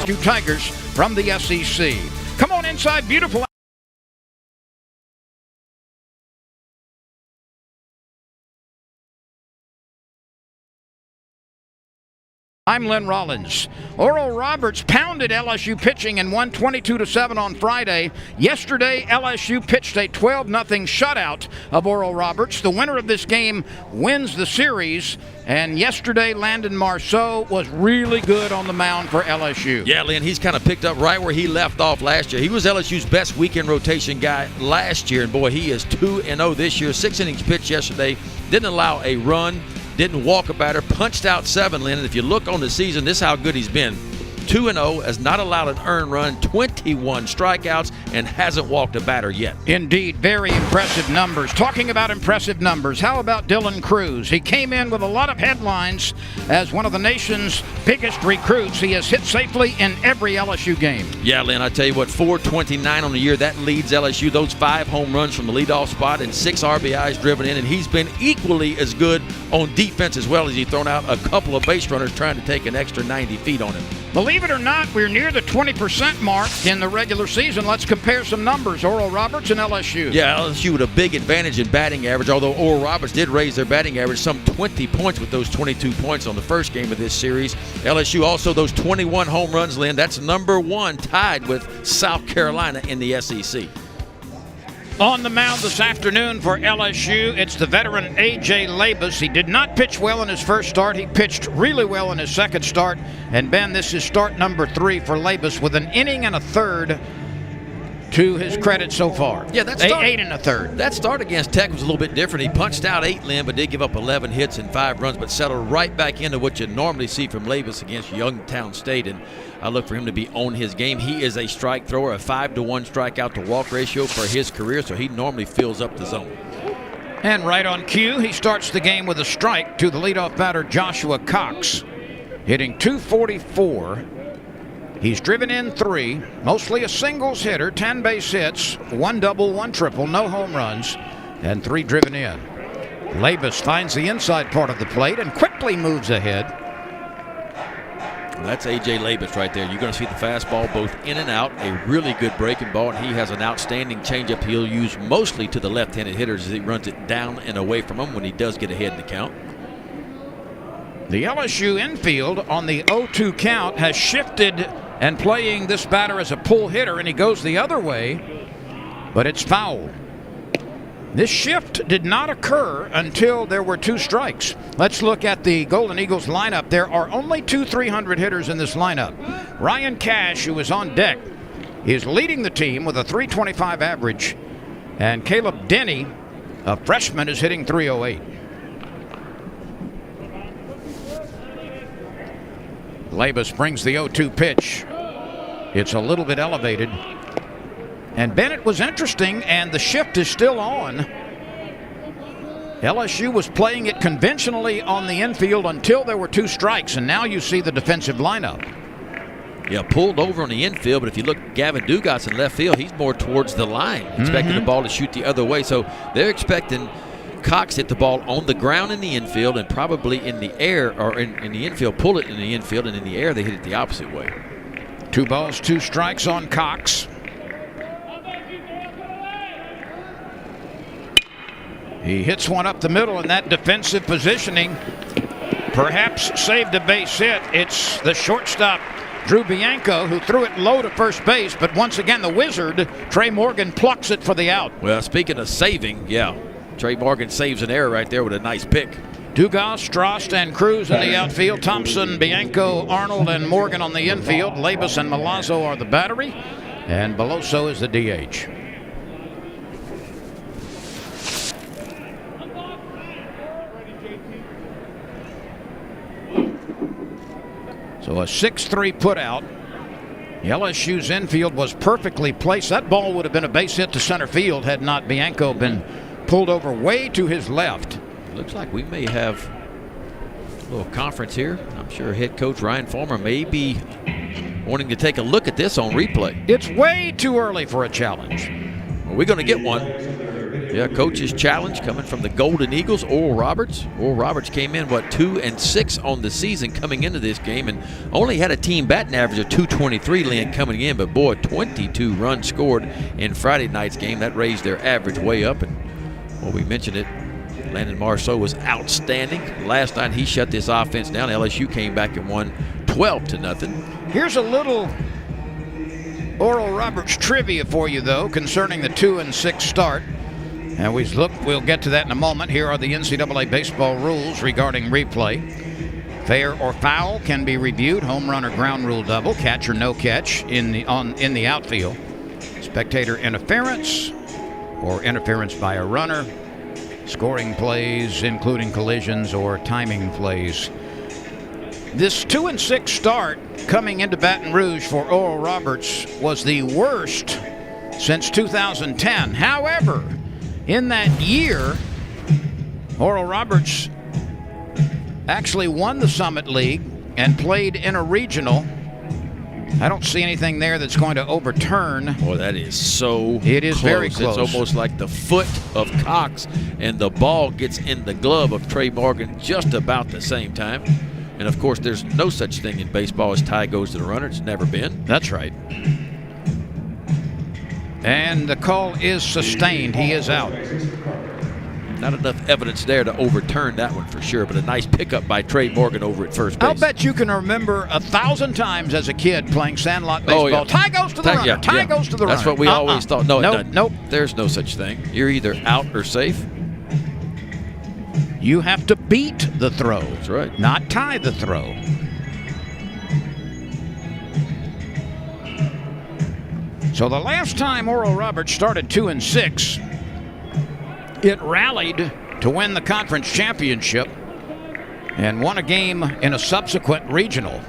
LSU Tigers from the SEC. Come on inside beautiful. I'm Lynn Rollins. Oral Roberts pounded LSU pitching and won 22-7 on Friday. Yesterday, LSU pitched a 12-0 shutout of Oral Roberts. The winner of this game wins the series. And yesterday, Landon Marceau was really good on the mound for LSU. Yeah, Lynn, he's kind of picked up right where he left off last year. He was LSU's best weekend rotation guy last year, and boy, he is 2-0 this year. 6 innings pitched yesterday, didn't allow a run, didn't walk a batter, punched out 7, Lynn. And if you look on the season, this is how good he's been. 2-0, has not allowed an earned run, 21 strikeouts, and hasn't walked a batter yet. Indeed, very impressive numbers. Talking about impressive numbers, how about Dylan Cruz? He came in with a lot of headlines as one of the nation's biggest recruits. He has hit safely in every LSU game. Yeah, Lynn, I tell you what, 429 on the year, that leads LSU. Those 5 home runs from the leadoff spot and 6 RBIs driven in, and he's been equally as good on defense as well as he's thrown out a couple of base runners trying to take an extra 90 feet on him. Believe it or not, we're near the 20% mark in the regular season. Let's compare some numbers. Oral Roberts and LSU. Yeah, LSU with a big advantage in batting average, although Oral Roberts did raise their batting average some 20 points with those 22 points on the first game of this series. LSU also those 21 home runs, Lynn. That's number 1, tied with South Carolina in the SEC. On the mound this afternoon for LSU, it's the veteran A.J. Labus. He did not pitch well in his first start. He pitched really well in his second start. And, Ben, this is start number 3 for Labus with an inning and a third to his credit so far. Yeah, that's 8 and a third. That start against Tech was a little bit different. He punched out 8, Lynn, but did give up 11 hits and 5 runs, but settled right back into what you normally see from Labus against Youngstown State. And I look for him to be on his game. He is a strike thrower, a 5-to-1 strikeout to walk ratio for his career, so he normally fills up the zone. And right on cue, he starts the game with a strike to the leadoff batter, Joshua Cox, hitting .244. He's driven in 3, mostly a singles hitter, 10 base hits, 1 double, 1 triple, no home runs, and 3 driven in. Labus finds the inside part of the plate and quickly moves ahead. Well, that's A.J. Labus right there. You're going to see the fastball both in and out, a really good breaking ball, and he has an outstanding changeup he'll use mostly to the left-handed hitters as he runs it down and away from them when he does get ahead in the count. The LSU infield on the 0-2 count has shifted and playing this batter as a pull hitter, and he goes the other way, but it's foul. This shift did not occur until there were 2 strikes. Let's look at the Golden Eagles lineup. There are only 2 300 hitters in this lineup. Ryan Cash, who is on deck, is leading the team with a .325 average, and Caleb Denny, a freshman, is hitting .308. Labus brings the 0-2 pitch. It's a little bit elevated. And Bennett was interesting, and the shift is still on. LSU was playing it conventionally on the infield until there were 2 strikes, and now you see the defensive lineup. Yeah, pulled over on the infield, but if you look, Gavin Dugas in left field, he's more towards the line, expecting the ball to shoot the other way. So they're expecting Cox hit the ball on the ground in the infield and probably in the air, or in the infield, pull it in the infield, and in the air they hit it the opposite way. 2 balls, 2 strikes on Cox. He hits one up the middle, and that defensive positioning perhaps saved a base hit. It's the shortstop, Drew Bianco, who threw it low to first base, but once again the wizard, Trey Morgan, plucks it for the out. Well, speaking of saving, yeah, Trey Morgan saves an error right there with a nice pick. Dugas, Strost, and Cruz in the outfield. Thompson, Bianco, Arnold, and Morgan on the infield. Labus and Milazzo are the battery, and Beloso is the DH. So a 6-3 put out. LSU's infield was perfectly placed. That ball would have been a base hit to center field had not Bianco been pulled over way to his left. Looks like we may have a little conference here. I'm sure head coach Ryan Farmer may be wanting to take a look at this on replay. It's way too early for a challenge. Well, we're going to get one. Yeah, coach's challenge coming from the Golden Eagles, Oral Roberts. Oral Roberts came in, 2-6 on the season coming into this game, and only had a team batting average of 223, Lynn, coming in. But boy, 22 runs scored in Friday night's game. That raised their average way up. And well, we mentioned it, Landon Marceau was outstanding. Last night he shut this offense down. LSU came back and won 12-0. Here's a little Oral Roberts trivia for you, though, concerning the 2-6 start. And we'll get to that in a moment. Here are the NCAA baseball rules regarding replay. Fair or foul can be reviewed. Home run or ground rule double. Catch or no catch in the outfield. Spectator interference or interference by a runner. Scoring plays, including collisions or timing plays. This 2-6 start coming into Baton Rouge for Oral Roberts was the worst since 2010. However, in that year, Oral Roberts actually won the Summit League and played in a regional. I don't see anything there that's going to overturn. Boy, that is so It is close. very close. It's almost like the foot of Cox and the ball gets in the glove of Trey Morgan just about the same time. And, of course, there's no such thing in baseball as tie goes to the runner. It's never been. That's right. And the call is sustained. He is out. Not enough evidence there to overturn that one for sure, but a nice pickup by Trey Morgan over at first base. I'll bet you can remember 1,000 times as a kid playing sandlot baseball. Oh, yeah. Tie goes to the runner. Tie goes to the runner. That's what we always thought. No, nope. There's no such thing. You're either out or safe. You have to beat the throw. That's right. Not tie the throw. So the last time Oral Roberts started 2-6, it rallied to win the conference championship and won a game in a subsequent regional.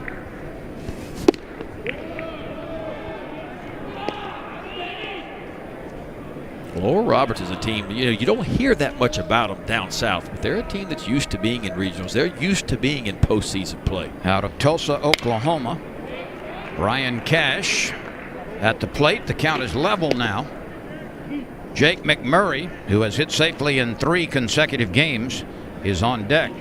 Well, Oral Roberts is a team, you don't hear that much about them down south, but they're a team that's used to being in regionals. They're used to being in postseason play. Out of Tulsa, Oklahoma, Ryan Cash at the plate. The count is level now. Jake McMurray, who has hit safely in 3 consecutive games, is on deck.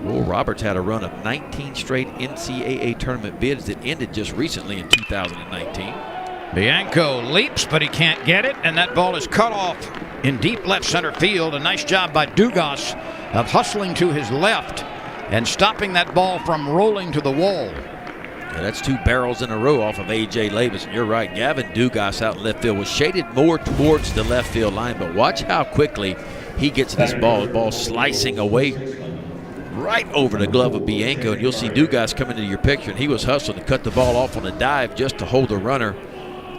Oral Roberts had a run of 19 straight NCAA tournament bids that ended just recently in 2019. Bianco leaps, but he can't get it, and that ball is cut off in deep left center field. A nice job by Dugas of hustling to his left and stopping that ball from rolling to the wall. Yeah, that's 2 barrels in a row off of A.J. Labus. And you're right, Gavin Dugas out in left field was shaded more towards the left field line, but watch how quickly he gets this ball. The ball slicing away right over the glove of Bianco, and you'll see Dugas come into your picture, and he was hustling to cut the ball off on a dive just to hold the runner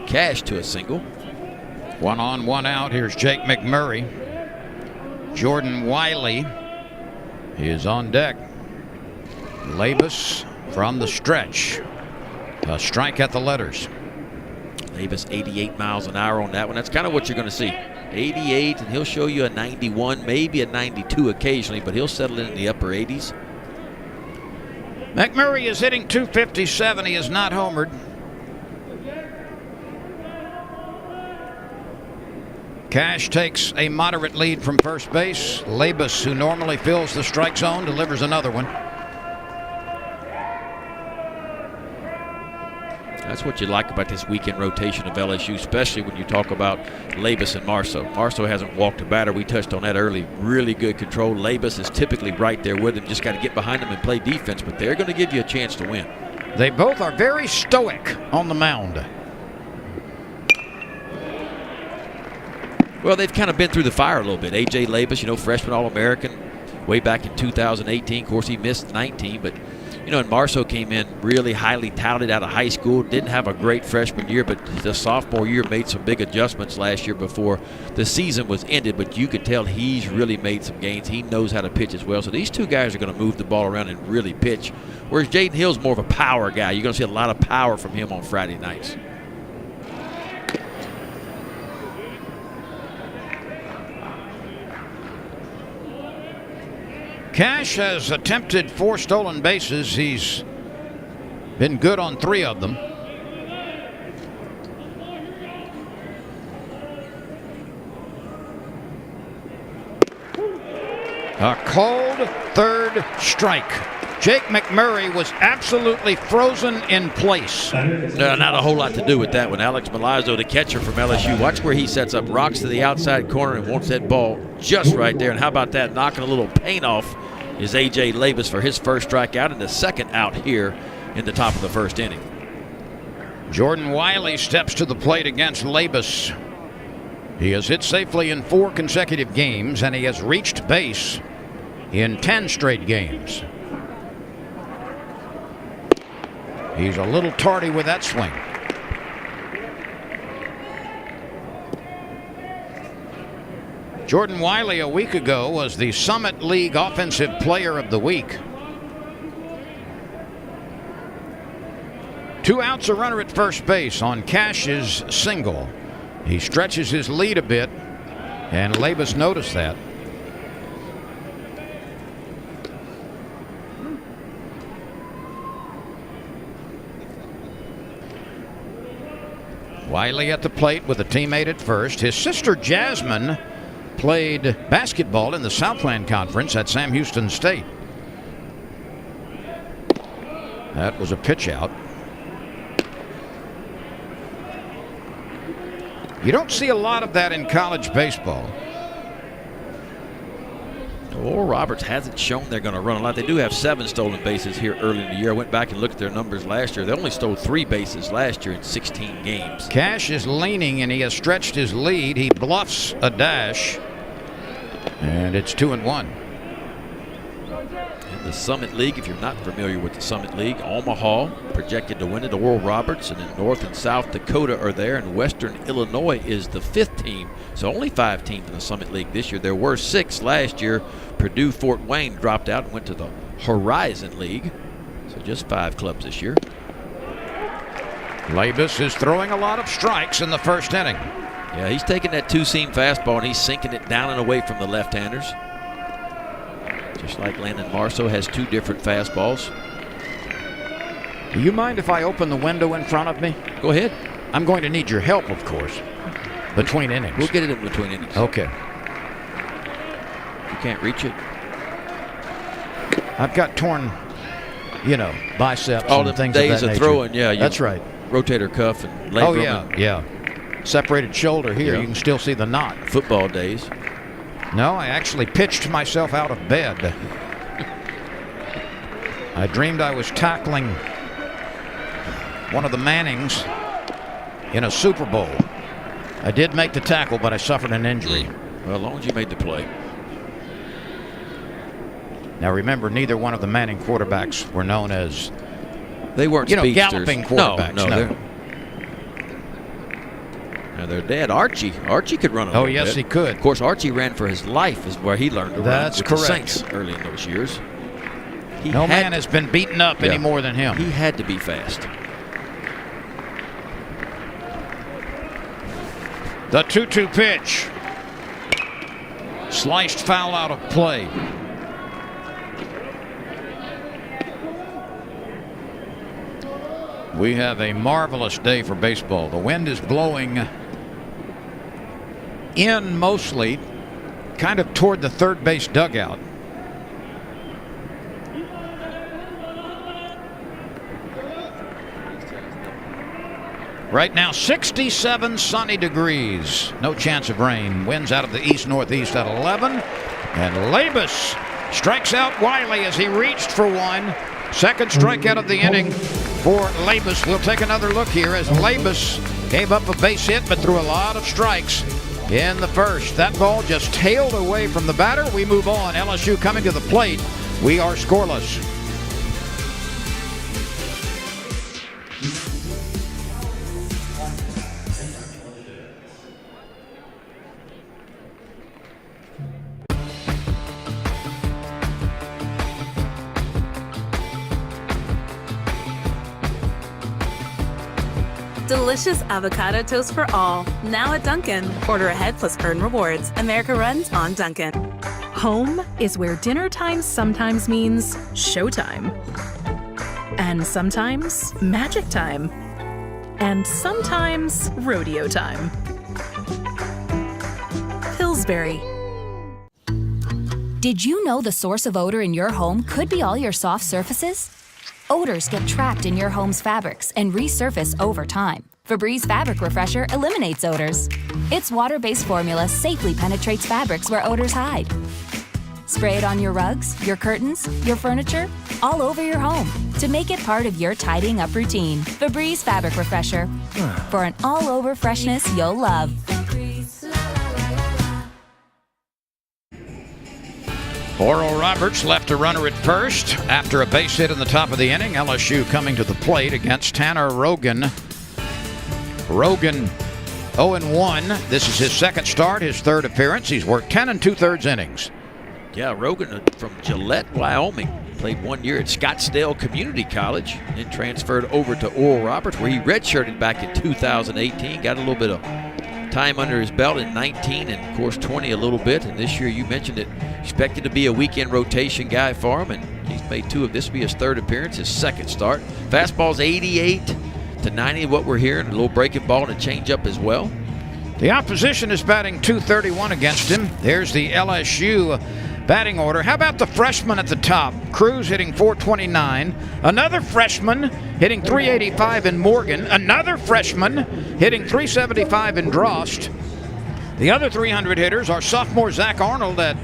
Cash to a single. 1 on, 1 out. Here's Jake McMurray. Jordan Wiley is on deck. Labus from the stretch. A strike at the letters. Labus 88 miles an hour on that one. That's kind of what you're going to see. 88, and he'll show you a 91, maybe a 92 occasionally, but he'll settle in the upper 80s. McMurray is hitting .257. He is not homered. Cash takes a moderate lead from first base. Labus, who normally fills the strike zone, delivers another one. That's what you like about this weekend rotation of LSU, especially when you talk about Labus and Marceau. Marceau hasn't walked a batter. We touched on that early. Really good control. Labus is typically right there with him. Just got to get behind him and play defense, but they're going to give you a chance to win. They both are very stoic on the mound. Well, they've kind of been through the fire a little bit. A.J. Labus, freshman All-American way back in 2018. Of course, he missed 19, but, and Marceau came in really highly touted out of high school. Didn't have a great freshman year, but the sophomore year made some big adjustments last year before the season was ended. But you could tell he's really made some gains. He knows how to pitch as well. So these two guys are going to move the ball around and really pitch, whereas Jaden Hill's more of a power guy. You're going to see a lot of power from him on Friday nights. Cash has attempted 4 stolen bases. He's been good on 3 of them. A cold third strike. Jake McMurray was absolutely frozen in place. Not a whole lot to do with that one. Alex Milazzo, the catcher from LSU, watch where he sets up, rocks to the outside corner and wants that ball just right there. And how about that? Knocking a little paint off is A.J. Labus for his first strikeout and the second out here in the top of the first inning. Jordan Wiley steps to the plate against Labus. He has hit safely in 4 consecutive games, and he has reached base in 10 straight games. He's a little tardy with that swing. Jordan Wiley a week ago was the Summit League Offensive Player of the Week. 2 outs, a runner at first base on Cash's single. He stretches his lead a bit, and Labus noticed that. Wiley at the plate with a teammate at first. His sister Jasmine played basketball in the Southland Conference at Sam Houston State. That was a pitch out. You don't see a lot of that in college baseball. Oral Roberts hasn't shown they're going to run a lot. They do have 7 stolen bases here early in the year. I went back and looked at their numbers last year. They only stole 3 bases last year in 16 games. Cash is leaning, and he has stretched his lead. He bluffs a dash, and it's 2-1. In the Summit League, if you're not familiar with the Summit League, Omaha projected to win it. Oral Roberts, and then North and South Dakota are there, and Western Illinois is the 5th team. So only 5 teams in the Summit League this year. There were 6 last year. Purdue Fort Wayne dropped out and went to the Horizon League. So just 5 clubs this year. Labus is throwing a lot of strikes in the first inning. Yeah, he's taking that 2-seam fastball and he's sinking it down and away from the left-handers. Just like Landon Marceau has 2 different fastballs. Do you mind if I open the window in front of me? Go ahead. I'm going to need your help, of course, between innings. We'll get it in between innings. Okay. You can't reach it. I've got torn, biceps All the and things days of that of nature. throwing, yeah. That's right. Rotator cuff and labrum. Oh, yeah. Separated shoulder here. Yeah. You can still see the knot. Football days. No, I actually pitched myself out of bed. I dreamed I was tackling one of the Mannings in a Super Bowl. I did make the tackle, but I suffered an injury. Well, as long as you made the play. Now remember, neither one of the Manning quarterbacks were known as, they weren't speedsters. galloping quarterbacks. No. Now their dad, Archie could run a little bit. Yes, he could. Of course, Archie ran for his life is where he learned to run. That's with correct. The Saints early in those years. No man has been beaten up any more than him. He had to be fast. The 2-2 pitch. Sliced foul out of play. We have a marvelous day for baseball. The wind is blowing in mostly, kind of toward the third base dugout. Right now, 67 sunny degrees. No chance of rain. Winds out of the east-northeast at 11. And Labus strikes out Wiley as he reached for one. Second strikeout of the inning for Labus. We'll take another look here as Labus gave up a base hit but threw a lot of strikes in the first. That ball just tailed away from the batter. We move on. LSU coming to the plate. We are scoreless. Delicious avocado toast for all. Now at Dunkin'. Order ahead plus earn rewards. America runs on Dunkin'. Home is where dinner time sometimes means showtime. And sometimes magic time. And sometimes rodeo time. Pillsbury. Did you know the source of odor in your home could be all your soft surfaces? Odors get trapped in your home's fabrics and resurface over time. Febreze Fabric Refresher eliminates odors. Its water-based formula safely penetrates fabrics where odors hide. Spray it on your rugs, your curtains, your furniture, all over your home to make it part of your tidying up routine. Febreze Fabric Refresher for an all-over freshness you'll love. Oral Roberts left a runner at first after a base hit in the top of the inning. LSU coming to the plate against Tanner Rogan. Rogan 0-1. This is his second start, his third appearance. He's worked 10 2/3 innings. Yeah, Rogan from Gillette, Wyoming. Played 1 year at Scottsdale Community College, then transferred over to Oral Roberts, where he redshirted back in 2018. Got a little bit of time under his belt in 19 and, of course, 20 a little bit. And this year, you mentioned it, expected to be a weekend rotation guy for him, and he's made two of this. Will be his third appearance, his second start. Fastball's 88 to 90, what we're hearing. A little breaking ball and a changeup as well. The opposition is batting .231 against him. There's the LSU batting order. How about the freshman at the top? Cruz hitting .429. Another freshman hitting .385 in Morgan. Another freshman hitting .375 in Drost. The other 300 hitters are sophomore Zach Arnold at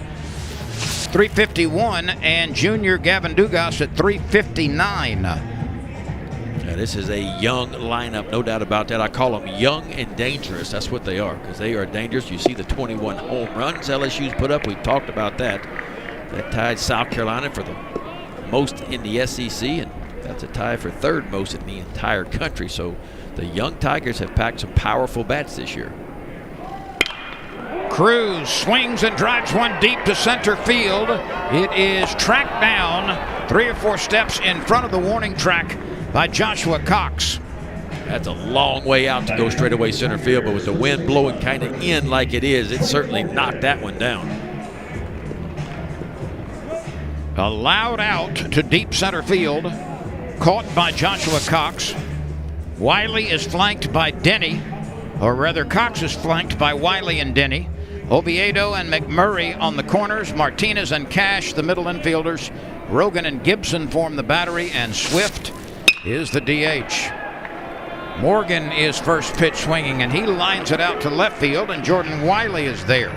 .351 and junior Gavin Dugas at .359. Yeah, this is a young lineup, no doubt about that. I call them young and dangerous. That's what they are, because they are dangerous. You see the 21 home runs LSU's put up. We've talked about that. That tied South Carolina for the most in the SEC, and that's a tie for third most in the entire country. So the young Tigers have packed some powerful bats this year. Cruz swings and drives one deep to center field. It is tracked down 3 or 4 steps in front of the warning track by Joshua Cox. That's a long way out to go straightaway center field, but with the wind blowing kind of in like it is, it certainly knocked that one down. A loud out to deep center field, caught by Joshua Cox. Wiley is flanked by Denny, or rather Cox is flanked by Wiley and Denny. Oviedo and McMurray on the corners, Martinez and Cash the middle infielders. Rogan and Gibson form the battery, and Swift is the DH. Morgan is first pitch swinging, and he lines it out to left field, and Jordan Wiley is there.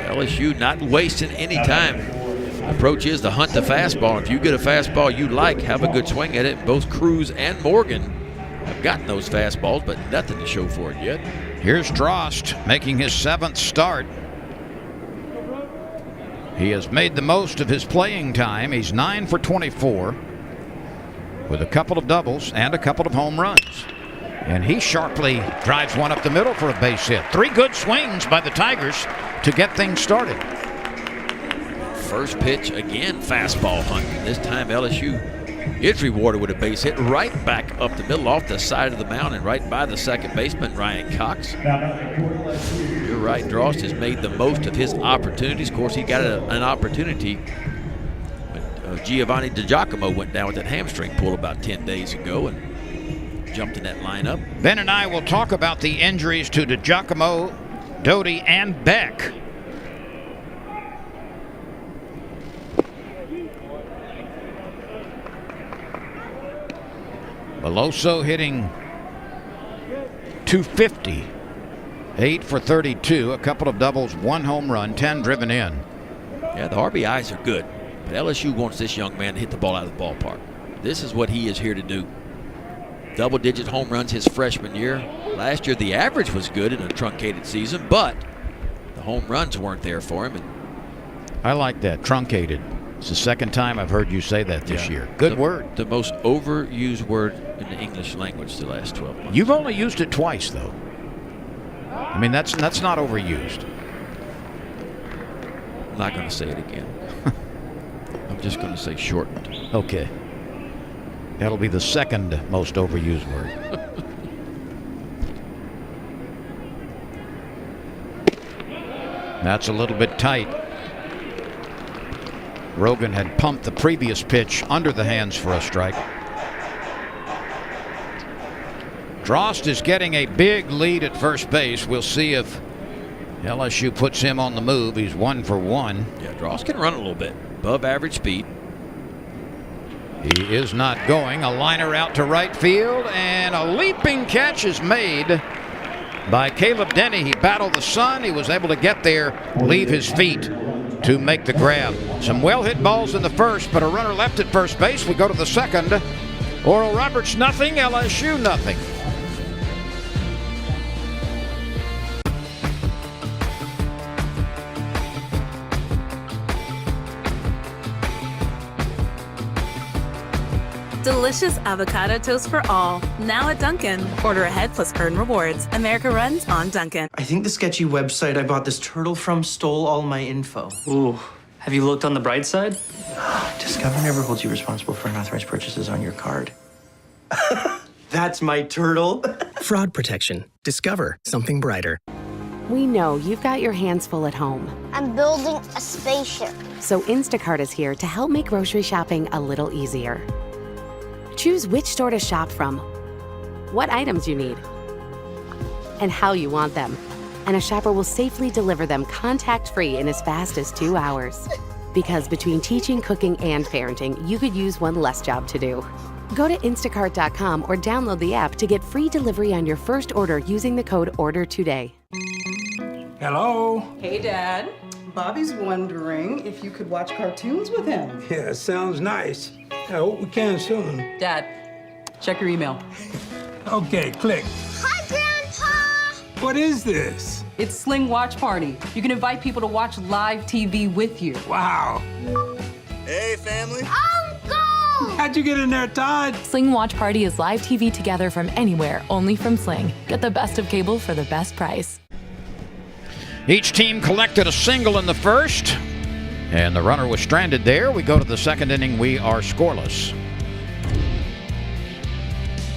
LSU not wasting any time. Approach is to hunt the fastball. If you get a fastball you like, have a good swing at it. Both Cruz and Morgan have gotten those fastballs, but nothing to show for it yet. Here's Drost making his 7th start. He has made the most of his playing time. He's 9 for 24 with a couple of doubles and a couple of home runs. And he sharply drives one up the middle for a base hit. 3 good swings by the Tigers to get things started. First pitch, again, fastball hunting. This time LSU is rewarded with a base hit right back up the middle off the side of the mound and right by the second baseman, Ryan Cox. You're right, Drost has made the most of his opportunities. Of course, he got an opportunity when Giovanni DiGiacomo went down with that hamstring pull about 10 days ago and jumped in that lineup. Ben and I will talk about the injuries to DiGiacomo, Doty, and Beck. Veloso hitting .250, 8 for 32, a couple of doubles, 1 home run, 10 driven in. Yeah, the RBIs are good, but LSU wants this young man to hit the ball out of the ballpark. This is what he is here to do. Double-digit home runs his freshman year. Last year, the average was good in a truncated season, but the home runs weren't there for him. I like that, truncated. It's the second time I've heard you say that this year. Good word. The most overused word in the English language the last 12 months. You've only used it twice, though. I mean, that's not overused. I'm not going to say it again. I'm just going to say shortened. Okay. That'll be the second most overused word. That's a little bit tight. Rogan had pumped the previous pitch under the hands for a strike. Drost is getting a big lead at first base. We'll see if LSU puts him on the move. He's 1 for 1. Yeah, Dross can run a little bit. Above average speed. He is not going. A liner out to right field, and a leaping catch is made by Caleb Denny. He battled the sun. He was able to get there, leave his feet to make the grab. Some well-hit balls in the first, but a runner left at first base. We go to the second. Oral Roberts nothing, LSU nothing. Delicious avocado toast for all. Now at Dunkin'. Order ahead plus earn rewards. America runs on Dunkin'. I think the sketchy website I bought this turtle from stole all my info. Ooh, have you looked on the bright side? Discover never holds you responsible for unauthorized purchases on your card. That's my turtle. Fraud protection. Discover something brighter. We know you've got your hands full at home. I'm building a spaceship. So Instacart is here to help make grocery shopping a little easier. Choose which store to shop from, what items you need, and how you want them. And a shopper will safely deliver them contact-free in as fast as 2 hours. Because between teaching, cooking, and parenting, you could use one less job to do. Go to instacart.com or download the app to get free delivery on your first order using the code ORDER today. Hello? Hey, Dad. Bobby's wondering if you could watch cartoons with him. Yeah, sounds nice. I hope we can soon. Dad, check your email. Okay, click. Hi, Grandpa! What is this? It's Sling Watch Party. You can invite people to watch live TV with you. Wow. Hey, family. Uncle! How'd you get in there, Todd? Sling Watch Party is live TV together from anywhere, only from Sling. Get the best of cable for the best price. Each team collected a single in the first, and the runner was stranded there. We go to the second inning. We are scoreless.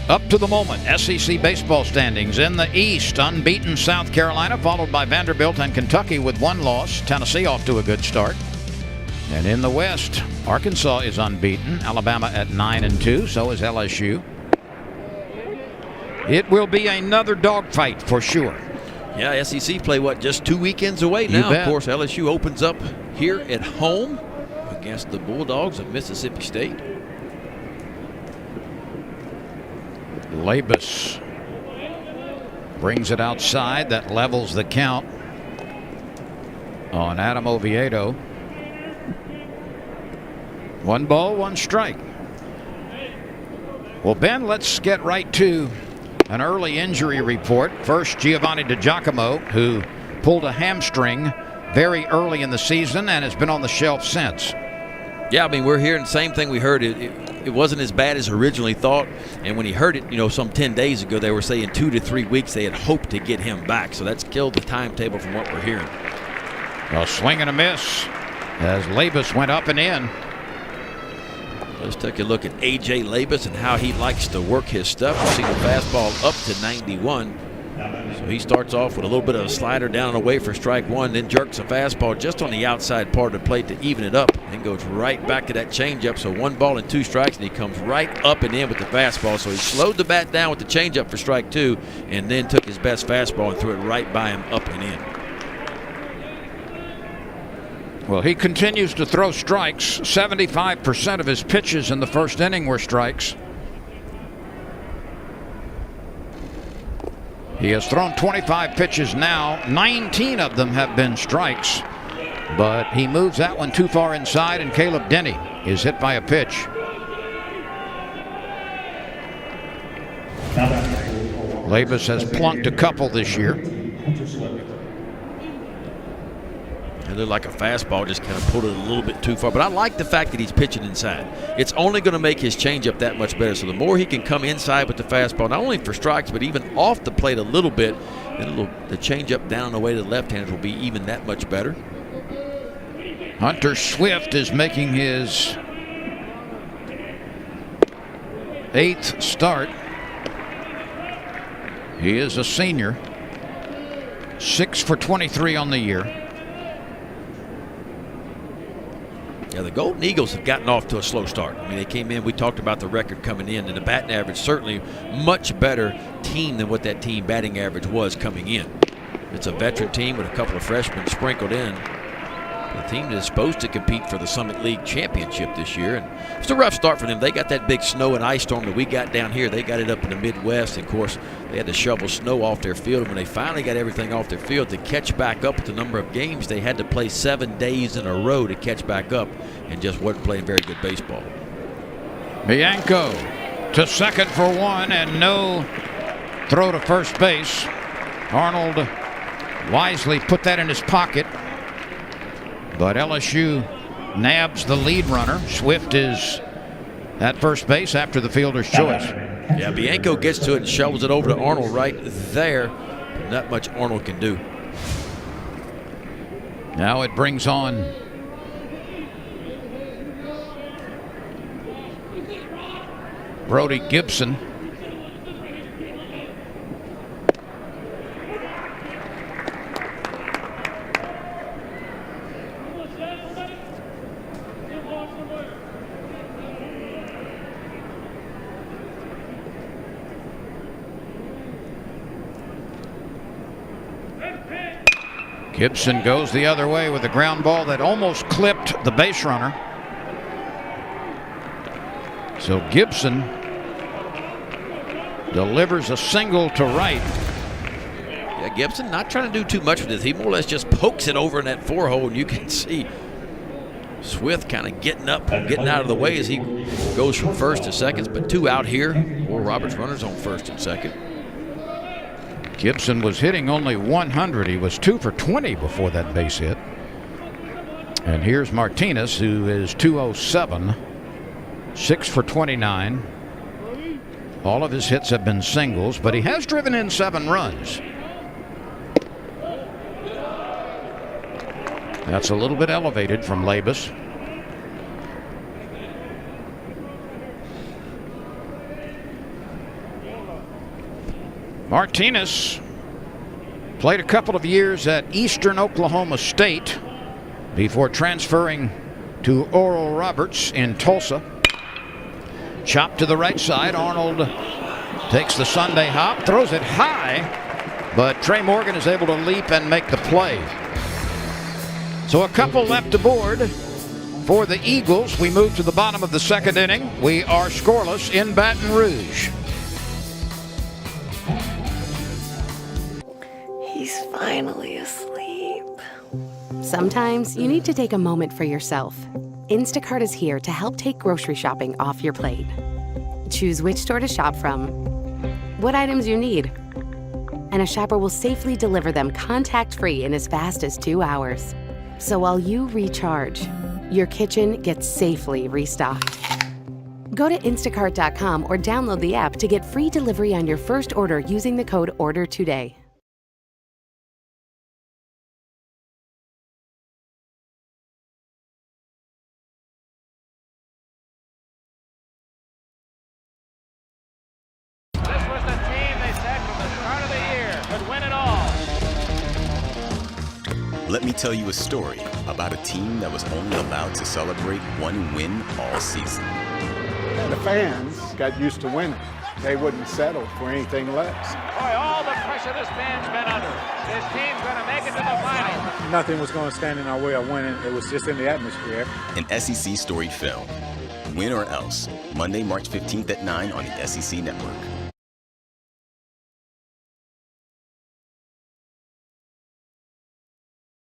Up to the moment, SEC baseball standings. In the East, unbeaten South Carolina, followed by Vanderbilt and Kentucky with 1 loss. Tennessee off to a good start. And in the West, Arkansas is unbeaten. Alabama at 9-2, so is LSU. It will be another dogfight for sure. Yeah, SEC play, just 2 weekends away now. Of course, LSU opens up here at home against the Bulldogs of Mississippi State. Labus brings it outside. That levels the count on Adam Oviedo. 1 ball, 1 strike. Well, Ben, let's get right to an early injury report. First, Giovanni DiGiacomo, who pulled a hamstring very early in the season and has been on the shelf since. Yeah, I mean, we're hearing the same thing we heard. It wasn't as bad as originally thought. And when he heard it, some 10 days ago, they were saying 2 to 3 weeks they had hoped to get him back. So that's killed the timetable from what we're hearing. A swing and a miss as Labus went up and in. Let's take a look at A.J. Labus and how he likes to work his stuff. We've seen the fastball up to 91. So he starts off with a little bit of a slider down and away for strike 1, then jerks a fastball just on the outside part of the plate to even it up, and goes right back to that changeup. So 1 ball and 2 strikes, and he comes right up and in with the fastball. So he slowed the bat down with the changeup for strike 2, and then took his best fastball and threw it right by him up and in. Well, he continues to throw strikes. 75% of his pitches in the first inning were strikes. He has thrown 25 pitches now. 19 of them have been strikes. But he moves that one too far inside, and Caleb Denny is hit by a pitch. Labus has plunked a couple this year. It looked like a fastball just kind of pulled it a little bit too far. But I like the fact that he's pitching inside. It's only going to make his changeup that much better. So the more he can come inside with the fastball, not only for strikes, but even off the plate a little bit, and the changeup down the way to the left-handers will be even that much better. Hunter Swift is making his 8th start. He is a senior. 6 for 23 on the year. Yeah, the Golden Eagles have gotten off to a slow start. I mean, they came in, we talked about the record coming in, and the batting average certainly much better team than what that team batting average was coming in. It's a veteran team with a couple of freshmen sprinkled in. The team that is supposed to compete for the Summit League championship this year. And it's a rough start for them. They got that big snow and ice storm that we got down here. They got it up in the Midwest. Of course, they had to shovel snow off their field. And when they finally got everything off their field to catch back up with the number of games, they had to play 7 days in a row to catch back up and just wasn't playing very good baseball. Bianco to second for one and no throw to first base. Arnold wisely put that in his pocket. But LSU nabs the lead runner. Swift is at first base after the fielder's choice. Yeah, Bianco gets to it and shovels it over to Arnold right there. Not much Arnold can do. Now it brings on Brody Gibson. Gibson goes the other way with a ground ball that almost clipped the base runner. So Gibson delivers a single to right. Yeah, Gibson not trying to do too much with this. He more or less just pokes it over in that 4-hole, and you can see Swift kind of getting up, getting out of the way as he goes from first to second. But 2 out here. Oral Roberts runners on first and second. Gibson was hitting only 100. He was 2 for 20 before that base hit. And here's Martinez, who is 207, 6 for 29. All of his hits have been singles, but he has driven in 7 runs. That's a little bit elevated from Labus. Martinez played a couple of years at Eastern Oklahoma State before transferring to Oral Roberts in Tulsa. Chop to the right side. Arnold takes the Sunday hop, throws it high, but Trey Morgan is able to leap and make the play. So a couple left aboard for the Eagles. We move to the bottom of the second inning. We are scoreless in Baton Rouge. He's finally asleep. Sometimes you need to take a moment for yourself. Instacart is here to help take grocery shopping off your plate. Choose which store to shop from, what items you need, and a shopper will safely deliver them contact-free in as fast as 2 hours. So while you recharge, your kitchen gets safely restocked. Go to instacart.com or download the app to get free delivery on your first order using the code ORDER TODAY. Let me tell you a story about a team that was only allowed to celebrate one win all season. The fans got used to winning. They wouldn't settle for anything less. Boy, all the pressure this man's been under. His team's going to make it to the final. Nothing was going to stand in our way of winning. It was just in the atmosphere. An SEC storied film, Win or Else, Monday, March 15th at 9 on the SEC Network.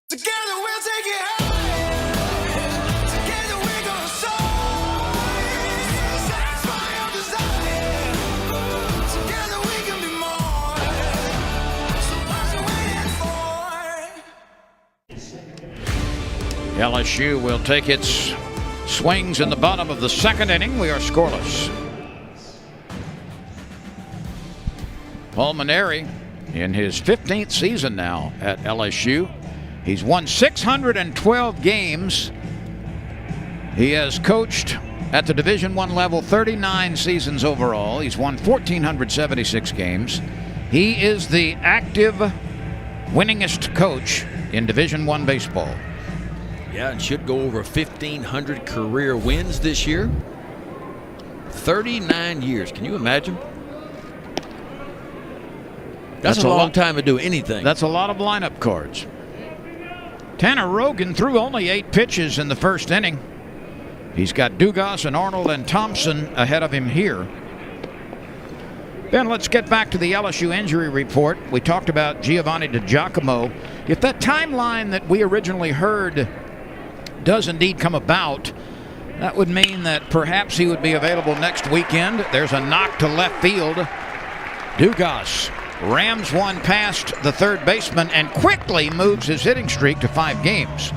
Together we'll take it high. Together we're gonna soar. Satisfy our desire. Together we can be more. So what you waiting for? LSU will take its swings in the bottom of the second inning. We are scoreless. Paul Maneri in his 15th season now at LSU. He's won 612 games. He has coached at the Division I level 39 seasons overall. He's won 1,476 games. He is the active winningest coach in Division I baseball. Yeah, and should go over 1,500 career wins this year. 39 years. Can you imagine? That's a long time to do anything. That's a lot of lineup cards. Tanner Rogan threw only 8 pitches in the first inning. He's got Dugas and Arnold and Thompson ahead of him here. Ben, let's get back to the LSU injury report. We talked about Giovanni DiGiacomo. If that timeline that we originally heard does indeed come about, that would mean that perhaps he would be available next weekend. There's a knock to left field. Dugas rams one past the third baseman and quickly moves his hitting streak to 5 games.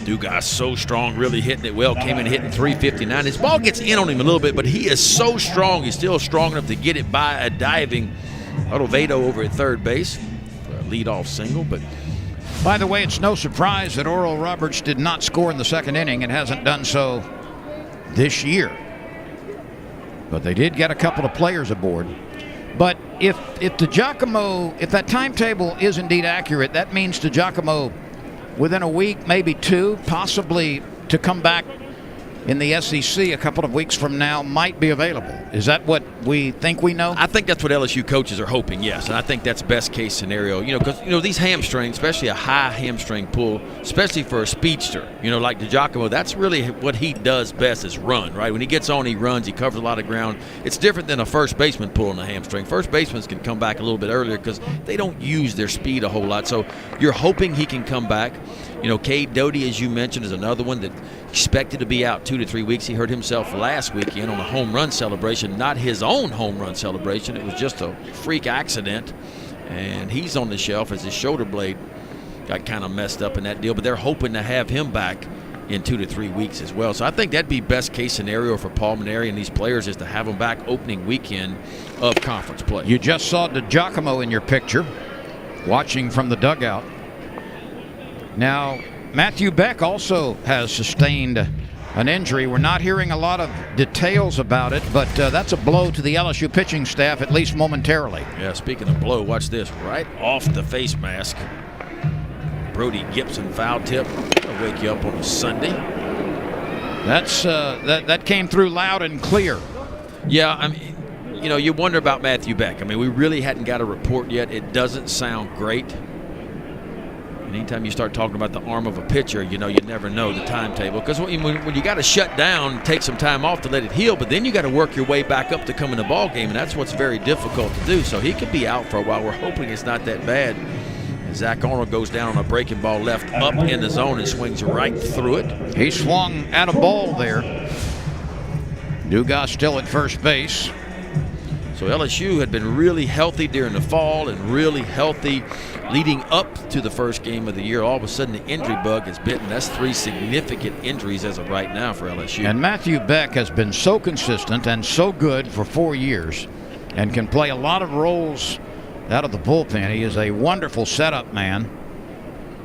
Dugas so strong, really hitting it well. Came in hitting .359. His ball gets in on him a little bit, but he is so strong. He's still strong enough to get it by a diving Odovedo over at third base for a leadoff single. But by the way, it's no surprise that Oral Roberts did not score in the second inning and hasn't done so this year. But they did get a couple of players aboard. But if that timetable is indeed accurate, that means DiGiacomo within a week, maybe 2, possibly to come back in the SEC a couple of weeks from now might be available. Is that what we think we know? I think that's what LSU coaches are hoping, yes. And I think that's best case scenario. Because these hamstrings, especially a high hamstring pull, especially for a speedster, like DiGiacomo, that's really what he does best is run, right? When he gets on, he runs, he covers a lot of ground. It's different than a first baseman pulling a hamstring. First basemen can come back a little bit earlier because they don't use their speed a whole lot. So you're hoping he can come back. Cade Doty, as you mentioned, is another one that expected to be out 2 to 3 weeks. He hurt himself last weekend on a home run celebration, not his own home run celebration. It was just a freak accident, and he's on the shelf as his shoulder blade got kind of messed up in that deal. But they're hoping to have him back in 2 to 3 weeks as well. So I think that'd be best case scenario for Paul Mainieri and these players is to have them back opening weekend of conference play. You just saw DiGiacomo in your picture, watching from the dugout. Now, Matthew Beck also has sustained an injury. We're not hearing a lot of details about it, but that's a blow to the LSU pitching staff, at least momentarily. Yeah, speaking of blow, watch this. Right off the face mask. Brody Gibson foul tip. That'll wake you up on a Sunday. That came through loud and clear. Yeah, I mean, you wonder about Matthew Beck. I mean, we really hadn't got a report yet. It doesn't sound great. Anytime you start talking about the arm of a pitcher, you never know the timetable. Because when you got to shut down, take some time off to let it heal, but then you got to work your way back up to come in the ball game, and that's what's very difficult to do. So he could be out for a while. We're hoping it's not that bad. And Zach Arnold goes down on a breaking ball left up in the zone and swings right through it. He swung at a ball there. Dugas still at first base. So LSU had been really healthy during the fall and really healthy leading up to the first game of the year. All of a sudden, the injury bug has bitten. That's 3 significant injuries as of right now for LSU. And Matthew Beck has been so consistent and so good for 4 years and can play a lot of roles out of the bullpen. He is a wonderful setup man.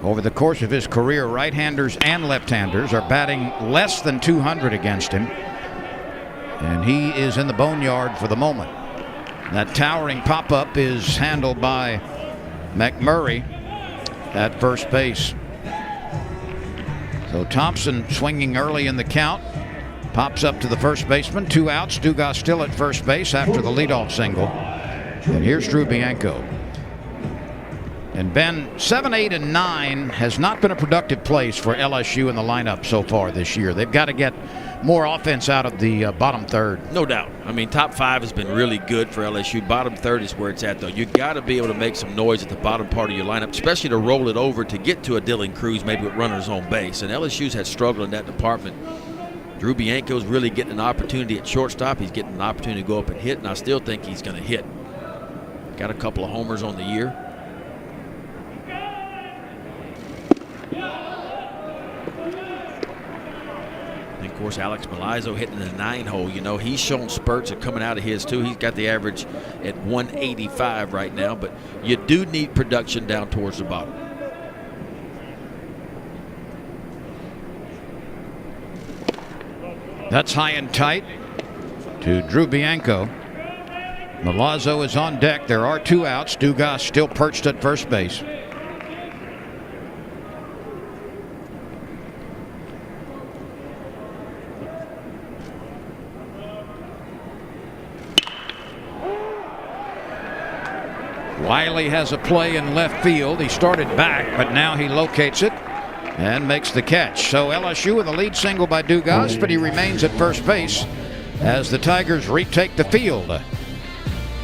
Over the course of his career, right-handers and left-handers are batting less than 200 against him. And he is in the boneyard for the moment. That towering pop-up is handled by McMurray at first base. So Thompson swinging early in the count. Pops up to the first baseman. 2 outs. Dugas still at first base after the leadoff single. And here's Drew Bianco. And Ben, 7, 8, and 9 has not been a productive place for LSU in the lineup so far this year. They've got to get more offense out of the bottom third. No doubt. I mean, top 5 has been really good for LSU. Bottom third is where it's at, though. You got to be able to make some noise at the bottom part of your lineup, especially to roll it over to get to a Dylan Cruz, maybe with runners on base. And LSU's had struggled in that department. Drew Bianco's really getting an opportunity at shortstop. He's getting an opportunity to go up and hit, and I still think he's going to hit. Got a couple of homers on the year. And of course, Alex Milizzo hitting the 9-hole. He's shown spurts of coming out of his too. He's got the average at 185 right now, but you do need production down towards the bottom. That's high and tight to Drew Bianco. Milazzo is on deck. There are 2 outs. Dugas still perched at first base. Wiley has a play in left field. He started back, but now he locates it and makes the catch. So LSU with a lead single by Dugas, but he remains at first base as the Tigers retake the field.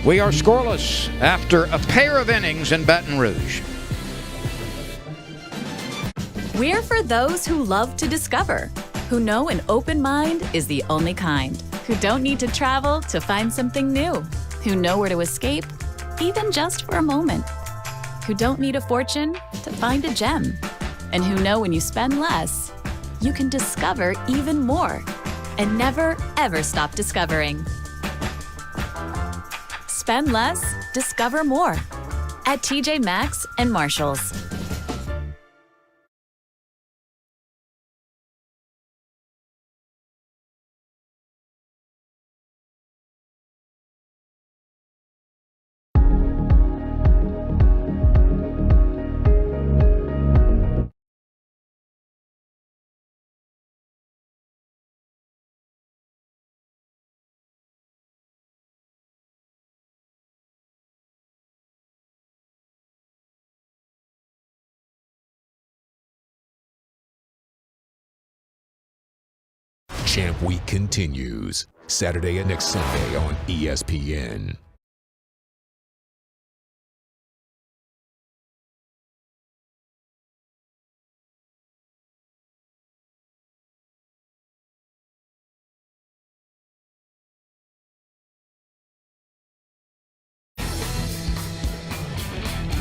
We are scoreless after a pair of innings in Baton Rouge. We're for those who love to discover, who know an open mind is the only kind, who don't need to travel to find something new, who know where to escape, even just for a moment, who don't need a fortune to find a gem, and who know when you spend less, you can discover even more and never, ever stop discovering. Spend less, discover more at TJ Maxx and Marshalls. Champ Week continues Saturday and next Sunday on ESPN.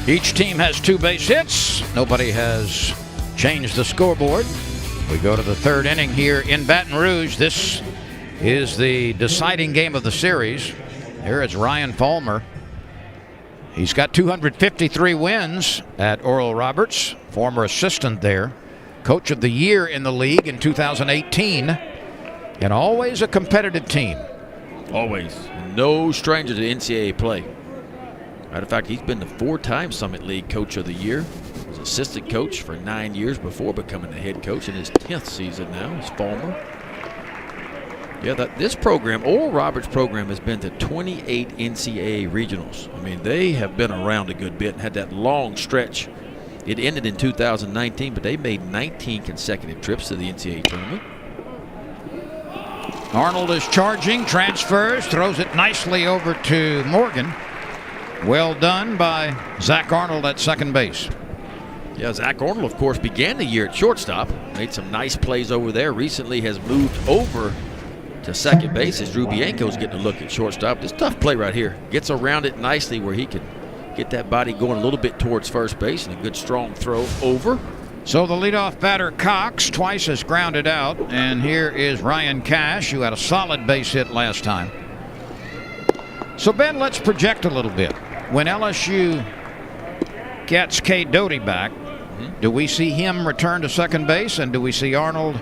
Each team has 2 base hits. Nobody has changed the scoreboard. We go to the third inning here in Baton Rouge. This is the deciding game of the series. There is Ryan Palmer. He's got 253 wins at Oral Roberts, former assistant there, coach of the year in the league in 2018, and always a competitive team. Always. No stranger to NCAA play. Matter of fact, he's been the 4-time Summit League Coach of the Year. Was assistant coach for 9 years before becoming the head coach in his 10th season now. He's Palmer. Yeah, this program, Oral Roberts program, has been to 28 NCAA regionals. I mean, they have been around a good bit and had that long stretch. It ended in 2019, but they made 19 consecutive trips to the NCAA tournament. Arnold is charging, transfers, throws it nicely over to Morgan. Well done by Zach Arnold at second base. Yeah, Zach Arnold, of course, began the year at shortstop. Made some nice plays over there. Recently has moved over to second base as Drew Bianco's getting a look at shortstop. This tough play right here. Gets around it nicely where he can get that body going a little bit towards first base, and a good strong throw over. So the leadoff batter, Cox, twice has grounded out. And here is Ryan Cash, who had a solid base hit last time. So, Ben, let's project a little bit. When LSU gets Cade Doty back, do we see him return to second base, and do we see Arnold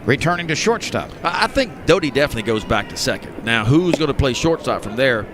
returning to shortstop? I think Doty definitely goes back to second. Now, who's going to play shortstop from there?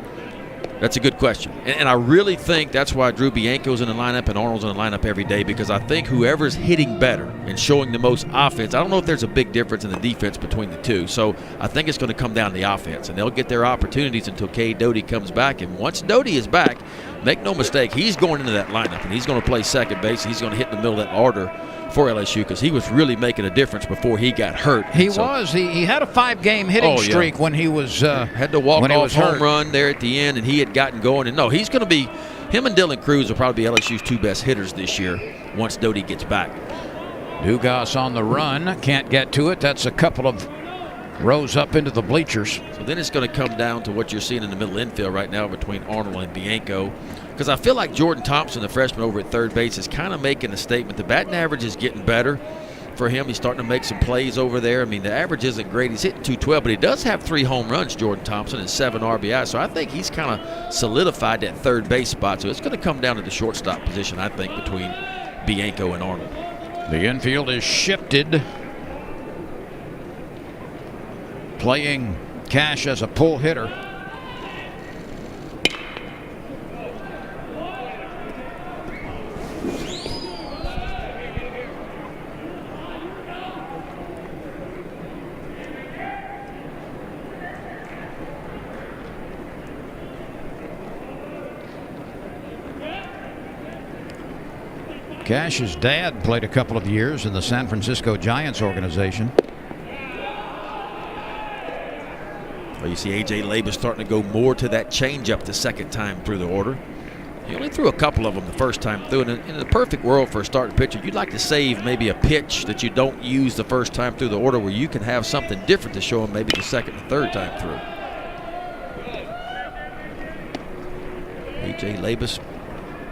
That's a good question. And I really think that's why Drew Bianco's in the lineup and Arnold's in the lineup every day, because I think whoever's hitting better and showing the most offense, I don't know if there's a big difference in the defense between the two. So I think it's going to come down to the offense, and they'll get their opportunities until Cade Doty comes back. And once Doty is back, make no mistake, he's going into that lineup, and he's going to play second base. He's going to hit in the middle of that order for LSU, because he was really making a difference before he got hurt. He had a 5-game hitting streak when he was had to walk off home run there at the end, and he had gotten going. And no, he's going to be, him and Dylan Cruz will probably be LSU's 2 best hitters this year once Doty gets back. Dugas on the run, can't get to it. That's a couple of rows up into the bleachers. So then it's going to come down to what you're seeing in the middle infield right now between Arnold and Bianco. Because I feel like Jordan Thompson, the freshman over at third base, is kind of making a statement. The batting average is getting better for him. He's starting to make some plays over there. I mean, the average isn't great. He's hitting .212, but he does have 3 home runs, Jordan Thompson, and 7 RBI. So I think he's kind of solidified that third base spot. So it's going to come down to the shortstop position, I think, between Bianco and Arnold. The infield is shifted. Playing Cash as a pull hitter. Cash's dad played a couple of years in the San Francisco Giants organization. Well, you see A.J. Labus starting to go more to that changeup the second time through the order. He only threw a couple of them the first time through. And in the perfect world for a starting pitcher, you'd like to save maybe a pitch that you don't use the first time through the order where you can have something different to show him maybe the second and third time through. A.J. Labus,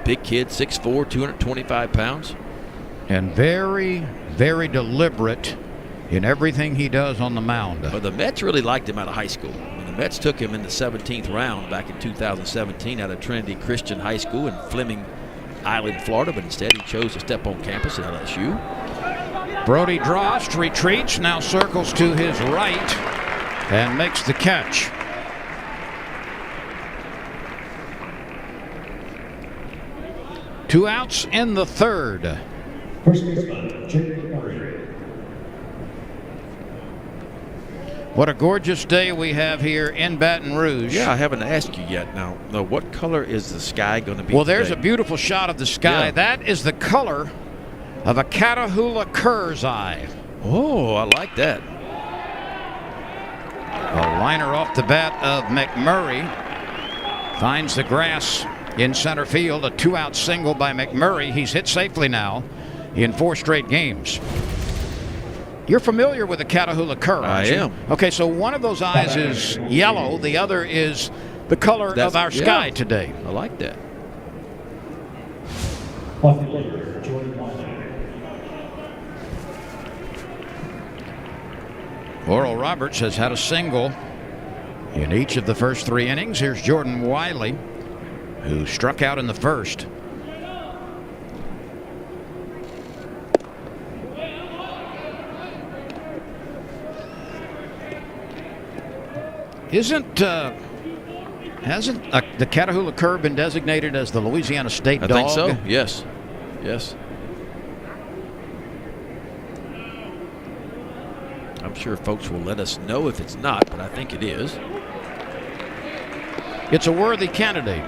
big kid, 6'4", 225 pounds. And very, very deliberate in everything he does on the mound. But the Mets really liked him out of high school. I mean, the Mets took him in the 17th round back in 2017 out of Trinity Christian High School in Fleming Island, Florida, but instead he chose to step on campus at LSU. Brody Drost retreats, now circles to his right and makes the catch. Two outs in the third. First baseman, Jake Murray. What a gorgeous day we have here in Baton Rouge. Yeah, I haven't asked you yet. Now, what color is the sky going to be Well, there's today? a beautiful shot of the sky. Yeah. That is the color of a Catahoula cur's eye. Oh, I like that. A liner off the bat of McMurray. Finds the grass in center field. A two-out single by McMurray. He's hit safely now in 4 straight games. You're familiar with the Catahoula cur, aren't you? I am. Okay, so one of those eyes is yellow. The other is the color of our sky today. I like that. Oral Roberts has had a single in each of the first 3 innings. Here's Jordan Wiley, who struck out in the first. Hasn't the Catahoula cur been designated as the Louisiana State dog? I think so. Yes. Yes. I'm sure folks will let us know if it's not, but I think it is. It's a worthy candidate.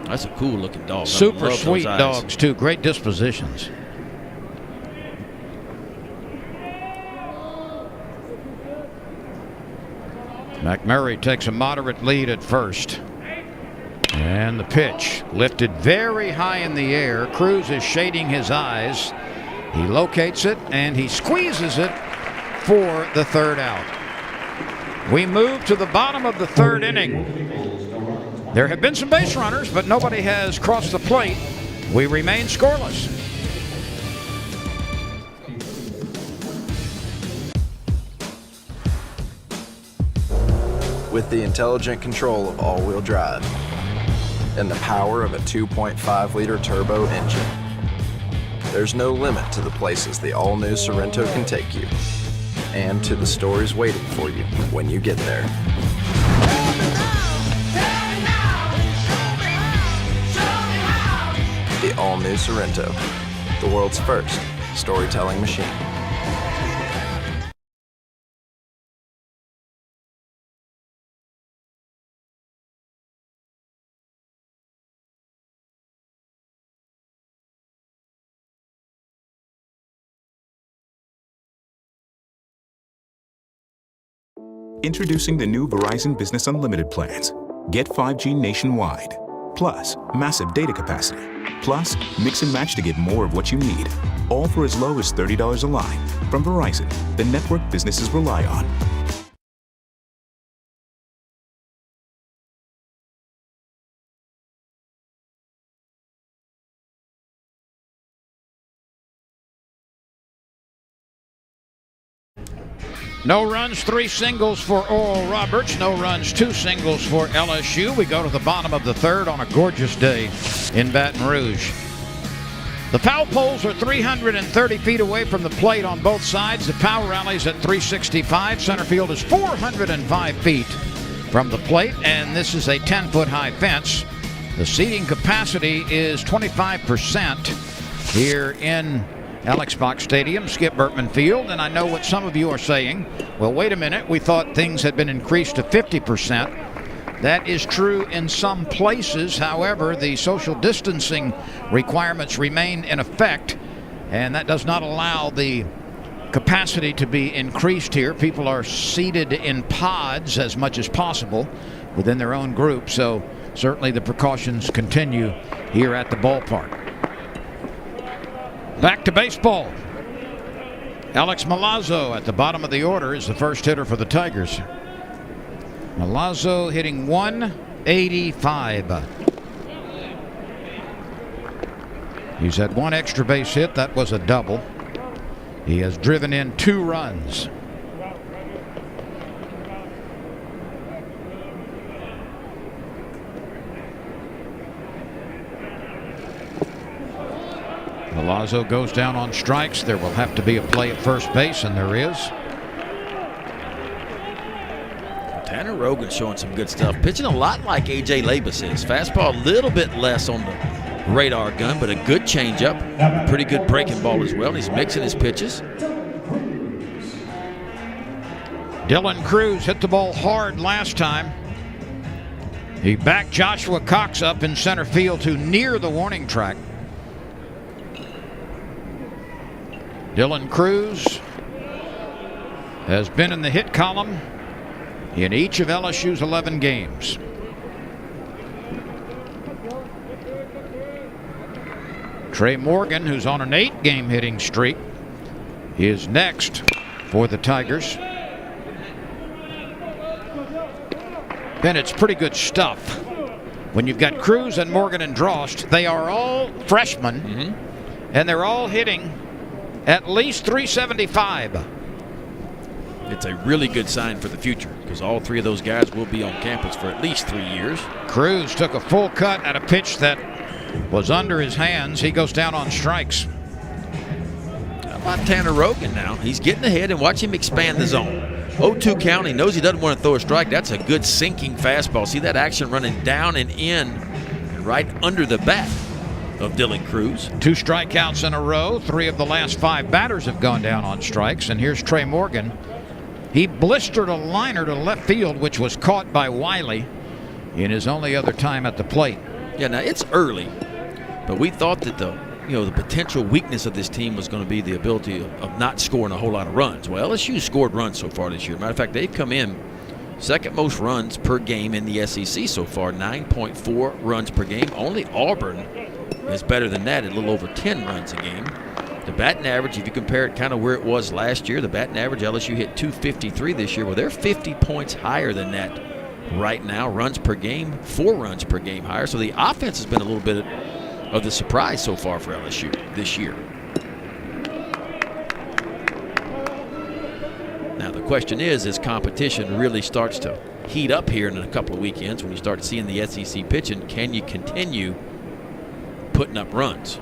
That's a cool looking dog. Super I love sweet those eyes. dogs, too. Great dispositions. McMurray takes a moderate lead at first. And the pitch lifted very high in the air. Cruz is shading his eyes. He locates it and he squeezes it for the third out. We move to the bottom of the third inning. There have been some base runners, but nobody has crossed the plate. We remain scoreless. With the intelligent control of all-wheel drive and the power of a 2.5-liter turbo engine, there's no limit to the places the all-new Sorrento can take you and to the stories waiting for you when you get there. The all-new Sorrento, the world's first storytelling machine. Introducing the new Verizon Business Unlimited plans. Get 5G nationwide. Plus, massive data capacity. Plus, mix and match to get more of what you need. All for as low as $30 a line. From Verizon, the network businesses rely on. No runs, 3 singles for Oral Roberts. No runs, 2 singles for LSU. We go to the bottom of the third on a gorgeous day in Baton Rouge. The foul poles are 330 feet away from the plate on both sides. The power rally's at 365. Center field is 405 feet from the plate, and this is a 10-foot high fence. The seating capacity is 25% here in Alex Box Stadium, Skip Bertman Field, and I know what some of you are saying. Well, wait a minute. We thought things had been increased to 50%. That is true in some places. However, the social distancing requirements remain in effect, and that does not allow the capacity to be increased here. People are seated in pods as much as possible within their own group, so certainly the precautions continue here at the ballpark. Back to baseball. Alex Milazzo at the bottom of the order is the first hitter for the Tigers. Milazzo hitting 185. He's had one extra base hit. That was a double. He has driven in 2 runs. Milazzo goes down on strikes. There will have to be a play at first base, and there is. Tanner Rogan showing some good stuff. Pitching a lot like A.J. Labus is. Fastball a little bit less on the radar gun, but a good changeup. Pretty good breaking ball as well. He's mixing his pitches. Dylan Cruz hit the ball hard last time. He backed Joshua Cox up in center field to near the warning track. Dylan Cruz has been in the hit column in each of LSU's 11 games. Trey Morgan, who's on an 8-game hitting streak, is next for the Tigers. And it's pretty good stuff. When you've got Cruz and Morgan and Drost, they are all freshmen, and they're all hitting at least 375. It's a really good sign for the future because all 3 of those guys will be on campus for at least 3 years. Cruz took a full cut at a pitch that was under his hands. He goes down on strikes. How about Tanner Rogan now? He's getting ahead, and watch him expand the zone. 0-2 count. He knows he doesn't want to throw a strike. That's a good sinking fastball. See that action running down and in and right under the bat of Dylan Cruz. 2 strikeouts in a row. 3 of the last 5 batters have gone down on strikes. And here's Trey Morgan. He blistered a liner to left field, which was caught by Wiley in his only other time at the plate. Yeah, now it's early, but we thought that the potential weakness of this team was going to be the ability of not scoring a whole lot of runs. Well, LSU scored runs so far this year. Matter of fact, they've come in second most runs per game in the SEC so far, 9.4 runs per game. Only Auburn is better than that at a little over 10 runs a game. The batting average, if you compare it kind of where it was last year, the batting average, LSU hit 253 this year. Well, they're 50 points higher than that right now. Runs per game, 4 runs per game higher. So the offense has been a little bit of the surprise so far for LSU this year. Now the question is, as competition really starts to heat up here in a couple of weekends, when you start seeing the SEC pitching, can you continue putting up runs?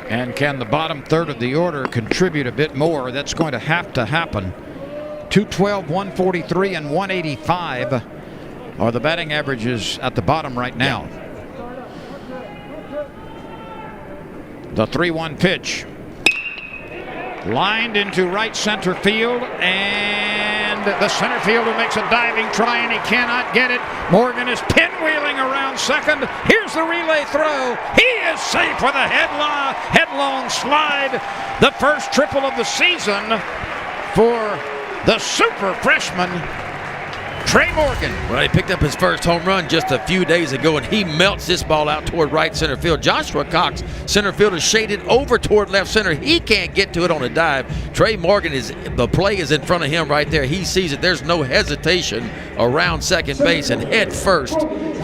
And can the bottom third of the order contribute a bit more? That's going to happen. 212, 143, and 185 are the batting averages at the bottom right now. The 3-1 pitch. Lined into right center field, and the center fielder makes a diving try, and he cannot get it. Morgan is pinwheeling around second. Here's the relay throw. He is safe with a headlong slide. The first triple of the season for the super freshman, Trey Morgan. Well, he picked up his first home run just a few days ago, and he melts this ball out toward right center field. Joshua Cox, center fielder, shaded over toward left center. He can't get to it on a dive. Trey Morgan, the play is in front of him right there. He sees it. There's no hesitation around second base and head first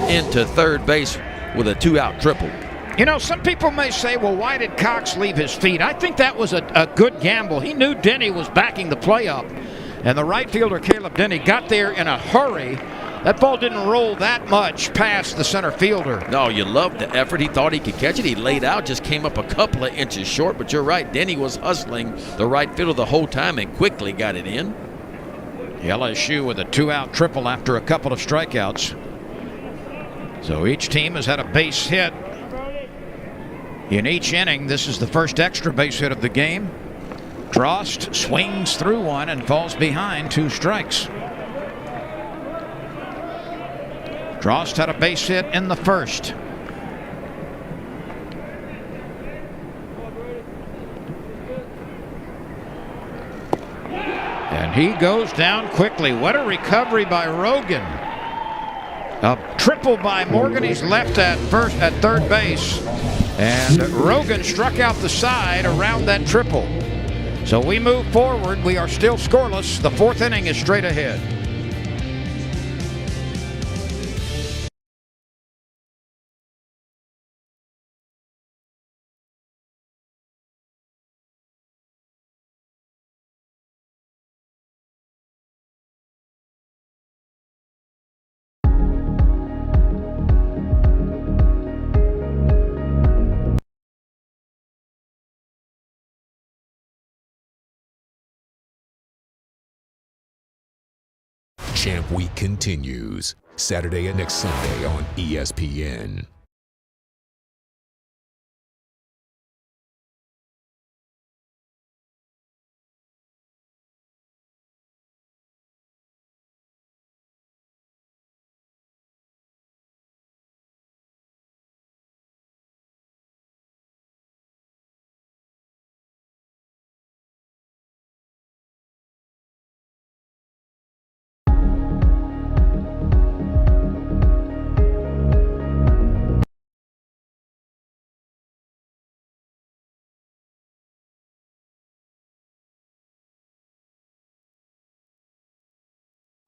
into third base with a 2-out triple. You know, some people may say, well, why did Cox leave his feet? I think that was a good gamble. He knew Denny was backing the play up. And the right fielder, Caleb Denny, got there in a hurry. That ball didn't roll that much past the center fielder. No, you loved the effort. He thought he could catch it. He laid out, just came up a couple of inches short. But you're right, Denny was hustling the right fielder the whole time and quickly got it in. LSU with a 2-out triple after a couple of strikeouts. So each team has had a base hit in each inning. This is the first extra base hit of the game. Drost swings through one and falls behind 2 strikes. Drost had a base hit in the first. And he goes down quickly. What a recovery by Rogan. A triple by Morgan. He's left at third base. And Rogan struck out the side around that triple. So we move forward. We are still scoreless. The 4th inning is straight ahead. Champ Week continues Saturday and next Sunday on ESPN.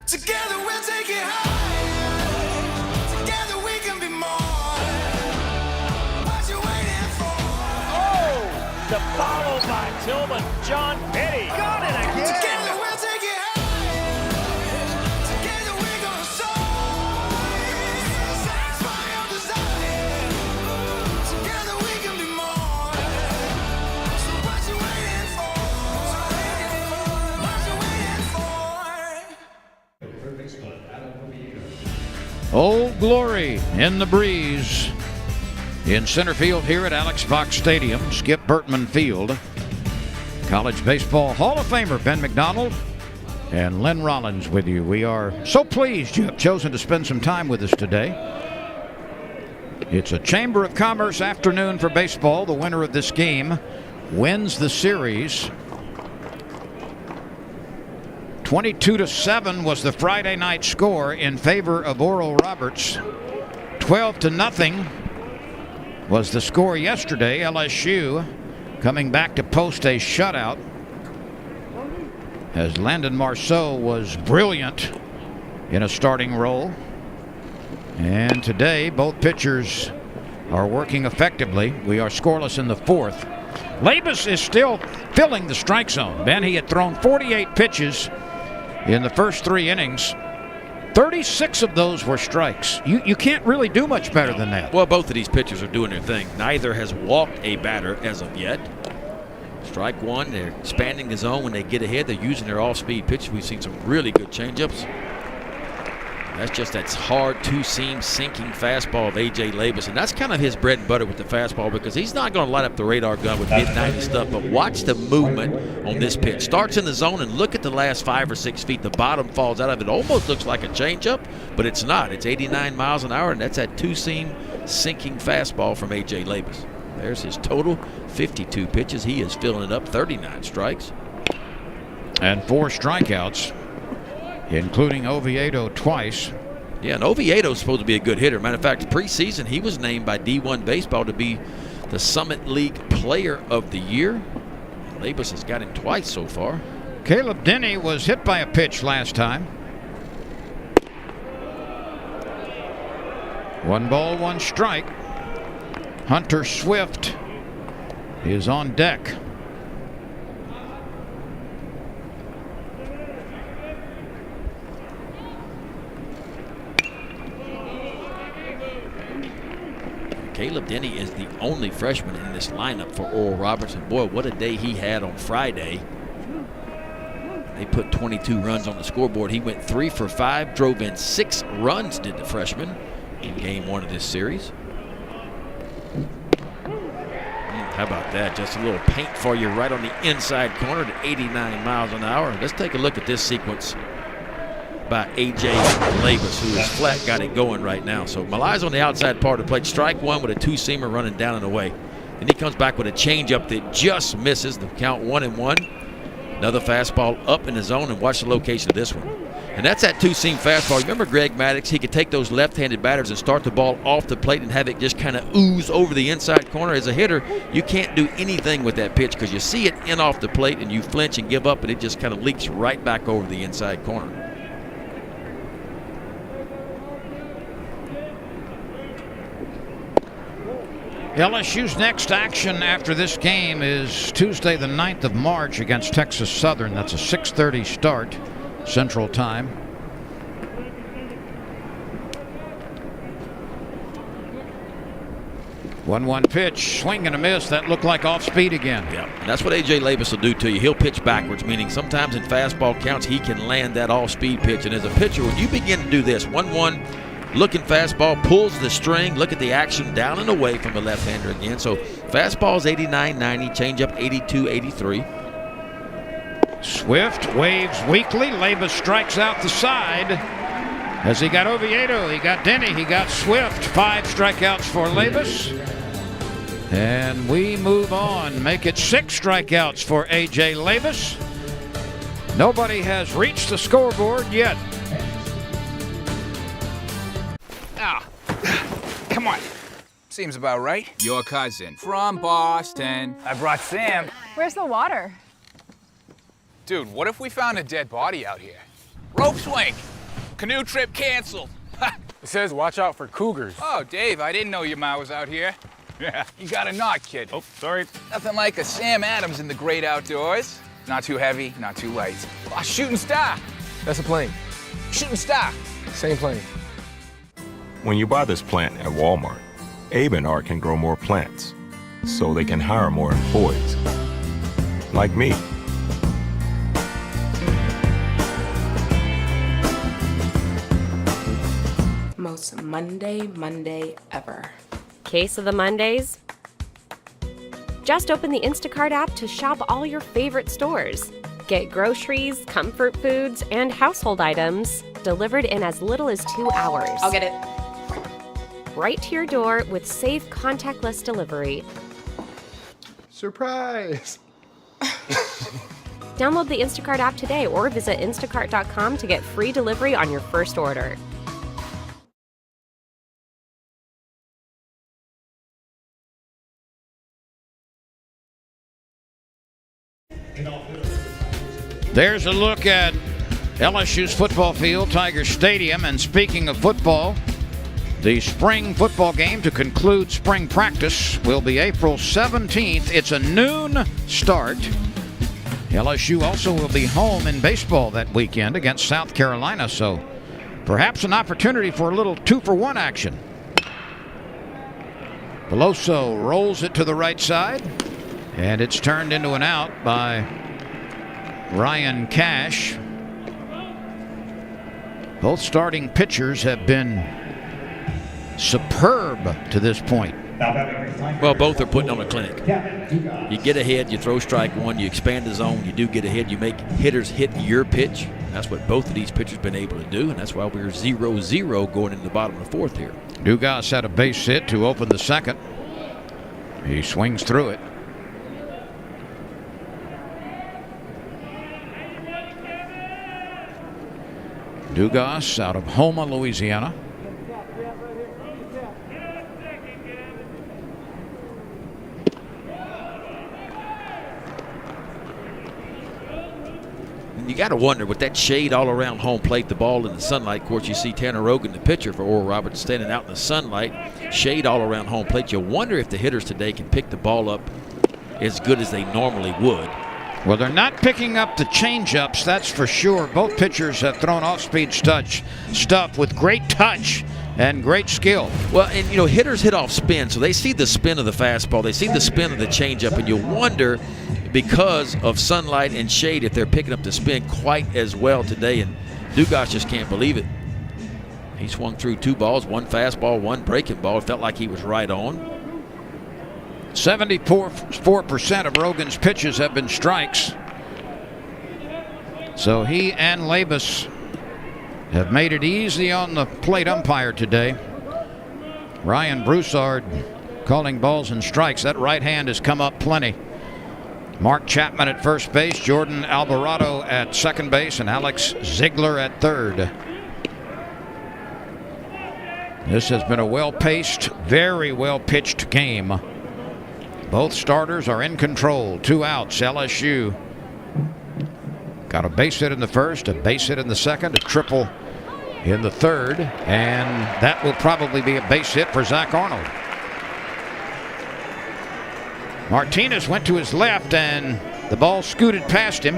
Together we'll take it higher. Together we can be more. What you waiting for? Oh, the follow by Tillman. John Petty got it again. Together we'll take it higher. Together we're gonna soar. Satisfy your desire. Together we can be more. So what you waiting for? What you waiting for? Old Glory in the breeze in center field here at Alex Fox Stadium, Skip Bertman Field. College Baseball Hall of Famer Ben McDonald and Lynn Rollins with you. We are so pleased you have chosen to spend some time with us today. It's a Chamber of Commerce afternoon for baseball. The winner of this game wins the series. 22-7 was the Friday night score in favor of Oral Roberts. 12-0 was the score yesterday. LSU coming back to post a shutout as Landon Marceau was brilliant in a starting role. And today both pitchers are working effectively. We are scoreless in the 4th. Labus is still filling the strike zone. Ben, he had thrown 48 pitches in the first 3 innings. 36 of those were strikes. You can't really do much better than that. Well, both of these pitchers are doing their thing. Neither has walked a batter as of yet. Strike one, they're expanding the zone. When they get ahead, they're using their off-speed pitches. We've seen some really good changeups. That's just that hard 2-seam sinking fastball of A.J. Labus. And that's kind of his bread and butter with the fastball, because he's not going to light up the radar gun with mid-90 stuff. But watch the movement on this pitch. Starts in the zone, and look at the last 5 or 6 feet. The bottom falls out of it. Almost looks like a changeup, but it's not. It's 89 miles an hour, and that's that 2-seam sinking fastball from A.J. Labus. There's his total, 52 pitches. He is filling it up, 39 strikes. And 4 strikeouts, including Oviedo twice. Yeah, and Oviedo's supposed to be a good hitter. Matter of fact, preseason, he was named by D1 Baseball to be the Summit League Player of the Year. Labus has got him twice so far. Caleb Denny was hit by a pitch last time. 1 ball, 1 strike. Hunter Swift is on deck. Caleb Denny is the only freshman in this lineup for Oral Roberts. And boy, what a day he had on Friday. They put 22 runs on the scoreboard. He went 3 for 5, drove in 6 runs, did the freshman, in game 1 of this series. How about that? Just a little paint for you right on the inside corner to 89 miles an hour. Let's take a look at this sequence by A.J. Labus, who is flat got it going right now. So Malai's on the outside part of the plate. Strike one with a two-seamer running down and away. Then he comes back with a changeup that just misses. The count 1-1. Another fastball up in the zone, and watch the location of this one. And that's that two-seam fastball. Remember Greg Maddux? He could take those left-handed batters and start the ball off the plate and have it just kind of ooze over the inside corner. As a hitter, you can't do anything with that pitch because you see it in off the plate and you flinch and give up, and it just kind of leaks right back over the inside corner. LSU's next action after this game is Tuesday the 9th of March against Texas Southern. That's a 6:30 start Central Time. One pitch, swing and a miss. That looked like off speed again. Yeah, and that's what A.J. Labus will do to you. He'll pitch backwards, meaning sometimes in fastball counts he can land that off-speed pitch. And as a pitcher, when you begin to do this, 1-1, looking fastball, pulls the string, look at the action down and away from the left-hander again. So fastball's 89, 90, changeup 82, 83. Swift waves weakly. Labus strikes out the side. As he got Oviedo, he got Denny, he got Swift. 5 strikeouts for Labus. And we move on. Make it 6 strikeouts for A.J. Labus. Nobody has reached the scoreboard yet. Come on. Seems about right. Your cousin from Boston. I brought Sam. Where's the water? Dude, what if we found a dead body out here? Rope swing. Canoe trip canceled. It says watch out for cougars. Oh, Dave, I didn't know your ma was out here. Yeah. You got a knot, kid. Oh, sorry. Nothing like a Sam Adams in the great outdoors. Not too heavy, not too light. A shooting star. That's a plane. Shooting star. Same plane. When you buy this plant at Walmart, Abe and Art can grow more plants so they can hire more employees. Like me. Most Monday ever. Case of the Mondays? Just open the Instacart app to shop all your favorite stores. Get groceries, comfort foods, and household items delivered in as little as 2 hours. I'll get it. Right to your door with safe, contactless delivery. Surprise! Download the Instacart app today or visit instacart.com to get free delivery on your first order. There's a look at LSU's football field, Tiger Stadium. And speaking of football, the spring football game to conclude spring practice will be April 17th. It's a noon start. LSU also will be home in baseball that weekend against South Carolina, so perhaps an opportunity for a little 2-for-1 action. Peloso rolls it to the right side, and it's turned into an out by Ryan Cash. Both starting pitchers have been superb to this point. Well, both are putting on a clinic. You get ahead, you throw strike one, you expand the zone, you do get ahead, you make hitters hit your pitch. That's what both of these pitchers have been able to do, and that's why we're 0-0 going into the bottom of the fourth here. Dugas had a base hit to open the second. He swings through it. Dugas out of Houma, Louisiana. You got to wonder, with that shade all around home plate, the ball in the sunlight. Of course, you see Tanner Rogan, the pitcher for Oral Roberts, standing out in the sunlight, shade all around home plate. You wonder if the hitters today can pick the ball up as good as they normally would. Well, they're not picking up the changeups, that's for sure. Both pitchers have thrown off-speed stuff with great touch and great skill. Well, and you know, hitters hit off spin, so they see the spin of the fastball, they see the spin of the changeup, and you wonder, because of sunlight and shade, if they're picking up the spin quite as well today. And Dugas just can't believe it. He swung through 2 balls, 1 fastball, 1 breaking ball. It felt like he was right on. 74% of Rogan's pitches have been strikes. So he and Labus have made it easy on the plate umpire today. Ryan Broussard calling balls and strikes. That right hand has come up plenty. Mark Chapman at first base, Jordan Alvarado at second base, and Alex Ziegler at third. This has been a well-paced, very well-pitched game. Both starters are in control. 2 outs. LSU got a base hit in the first, a base hit in the second, a triple in the third, and that will probably be a base hit for Zach Arnold. Martinez went to his left, and the ball scooted past him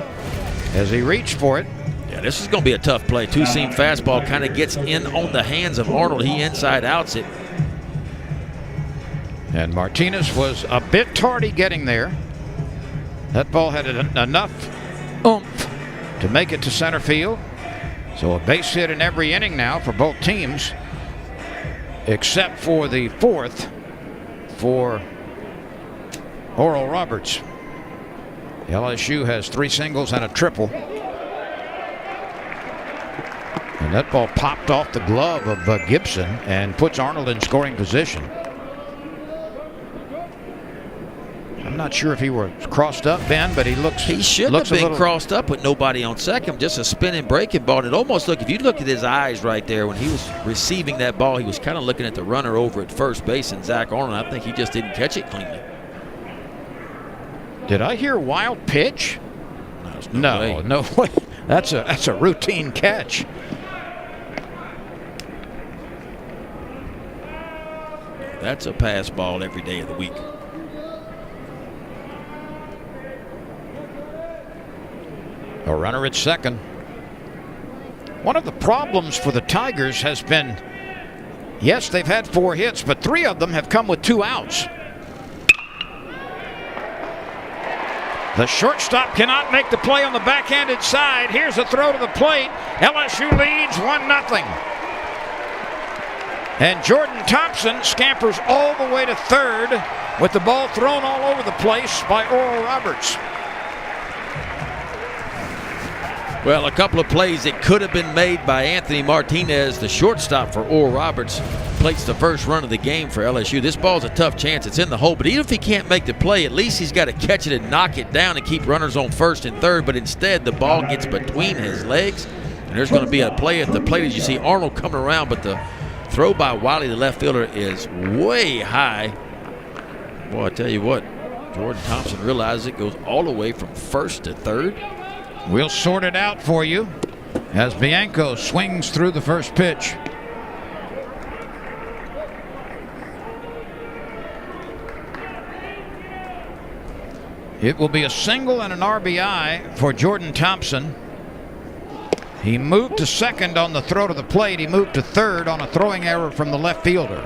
as he reached for it. Yeah, this is going to be a tough play. Two-seam fastball kind of gets in on the hands of Arnold. He inside outs it. And Martinez was a bit tardy getting there. That ball had enough oomph to make it to center field. So a base hit in every inning now for both teams, except for the fourth for Oral Roberts. LSU has 3 singles and a triple. And that ball popped off the glove of Gibson and puts Arnold in scoring position. I'm not sure if he were crossed up, Ben, but he should have been crossed up with nobody on second. Just a spinning breaking ball. And it almost if you look at his eyes right there when he was receiving that ball, he was kind of looking at the runner over at first base and Zach Arnold. I think he just didn't catch it cleanly. Did I hear wild pitch? No way. That's a routine catch. That's a pass ball every day of the week. A runner at second. One of the problems for the Tigers has been, yes, they've had 4 hits, but 3 of them have come with 2 outs. The shortstop cannot make the play on the backhanded side. Here's a throw to the plate. LSU leads 1-0. And Jordan Thompson scampers all the way to third with the ball thrown all over the place by Oral Roberts. Well, a couple of plays that could have been made by Anthony Martinez, the shortstop for Oral Roberts, plates the first run of the game for LSU. This ball's a tough chance. It's in the hole, but even if he can't make the play, at least he's got to catch it and knock it down and keep runners on first and third. But instead, the ball gets between his legs, and there's going to be a play at the plate as you see Arnold coming around, but the throw by Wiley, the left fielder, is way high. Boy, I tell you what, Jordan Thompson realizes it, goes all the way from first to third. We'll sort it out for you as Bianco swings through the first pitch. It will be a single and an RBI for Jordan Thompson. He moved to second on the throw to the plate. He moved to third on a throwing error from the left fielder.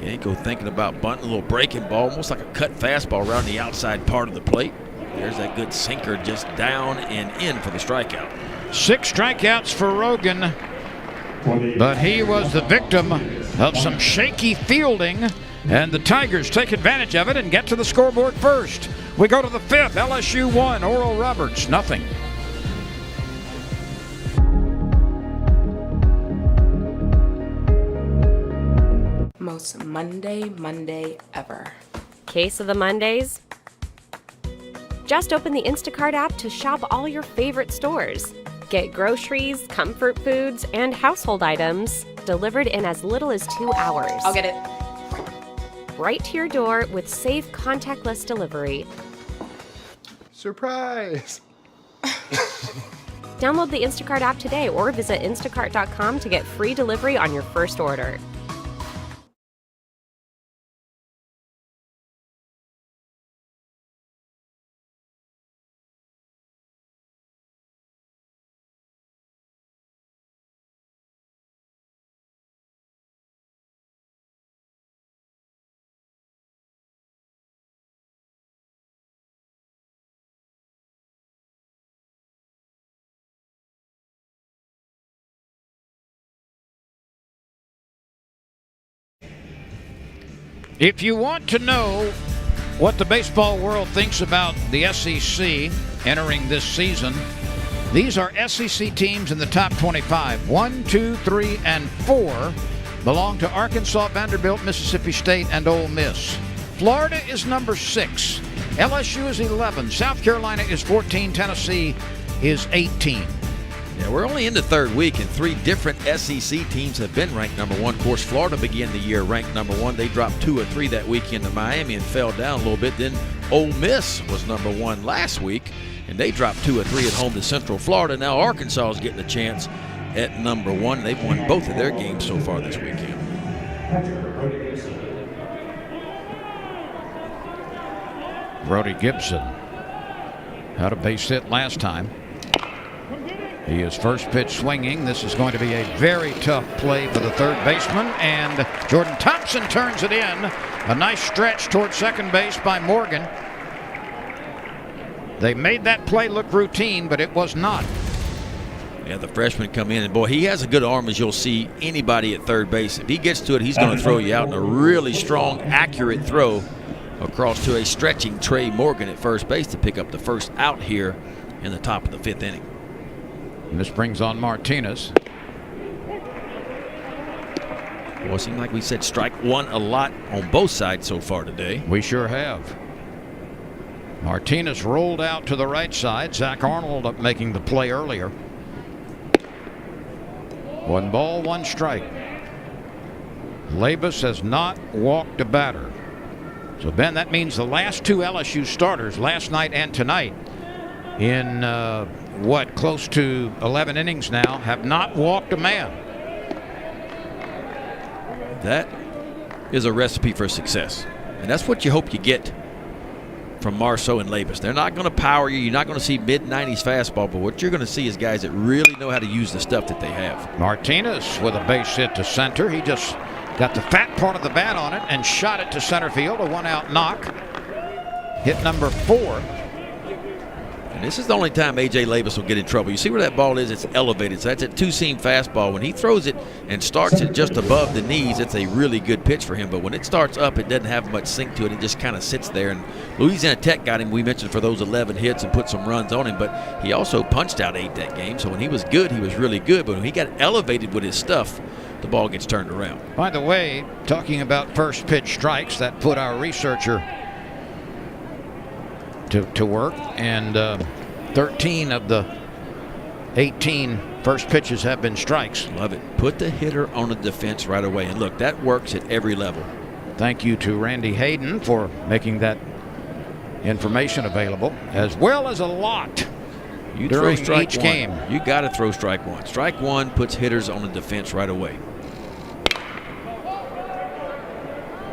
Bianco thinking about bunting a little breaking ball, almost like a cut fastball around the outside part of the plate. There's that good sinker just down and in for the strikeout. 6 strikeouts for Rogan, but he was the victim of some shaky fielding, and the Tigers take advantage of it and get to the scoreboard first. We go to the 5th. LSU 1, Oral Roberts nothing. Most Monday ever. Case of the Mondays? Just open the Instacart app to shop all your favorite stores. Get groceries, comfort foods, and household items delivered in as little as 2 hours. I'll get it. Right to your door with safe, contactless delivery. Surprise! Download the Instacart app today or visit instacart.com to get free delivery on your first order. If you want to know what the baseball world thinks about the SEC entering this season, these are SEC teams in the top 25. 1, 2, 3, and 4 belong to Arkansas, Vanderbilt, Mississippi State, and Ole Miss. Florida is number 6. LSU is 11. South Carolina is 14. Tennessee is 18. Yeah, we're only in the third week, and 3 different SEC teams have been ranked number 1. Of course, Florida began the year ranked number 1. They dropped 2 or 3 that weekend to Miami and fell down a little bit. Then Ole Miss was number 1 last week, and they dropped 2 or 3 at home to Central Florida. Now Arkansas is getting a chance at number 1. They've won both of their games so far this weekend. Brody Gibson had a base hit last time. He is first pitch swinging. This is going to be a very tough play for the third baseman, and Jordan Thompson turns it in. A nice stretch towards second base by Morgan. They made that play look routine, but it was not. Yeah, the freshman come in, and boy, he has a good arm, as you'll see anybody at third base. If he gets to it, he's going to throw you out in a really strong, accurate throw across to a stretching Trey Morgan at first base to pick up the first out here in the top of the 5th inning. And this brings on Martinez. Well, it seemed like we said strike one a lot on both sides so far today. We sure have. Martinez rolled out to the right side. Zach Arnold up making the play earlier. 1 ball, 1 strike. Labus has not walked a batter. So, Ben, that means the last 2 LSU starters last night and tonight in close to 11 innings now have not walked a man. That is a recipe for success, and that's what you hope you get from Marceau and Labus. They're not going to power you. You're not going to see mid-90s fastball, but what you're going to see is guys that really know how to use the stuff that they have. Martinez with a base hit to center. He just got the fat part of the bat on it and shot it to center field. A 1-out knock. Hit number 4. And this is the only time A.J. Labus will get in trouble. You see where that ball is? It's elevated. So that's a 2-seam fastball. When he throws it and starts it just above the knees, it's a really good pitch for him. But when it starts up, it doesn't have much sink to it. It just kind of sits there. And Louisiana Tech got him, we mentioned, for those 11 hits and put some runs on him. But he also punched out 8 that game. So when he was good, he was really good. But when he got elevated with his stuff, the ball gets turned around. By the way, talking about first pitch strikes, that put our researcher to work, and 13 of the 18 first pitches have been strikes. Love it. Put the hitter on the defense right away. And look, that works at every level. Thank you to Randy Hayden for making that information available, as well as a lot you during throw strike each one. game. You got to throw strike one. Strike one puts hitters on the defense right away.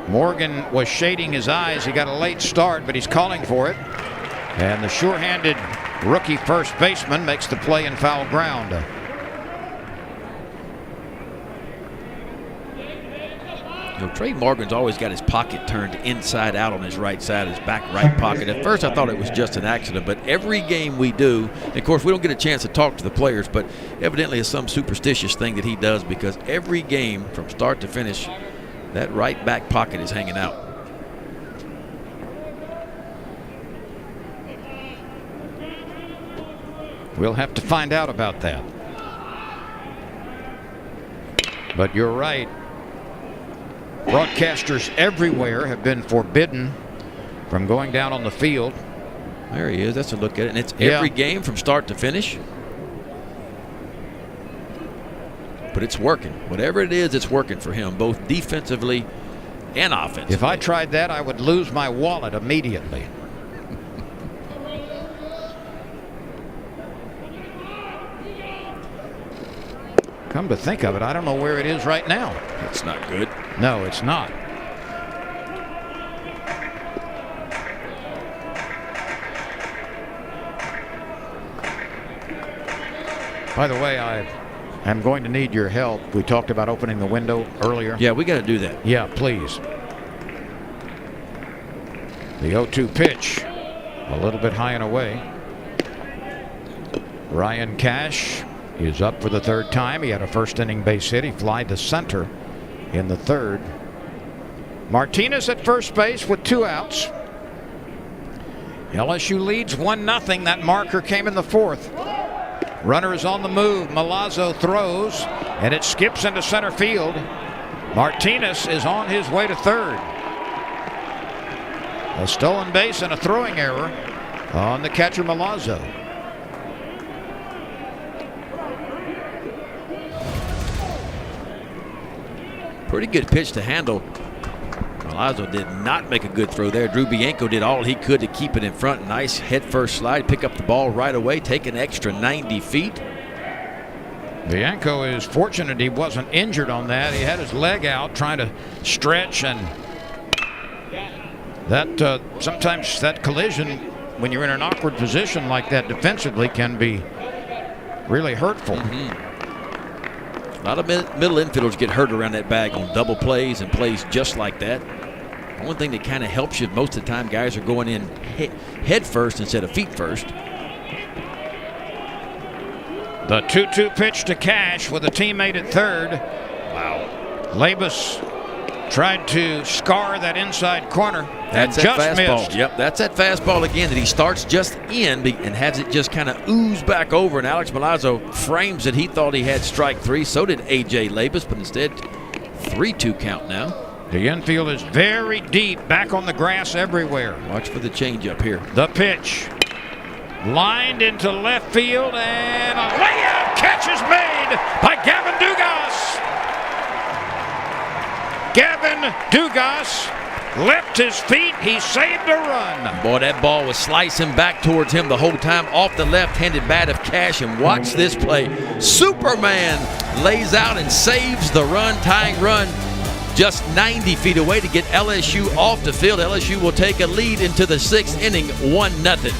Morgan was shading his eyes. He got a late start, but he's calling for it. And the sure-handed rookie first baseman makes the play in foul ground. You know, Trey Morgan's always got his pocket turned inside out on his right side, his back right pocket. At first I thought it was just an accident, but every game we do, and of course we don't get a chance to talk to the players, but evidently it's some superstitious thing that he does, because every game from start to finish, that right back pocket is hanging out. We'll have to find out about that. But you're right. Broadcasters everywhere have been forbidden from going down on the field. There he is. That's a look at it. And it's every game from start to finish. But it's working. Whatever it is, it's working for him, both defensively and offensively. If I tried that, I would lose my wallet immediately. Come to think of it, I don't know where it is right now. That's not good. No, it's not. By the way, I'm going to need your help. We talked about opening the window earlier. Yeah, we got to do that. Yeah, please. The 0-2 pitch, a little bit high and away. Ryan Cash is up for the third time. He had a first inning base hit. He flied to center in the third. Martinez at first base with 2 outs. LSU leads 1-0. That marker came in the 4th. Runner is on the move. Milazzo throws, and it skips into center field. Martinez is on his way to third. A stolen base and a throwing error on the catcher Milazzo. Pretty good pitch to handle. Milazzo did not make a good throw there. Drew Bianco did all he could to keep it in front. Nice head-first slide, pick up the ball right away, take an extra 90 feet. Bianco is fortunate he wasn't injured on that. He had his leg out trying to stretch, and that sometimes that collision, when you're in an awkward position like that defensively, can be really hurtful. A lot of middle infielders get hurt around that bag on double plays and plays just like that. One thing that kind of helps you most of the time, guys are going in head first instead of feet first. The 2-2 pitch to Cash with a teammate at third. Wow. Labus tried to scar that inside corner. That's that fastball. Missed. Yep, that's that fastball again that he starts just in and has it just kind of ooze back over. And Alex Milazzo frames it. He thought he had strike 3. So did A.J. Labus, but instead 3-2 count now. The infield is very deep, back on the grass everywhere. Watch for the changeup here. The pitch. Lined into left field, and a layup catch is made by Gavin Dugas. Gavin Dugas left his feet. He saved a run. Boy, that ball was slicing back towards him the whole time off the left-handed bat of Cash. And watch this play. Superman lays out and saves the run, tying run just 90 feet away to get LSU off the field. LSU will take a lead into the 6th inning, 1-0.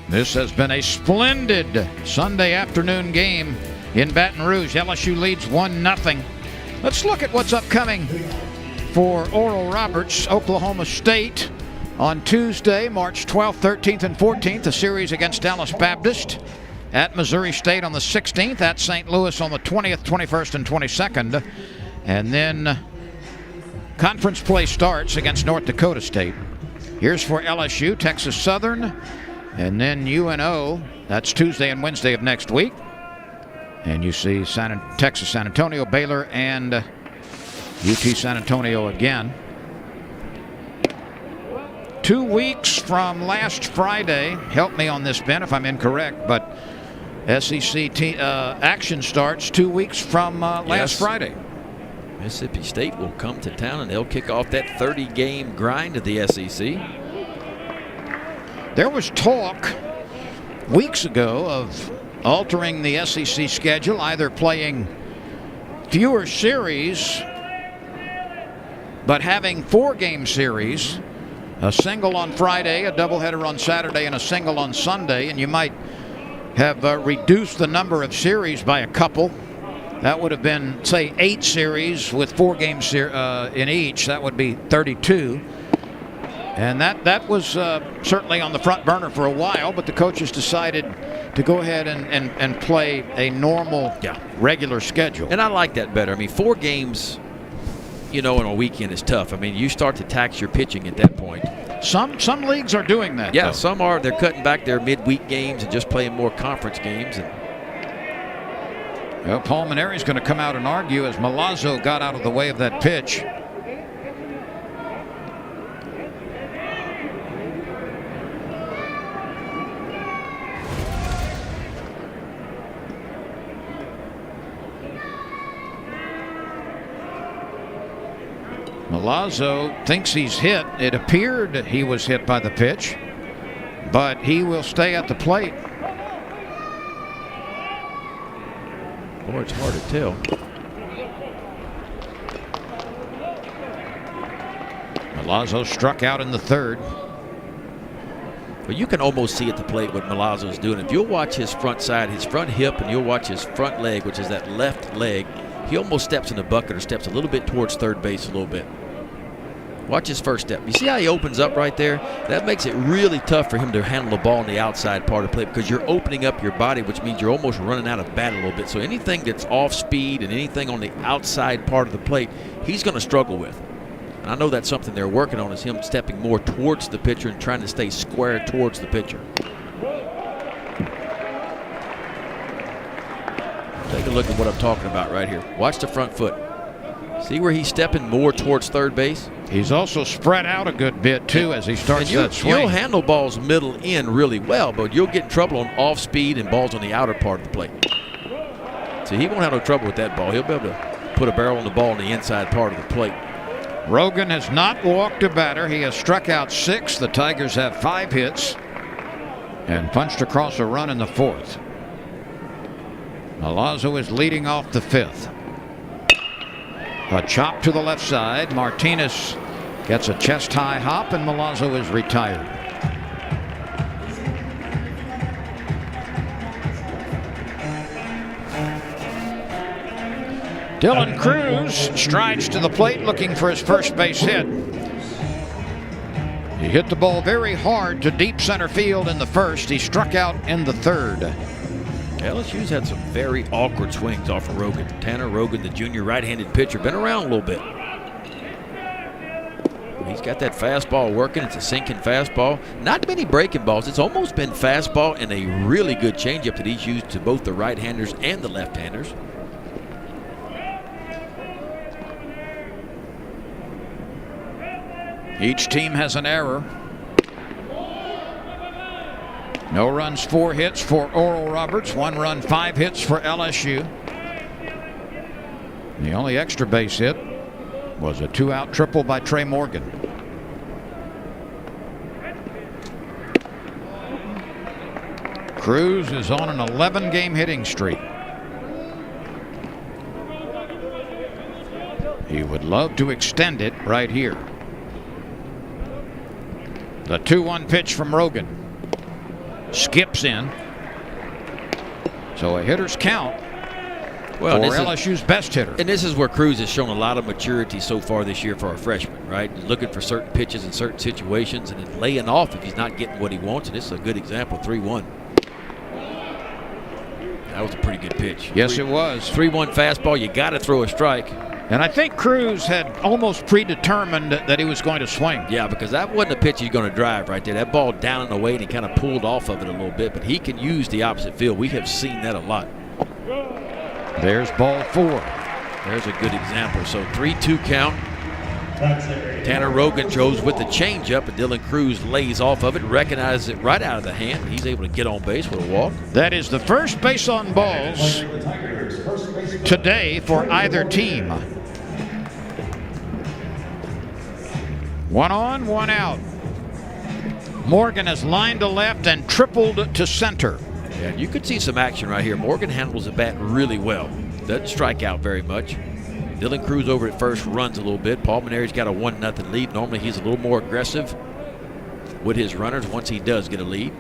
This has been a splendid Sunday afternoon game in Baton Rouge. LSU leads 1-0. Let's look at what's upcoming for Oral Roberts, Oklahoma State on Tuesday, March 12th, 13th, and 14th, a series against Dallas Baptist. At Missouri State on the 16th, at St. Louis on the 20th, 21st, and 22nd. And then conference play starts against North Dakota State. Here's for LSU, Texas Southern, and then UNO. That's Tuesday and Wednesday of next week. And you see Texas San Antonio, Baylor, and UT San Antonio again. 2 weeks from last Friday, help me on this, Ben, if I'm incorrect, but SEC action starts 2 weeks from last Friday. Mississippi State will come to town, and they'll kick off that 30-game grind of the SEC. There was talk weeks ago of altering the SEC schedule, either playing fewer series but having 4-game series, a single on Friday, a doubleheader on Saturday, and a single on Sunday, and you might have reduced the number of series by a couple. That would have been, say, 8 series with 4 games in each. That would be 32. And that was certainly on the front burner for a while, but the coaches decided to go ahead and play a normal, regular schedule. And I like that better. I mean, 4 games, in a weekend is tough. I mean, you start to tax your pitching at that point. Some leagues are doing that. Yeah, though. some are. They're cutting back their midweek games and just playing more conference games. And Well, Paul Maneri's going to come out and argue as Milazzo got out of the way of that pitch. Milazzo thinks he's hit. It appeared he was hit by the pitch, but he will stay at the plate. Boy, it's hard to tell. Milazzo struck out in the third. But you can almost see at the plate what Milazzo is doing. If you'll watch his front side, his front hip, and you'll watch his front leg, which is that left leg, he almost steps in the bucket or steps a little bit towards third base a little bit. Watch his first step. You see how he opens up right there? That makes it really tough for him to handle the ball on the outside part of the plate because you're opening up your body, which means you're almost running out of bat a little bit. So anything that's off speed and anything on the outside part of the plate, he's going to struggle with. And I know that's something they're working on, is him stepping more towards the pitcher and trying to stay square towards the pitcher. Take a look at what I'm talking about right here. Watch the front foot. See where he's stepping more towards third base? He's also spread out a good bit, too, as he starts that swing. You'll handle balls middle in really well, but you'll get in trouble on off speed and balls on the outer part of the plate. See, he won't have no trouble with that ball. He'll be able to put a barrel on the ball on the inside part of the plate. Rogan has not walked a batter. He has struck out 6. The Tigers have 5 hits and punched across a run in the 4th. Milazzo is leading off the 5th. A chop to the left side. Martinez gets a chest-high hop, and Milazzo is retired. Dylan Cruz strides to the plate looking for his first base hit. He hit the ball very hard to deep center field in the first. He struck out in the third. LSU's had some very awkward swings off of Rogan. Tanner Rogan, the junior right-handed pitcher, been around a little bit. He's got that fastball working. It's a sinking fastball. Not many breaking balls. It's almost been fastball and a really good changeup that he's used to both the right-handers and the left-handers. Each team has an error. No runs, 4 hits for Oral Roberts. 1 run, 5 hits for LSU. The only extra base hit was a 2-out triple by Trey Morgan. Cruz is on an 11-game hitting streak. He would love to extend it right here. The 2-1 pitch from Rogan. Skips in. So a hitter's count for LSU's best hitter. And this is where Cruz has shown a lot of maturity so far this year for a freshman, right? Looking for certain pitches in certain situations and then laying off if he's not getting what he wants. And this is a good example, 3-1. That was a pretty good pitch. Yes, it was. 3-1 fastball. You got to throw a strike. And I think Cruz had almost predetermined that he was going to swing. Yeah, because that wasn't a pitch he's going to drive right there. That ball down and away, and he kind of pulled off of it a little bit. But he can use the opposite field. We have seen that a lot. There's ball 4. There's a good example. So 3-2 count. Tanner Rogan chose with the changeup, and Dylan Cruz lays off of it, recognizes it right out of the hand. He's able to get on base with a walk. That is the first base on balls today for either team. 1 on, 1 out. Morgan has lined to left and tripled to center. Yeah, you could see some action right here. Morgan handles the bat really well. Doesn't strike out very much. Dylan Cruz over at first runs a little bit. Paul Maneri's got a 1-0 lead. Normally he's a little more aggressive with his runners once he does get a lead.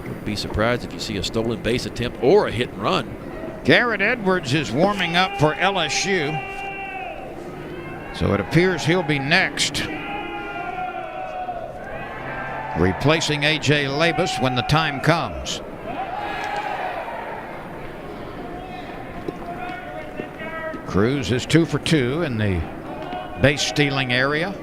Wouldn't be surprised if you see a stolen base attempt or a hit and run. Garrett Edwards is warming up for LSU. So it appears he'll be next, replacing A.J. Labus when the time comes. Cruz is 2 for 2 in the base stealing area.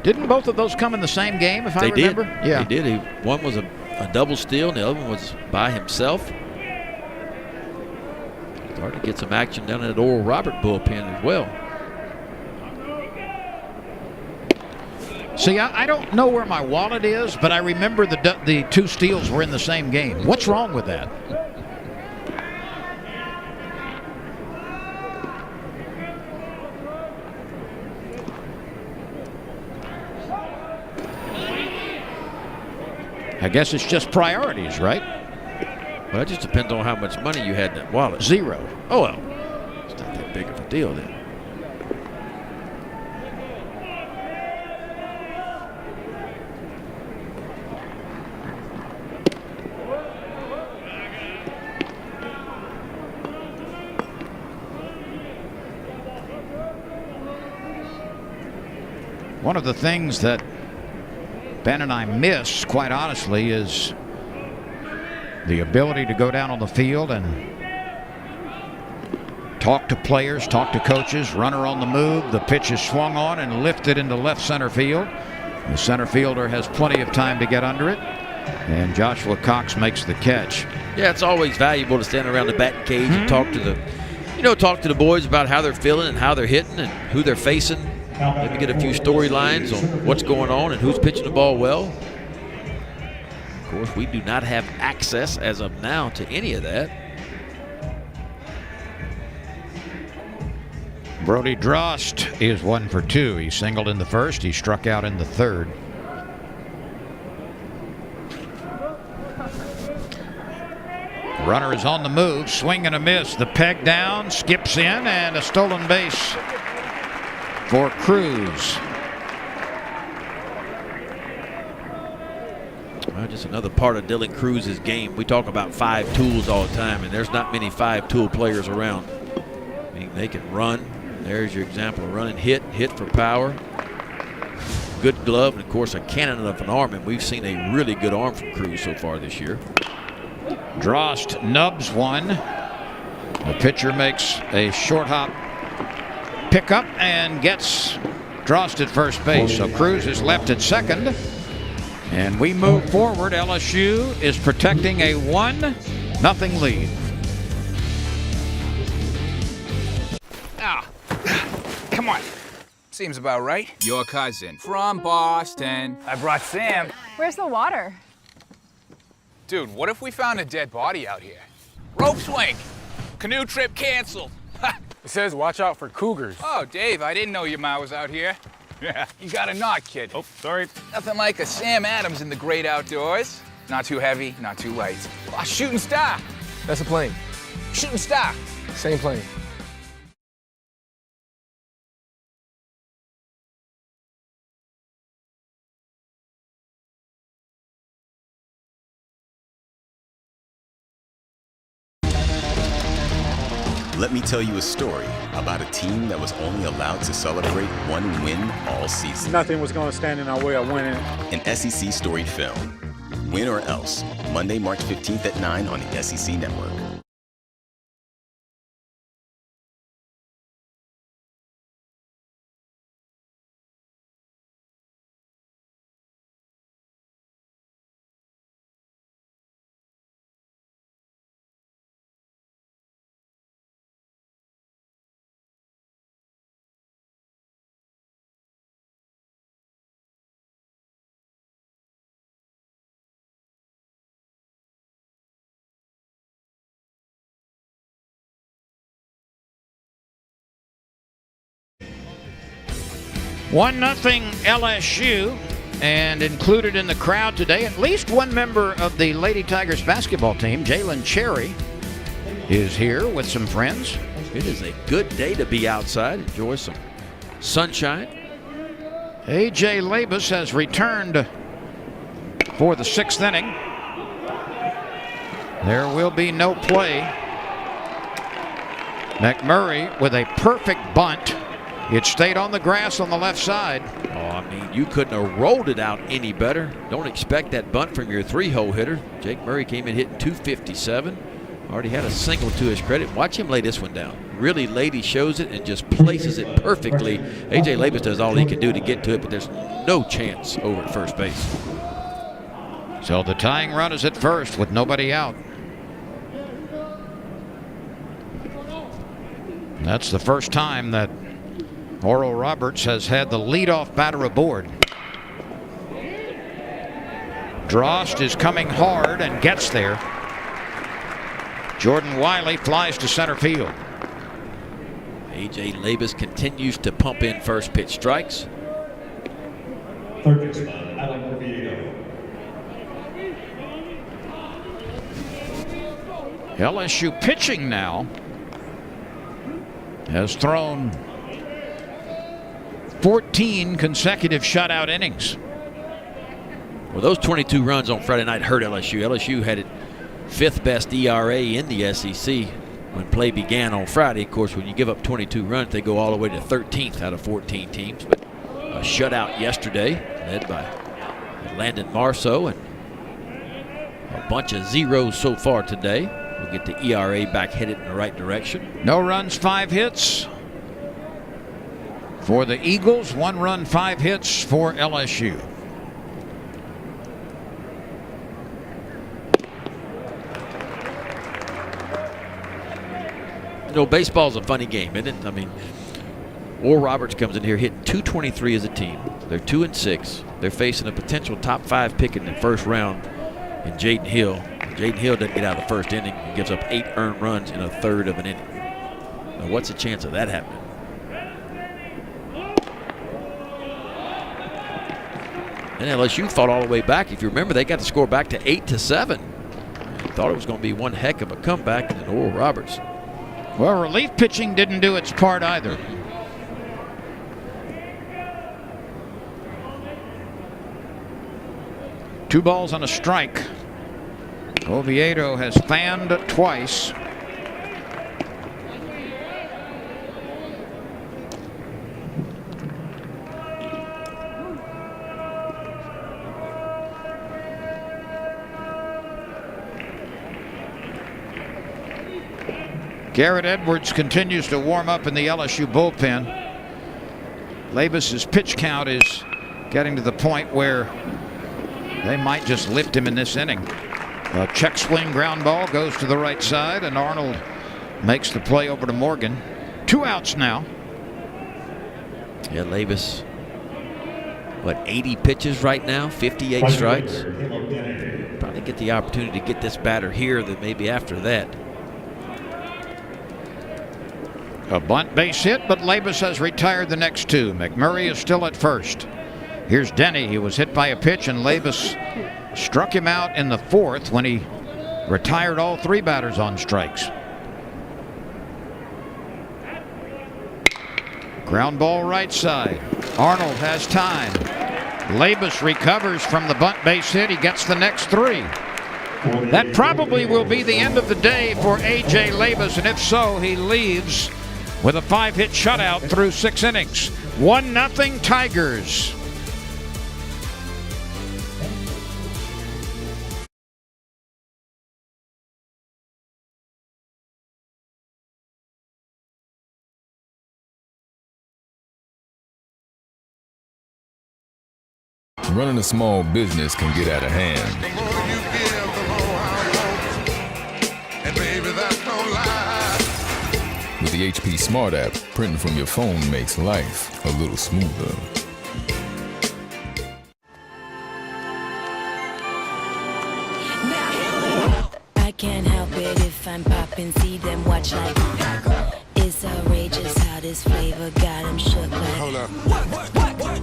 Didn't both of those come in the same game, if I remember? Yeah, they did. One was a a double steal, and the other one was by himself. Starting to get some action down in that Oral Robert bullpen as well. See, I don't know where my wallet is, but I remember the two steals were in the same game. What's wrong with that? I guess it's just priorities, right? Well, it just depends on how much money you had in that wallet. 0. Oh, well, it's not that big of a deal then. One of the things that Ben and I miss, quite honestly, is the ability to go down on the field and talk to players, talk to coaches, runner on the move. The pitch is swung on and lifted into left center field. The center fielder has plenty of time to get under it, and Joshua Cox makes the catch. Yeah, it's always valuable to stand around the batting cage and talk to the boys about how they're feeling and how they're hitting and who they're facing. Maybe get a few storylines on what's going on and who's pitching the ball well. Of course, we do not have access as of now to any of that. Brody Drost is 1 for 2. He singled in the first. He struck out in the third. Runner is on the move. Swing and a miss. The peg down. Skips in, and a stolen base for Cruz. Well, just another part of Dylan Cruz's game. We talk about 5 tools all the time, and there's not many 5-tool players around. I mean, they can run. There's your example of running, hit for power. Good glove, and of course a cannon of an arm, and we've seen a really good arm from Cruz so far this year. Drost nubs one. The pitcher makes a short hop pickup and gets Drost at first base. So Cruz is left at second. And we move forward. LSU is protecting a 1-0 lead. Ah, come on. Seems about right. Your cousin from Boston. I brought Sam. Where's the water? Dude, what if we found a dead body out here? Rope swing. Canoe trip canceled. It says watch out for cougars. Oh, Dave, I didn't know your ma was out here. Yeah. You got a knot, kid. Oh, sorry. Nothing like a Sam Adams in the great outdoors. Not too heavy, not too light. Oh, shooting star. That's a plane. Shooting star. Same plane. Let me tell you a story about a team that was only allowed to celebrate 1 win all season. Nothing was going to stand in our way of winning. An SEC storied film. Win or Else. Monday, March 15th at 9 on the SEC Network. One 0 LSU, and included in the crowd today, at least one member of the Lady Tigers basketball team, Jalen Cherry, is here with some friends. It is a good day to be outside. Enjoy some sunshine. A.J. Labus has returned for the 6th inning. There will be no play. McMurray with a perfect bunt. It stayed on the grass on the left side. Oh, I mean, you couldn't have rolled it out any better. Don't expect that bunt from your 3-hole hitter. Jake Murray came in hitting .257. Already had a single to his credit. Watch him lay this one down. Really late, he shows it and just places it perfectly. A.J. Labus does all he can do to get to it, but there's no chance over at first base. So the tying run is at first with nobody out. That's the first time that Oral Roberts has had the leadoff batter aboard. Drost is coming hard and gets there. Jordan Wiley flies to center field. A.J. Labus continues to pump in first pitch strikes. Third baseman, Adam Oviedo. LSU pitching now has thrown 14 consecutive shutout innings. Well, those 22 runs on Friday night hurt LSU. LSU had it 5th best ERA in the SEC when play began on Friday. Of course, when you give up 22 runs, they go all the way to 13th out of 14 teams. But a shutout yesterday, led by Landon Marceau, and a bunch of zeros so far today. We'll get the ERA back headed in the right direction. No runs, 5 hits for the Eagles. 1 run, 5 hits for LSU. You know, baseball's a funny game, isn't it? I mean, Oral Roberts comes in here hitting .223 as a team. They're 2-6. They're facing a potential top 5 pick in the first round in Jaden Hill. Jaden Hill doesn't get out of the first inning and gives up 8 earned runs in a third of an inning. Now, what's the chance of that happening? And LSU fought all the way back. If you remember, they got the score back to 8-7. Thought it was going to be one heck of a comeback, and Oral Roberts. Well, relief pitching didn't do its part either. Two balls and a strike. Oviedo has fanned twice. Garrett Edwards continues to warm up in the LSU bullpen. Labus's pitch count is getting to the point where they might just lift him in this inning. A check swing ground ball goes to the right side, and Arnold makes the play over to Morgan. 2 outs now. Yeah, Labus, what, 80 pitches right now, 58 strikes. Probably get the opportunity to get this batter here, then maybe after that. A bunt base hit, but Labus has retired the next 2. McMurray is still at first. Here's Denny. He was hit by a pitch, and Labus struck him out in the 4th when he retired all 3 batters on strikes. Ground ball right side. Arnold has time. Labus recovers from the bunt base hit. He gets the next 3. That probably will be the end of the day for A.J. Labus, and if so, he leaves with a 5-hit shutout through 6 innings. 1-0 Tigers. Running a small business can get out of hand. With the HP Smart app, printing from your phone makes life a little smoother. I can't help it if I'm popping, see them watch like it's outrageous how this flavor got them shook like. Hold up.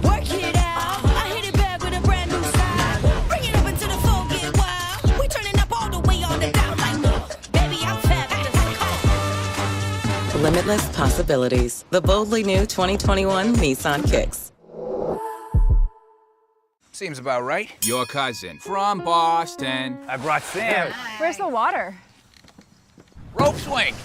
Work it out. I hit it back with a brand new style. Bring it up into the floor, get wild. We turning up all the way on the down like baby, I'm fabulous. Limitless possibilities. The boldly new 2021 Nissan Kicks. Seems about right. Your cousin from Boston. I brought Sam. Where's the water? Rope swing.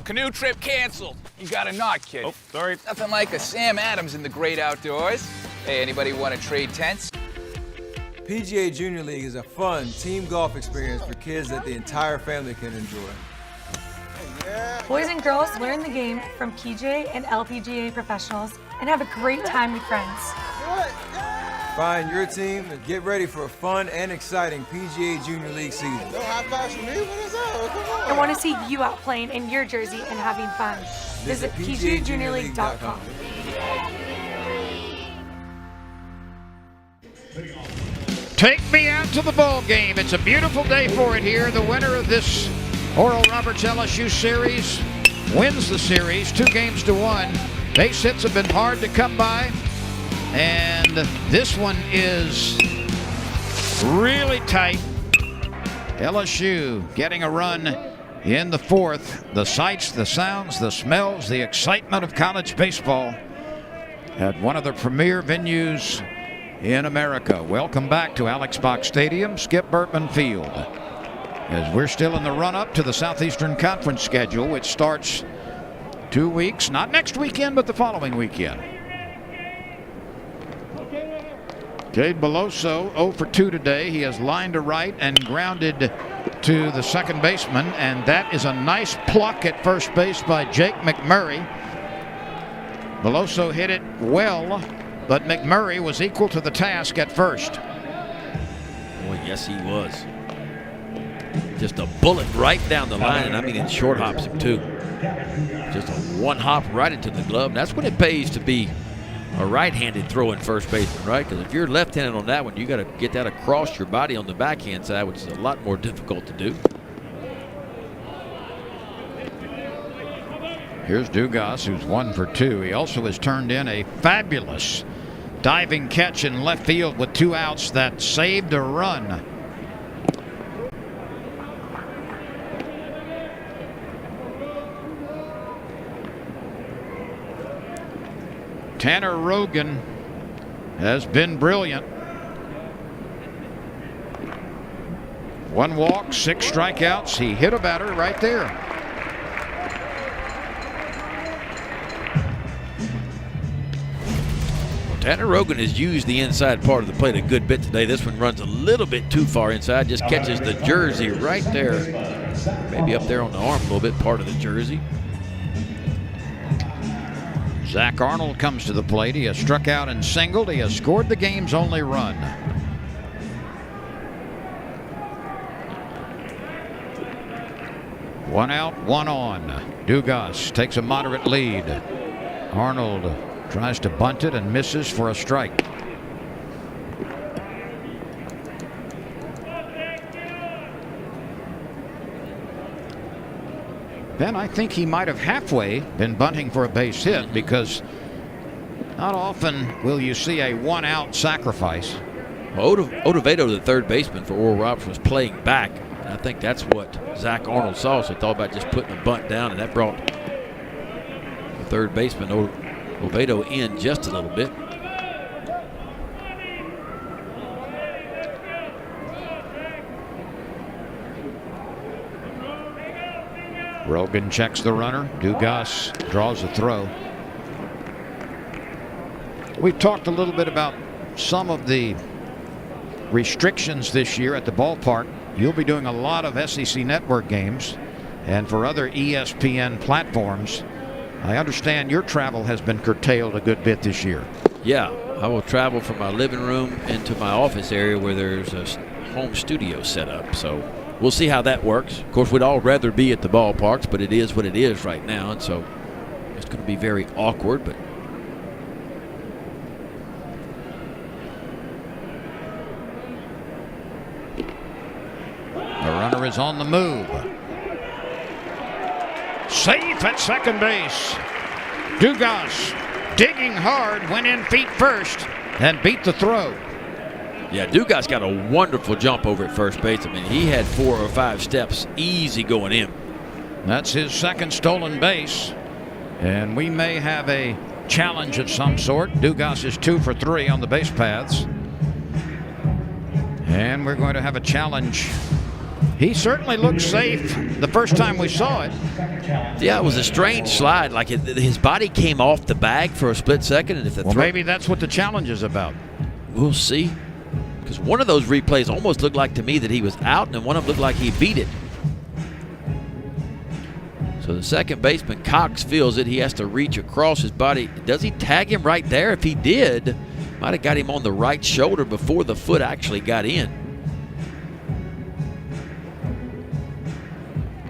Canoe trip canceled. You got a knot, kid. Oh, sorry. Nothing like a Sam Adams in the great outdoors. Hey, anybody want to trade tents? PGA Junior League is a fun team golf experience for kids that the entire family can enjoy. Boys and girls learn the game from PGA and LPGA professionals and have a great time with friends. Find your team and get ready for a fun and exciting PGA Junior League season. No high fives for me? What is that? Come on. I want to see you out playing in your jersey and having fun. Visit PGAJuniorLeague.com. Take me out to the ball game. It's a beautiful day for it here. The winner of this Oral Roberts LSU series wins the series 2-1. Base hits have been hard to come by, and this one is really tight. LSU getting a run in the fourth. The sights, the sounds, the smells, the excitement of college baseball at one of the premier venues in America. Welcome back to Alex Box Stadium, Skip Bertman Field, as we're still in the run-up to the Southeastern Conference schedule, which starts 2 weeks, not next weekend, but the following weekend. Cade Beloso 0 for 2 today. He has lined to right and grounded to the second baseman, and that is a nice pluck at first base by Jake McMurray. Beloso hit it well, but McMurray was equal to the task at first. Boy, yes, he was. Just a bullet right down the line, and I mean in short hops him too. Just a one hop right into the glove. That's when it pays to be a right-handed throwing first baseman, right? Because if you're left-handed on that one, you got to get that across your body on the backhand side, which is a lot more difficult to do. Here's Dugas, who's 1 for 2. He also has turned in a fabulous diving catch in left field with 2 outs that saved a run. Tanner Rogan has been brilliant. 1 walk, 6 strikeouts. He hit a batter right there. Tanner Rogan has used the inside part of the plate a good bit today. This one runs a little bit too far inside, just catches the jersey right there. Maybe up there on the arm a little bit, part of the jersey. Zach Arnold comes to the plate. He has struck out and singled. He has scored the game's only run. One out, 1 on. Dugas takes a moderate lead. Arnold tries to bunt it and misses for a strike. Ben, I think he might have halfway been bunting for a base hit, because not often will you see a 1-out sacrifice. Well, Odovedo, the third baseman for Oral Roberts, was playing back. And I think that's what Zach Arnold saw, so he thought about just putting a bunt down, and that brought the third baseman Odovedo in just a little bit. Rogan checks the runner. Dugas draws a throw. We've talked a little bit about some of the restrictions this year at the ballpark. You'll be doing a lot of SEC Network games, and for other ESPN platforms, I understand your travel has been curtailed a good bit this year. Yeah, I will travel from my living room into my office area where there's a home studio set up. So we'll see how that works. Of course, we'd all rather be at the ballparks, but it is what it is right now, and so it's going to be very awkward. But the runner is on the move. Safe at second base. Dugas digging hard, went in feet first and beat the throw. Yeah, Dugas got a wonderful jump over at first base. I mean, he had 4 or 5 steps easy going in. That's his second stolen base, and we may have a challenge of some sort. Dugas is 2 for 3 on the base paths, and we're going to have a challenge. He certainly looked safe the first time we saw it. Yeah, it was a strange slide. Like his body came off the bag for a split second, and if the maybe that's what the challenge is about. We'll see. Because one of those replays almost looked like to me that he was out, and one of them looked like he beat it. So the second baseman, Cox, feels it. He has to reach across his body. Does he tag him right there? If he did, Might have got him on the right shoulder before the foot actually got in.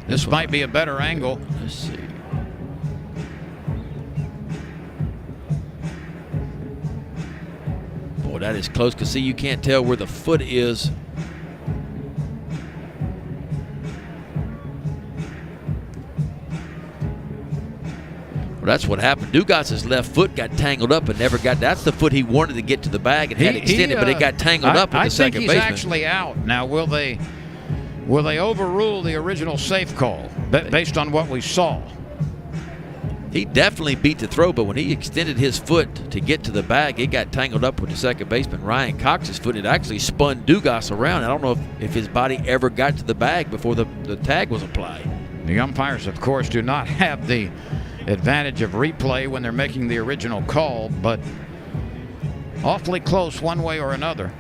This might be a better angle. Let's see. Boy, that is close, because see, you can't tell where the foot is. Well, that's what happened. Dugas's left foot got tangled up and never got. That's the foot he wanted to get to the bag and had extended, but it got tangled up with the second baseman. I think he's actually out. Now, will they overrule the original safe call based on what we saw? He definitely beat the throw, but when he extended his foot to get to the bag, it got tangled up with the second baseman, Ryan Cox's foot. It actually spun Dugas around. I don't know if his body ever got to the bag before the tag was applied. The umpires, of course, do not have the advantage of replay when they're making the original call, but awfully close one way or another.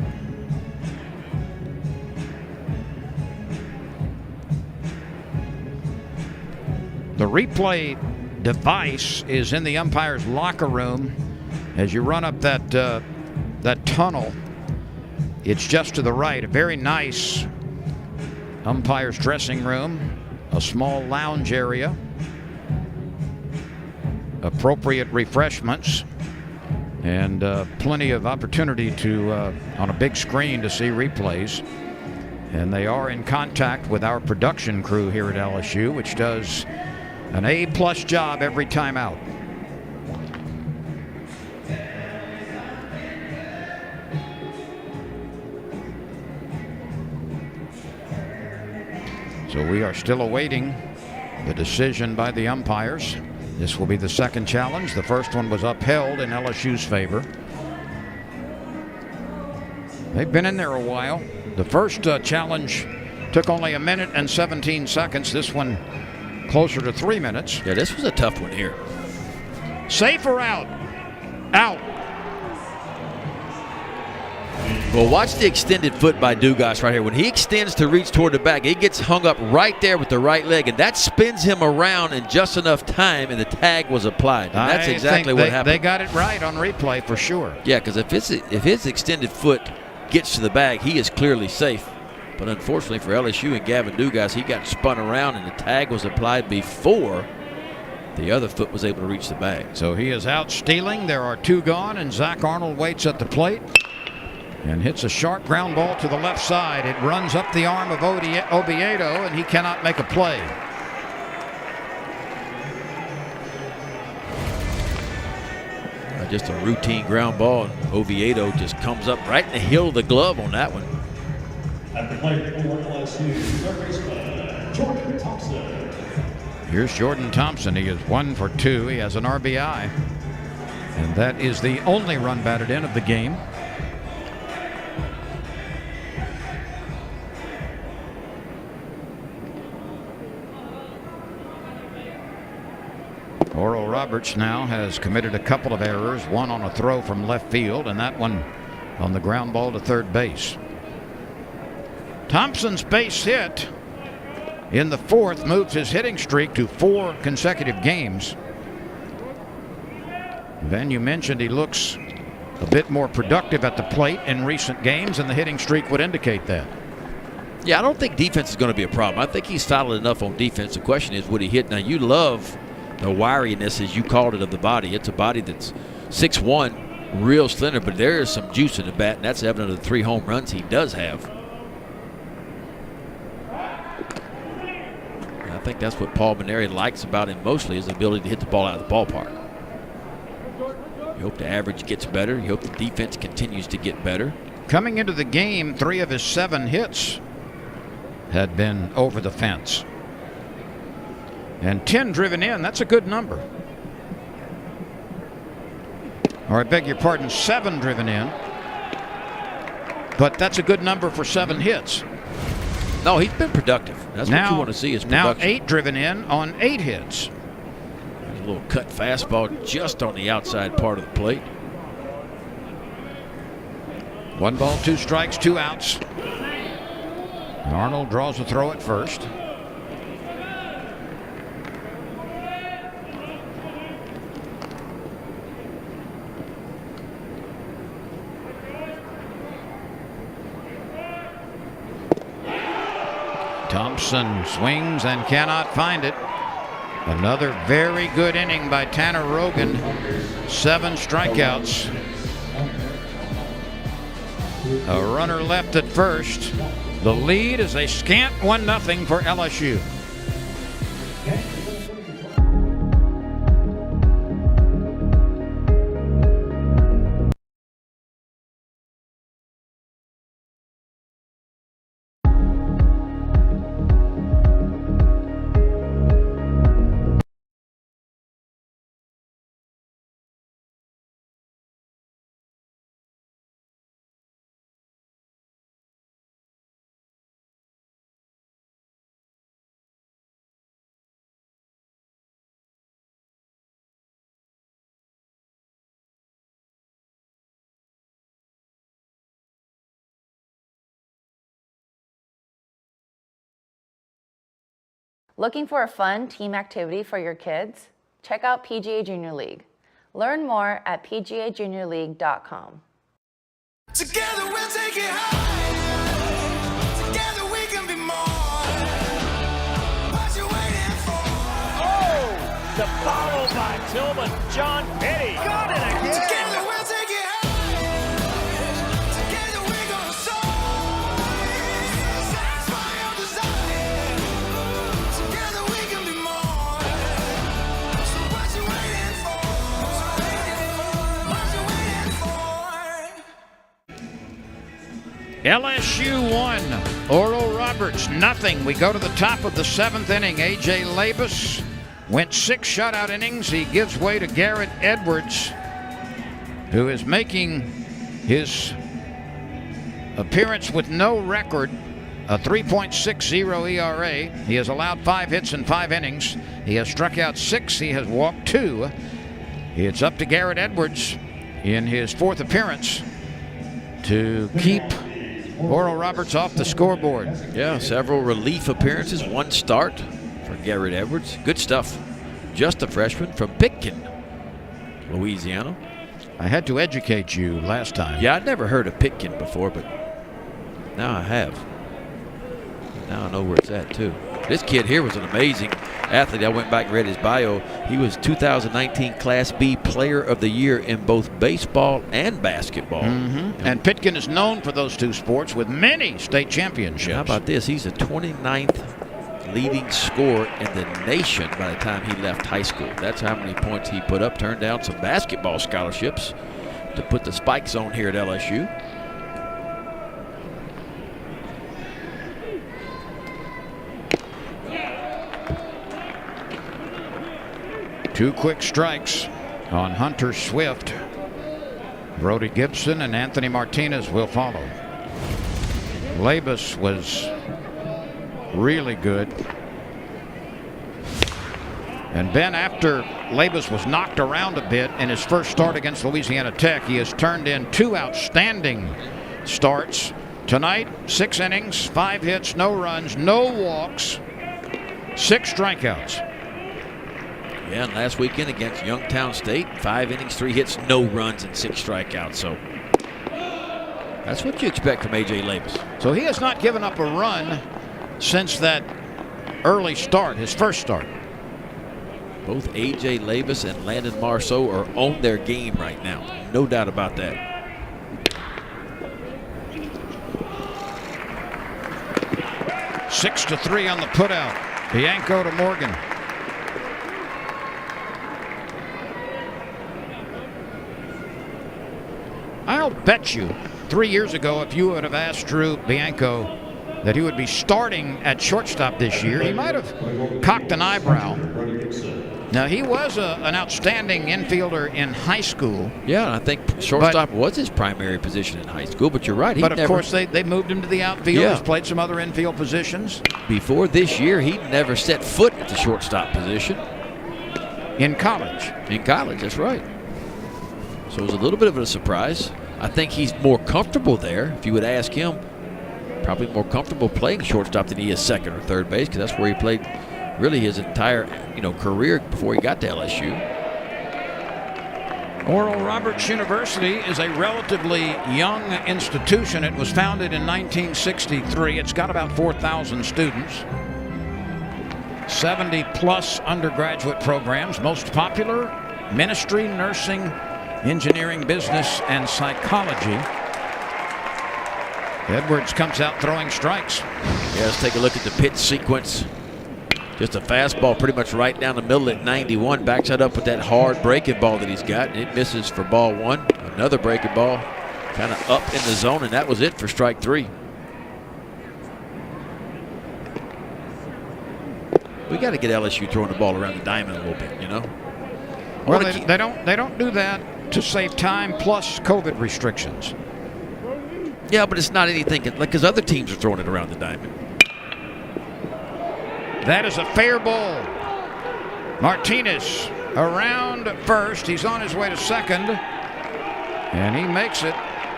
The replay device is in the umpire's locker room. As you run up that tunnel, it's just to the right. A very nice umpire's dressing room, a small lounge area, appropriate refreshments, and plenty of opportunity to on a big screen to see replays. And they are in contact with our production crew here at LSU, which does an A+ job every time out. So we are still awaiting the decision by the umpires. This will be the second challenge. The first one was upheld in LSU's favor. They've been in there a while. The first challenge took only 1 minute and 17 seconds. This one closer to 3 minutes. Yeah, this was a tough one here. Safe or out? Out. Well, watch the extended foot by Dugas right here. When he extends to reach toward the bag, he gets hung up right there with the right leg, and that spins him around in just enough time, and the tag was applied. And that's exactly what happened. They got it right on replay for sure. Yeah, because if his extended foot gets to the bag, he is clearly safe. But unfortunately for LSU and Gavin Dugas, he got spun around, and the tag was applied before the other foot was able to reach the bag. So he is out stealing. There are 2 gone, and Zach Arnold waits at the plate and hits a sharp ground ball to the left side. It runs up the arm of Oviedo, and he cannot make a play. Just a routine ground ball, and Oviedo just comes up right in the heel of the glove on that one. At the plate for LSU, third baseman, Jordan Thompson. Here's Jordan Thompson. He is 1 for 2. He has an RBI. And that is the only run batted in of the game. Oral Roberts now has committed a couple of errors, one on a throw from left field and that one on the ground ball to third base. Thompson's base hit in the 4th moves his hitting streak to 4 consecutive games. Then you mentioned he looks a bit more productive at the plate in recent games, and the hitting streak would indicate that. Yeah, I don't think defense is going to be a problem. I think he's solid enough on defense. The question is, would he hit? Now, you love the wiriness, as you called it, of the body. It's a body that's 6'1", real slender, but there is some juice in the bat, and that's evident of the 3 home runs he does have. And I think that's what Paul Mainieri likes about him mostly, is the ability to hit the ball out of the ballpark. You hope the average gets better. You hope the defense continues to get better. Coming into the game, 3 of his 7 hits had been over the fence. And 10 driven in, that's a good number. Or I beg your pardon, 7 driven in. But that's a good number for 7 hits. No, he's been productive. That's what you want to see is production. Now 8 driven in on 8 hits. A little cut fastball just on the outside part of the plate. 1 ball, 2 strikes, 2 outs. Arnold draws a throw at first. Thompson swings and cannot find it. Another very good inning by Tanner Rogan. 7 strikeouts. A runner left at first. The lead is a scant 1-0 for LSU. Looking for a fun team activity for your kids? Check out PGA Junior League. Learn more at pgajuniorleague.com. Together we'll take it higher. Together we can be more. What you waiting for? Oh, the follow by Tillman. John Petty got it again. Together we'll take it higher. Together we gonna soar. Satisfy your desire. Together we can be more. So what you waiting for? What you waiting for? LSU 1, Oral Roberts nothing. We go to the top of the 7th inning. A.J. Labus went 6 shutout innings. He gives way to Garrett Edwards, who is making his appearance with no record, a 3.60 ERA. He has allowed 5 hits in 5 innings. He has struck out 6. He has walked 2. It's up to Garrett Edwards in his 4th appearance to keep Oral Roberts off the scoreboard. Yeah, several relief appearances, 1 start for Garrett Edwards. Good stuff. Just a freshman from Pitkin, Louisiana. I had to educate you last time. Yeah, I'd never heard of Pitkin before, but now I have. Now I know where it's at, too. This kid here was an amazing athlete. I went back and read his bio. He was 2019 Class B Player of the Year in both baseball and basketball. And Pitkin is known for those 2 sports with many state championships. How about this? He's the 29th leading scorer in the nation by the time he left high school. That's how many points he put up. Turned down some basketball scholarships to put the spikes on here at LSU. Two quick strikes on Hunter Swift. Brody Gibson and Anthony Martinez will follow. Labus was really good. And Ben, after Labus was knocked around a bit in his first start against Louisiana Tech, he has turned in 2 outstanding starts. Tonight, 6 innings, 5 hits, no runs, no walks, 6 strikeouts. Yeah, and last weekend against Youngstown State, 5 innings, 3 hits, no runs, and 6 strikeouts. So that's what you expect from A.J. Labus. So he has not given up a run since that early start, his first start. Both A.J. Labus and Landon Marceau are on their game right now. No doubt about that. Six to 3 on the putout. Bianco to Morgan. I'll bet you 3 years ago, if you would have asked Drew Bianco that he would be starting at shortstop this year, he might have cocked an eyebrow. Now, he was an outstanding infielder in high school. Yeah, and I think shortstop was his primary position in high school, but you're right. But, of course, they moved him to the outfield. Yeah. He's played some other infield positions. Before this year, he never set foot at the shortstop position. In college. In college, that's right. So it was a little bit of a surprise. I think he's more comfortable there. If you would ask him, probably more comfortable playing shortstop than he is second or third base, because that's where he played really his entire career before he got to LSU. Oral Roberts University is a relatively young institution. It was founded in 1963. It's got about 4,000 students. 70-plus undergraduate programs. Most popular, ministry, nursing, engineering, business, and psychology. Edwards comes out throwing strikes. Yeah, let's take a look at the pitch sequence. Just a fastball pretty much right down the middle at 91. Backs that up with that hard breaking ball that he's got. It misses for ball one. Another breaking ball kind of up in the zone, and that was it for strike three. We got to get LSU throwing the ball around the diamond a little bit, you know? Well, they don't do that to save time plus COVID restrictions. Yeah, but it's not anything, like, because other teams are throwing it around the diamond. That is a fair ball. Martinez around first. He's on his way to second. And he makes it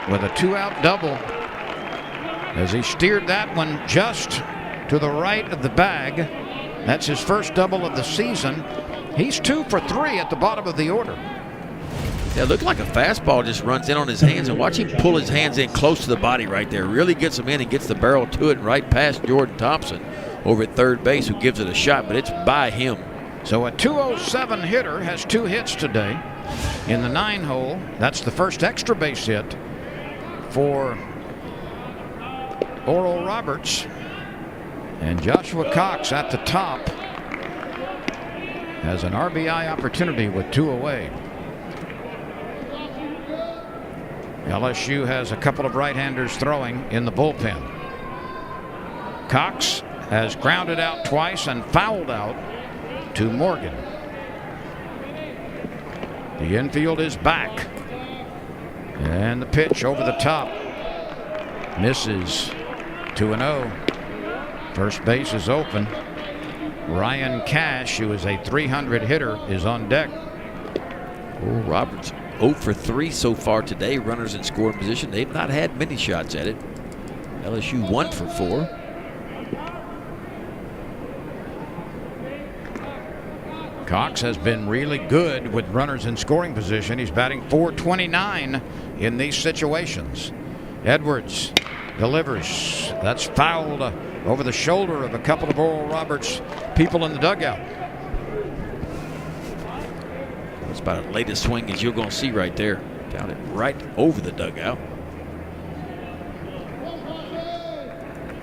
with a 2-out double as he steered that one just to the right of the bag. That's his first double of the season. He's 2 for 3 at the bottom of the order. Yeah, it looked like a fastball just runs in on his hands, and watch him pull his hands in close to the body right there. Really gets him in and gets the barrel to it right past Jordan Thompson over at third base, who gives it a shot, but it's by him. So a 207 hitter has 2 hits today in the 9-hole. That's the first extra base hit for Oral Roberts. And Joshua Cox at the top has an RBI opportunity with 2 away. LSU has a couple of right-handers throwing in the bullpen. Cox has grounded out twice and fouled out to Morgan. The infield is back. And the pitch over the top. Misses. 2-0. First base is open. Ryan Cash, who is a 300 hitter, is on deck. Oh, Roberts 0 for 3 so far today. Runners in scoring position. They've not had many shots at it. LSU 1 for 4. Cox has been really good with runners in scoring position. He's batting .429 in these situations. Edwards delivers. That's fouled over the shoulder of a couple of Oral Roberts people in the dugout. That's about as late a swing as you're going to see right there. Down it right over the dugout.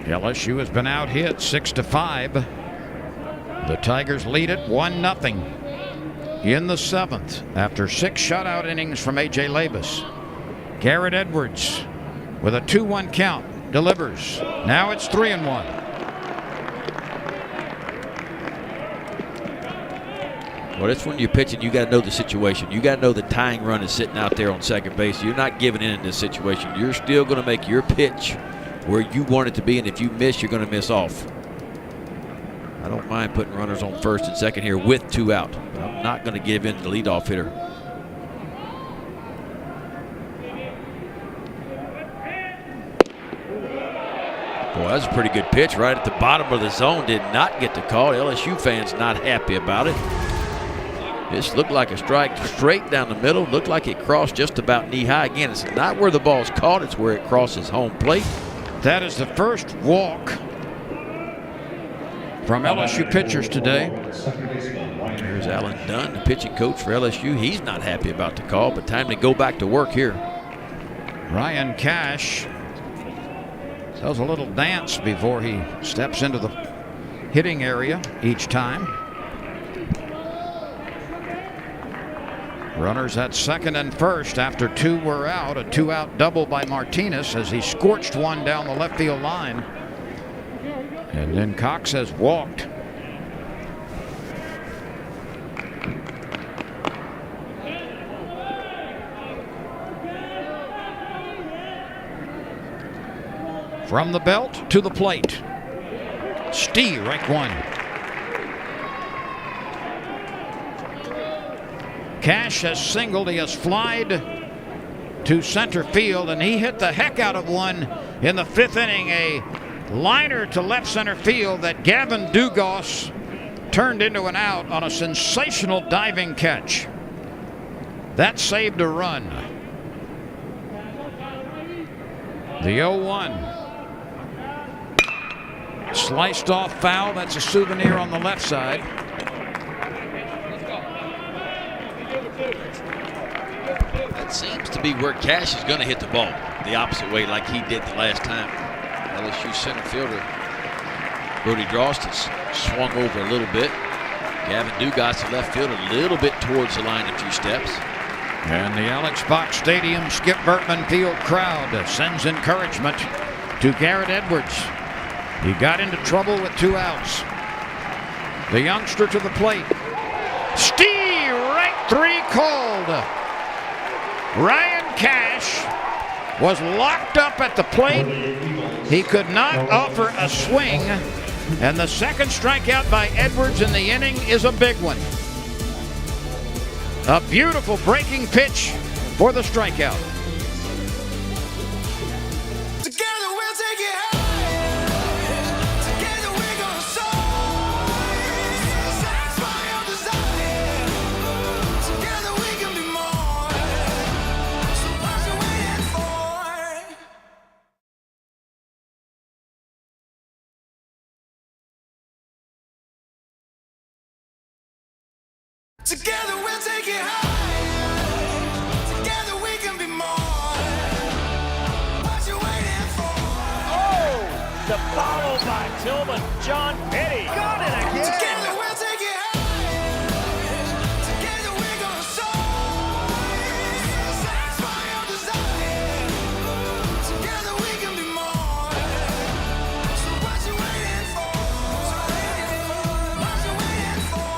LSU has been out hit 6-5. The Tigers lead it 1-0 in the 7th after 6 shutout innings from A.J. Labus. Garrett Edwards with a 2-1 count delivers. Now it's 3-1. Well, that's when you're pitching. You got to know the situation. You got to know the tying run is sitting out there on second base. You're not giving in this situation. You're still going to make your pitch where you want it to be, and if you miss, you're going to miss off. I don't mind putting runners on first and second here with 2 out, but I'm not going to give in to the leadoff hitter. Boy, that's a pretty good pitch right at the bottom of the zone. Did not get the call. LSU fans not happy about it. This looked like a strike straight down the middle. Looked like it crossed just about knee high. Again, it's not where the ball's caught. It's where it crosses home plate. That is the first walk from LSU pitchers today. Here's Alan Dunn, the pitching coach for LSU. He's not happy about the call, but time to go back to work here. Ryan Cash does a little dance before he steps into the hitting area each time. Runners at second and first after 2 were out. A 2-out double by Martinez as he scorched one down the left field line. And then Cox has walked. From the belt to the plate. Strike one. Cash has singled. He has flied to center field, and he hit the heck out of one in the 5th inning. A liner to left center field that Gavin Dugas turned into an out on a sensational diving catch That saved a run. The 0-1. Sliced off foul. That's a souvenir on the left side. That seems to be where Cash is going to hit the ball, the opposite way like he did the last time. LSU center fielder Brody Drost swung over a little bit. Gavin Dugas, the left fielder, a little bit towards the line a few steps. And the Alex Box Stadium Skip Bertman Field crowd sends encouragement to Garrett Edwards. He got into trouble with 2 outs. The youngster to the plate. Steve, right 3 called. Ryan Cash was locked up at the plate. He could not offer a swing. And the second strikeout by Edwards in the inning is a big one. A beautiful breaking pitch for the strikeout. Together we'll take it higher. Together we're gonna soar. Satisfy your desire. Together we can be more. So what you waiting for? Together we'll take it higher. Together we can be more. What you waiting for? Oh, the follow by Tillman. John Petty got it again. Together we'll take it higher. Together we're gonna soar. Satisfy your desire. Together we can be more. So what you waiting for? What you waiting for?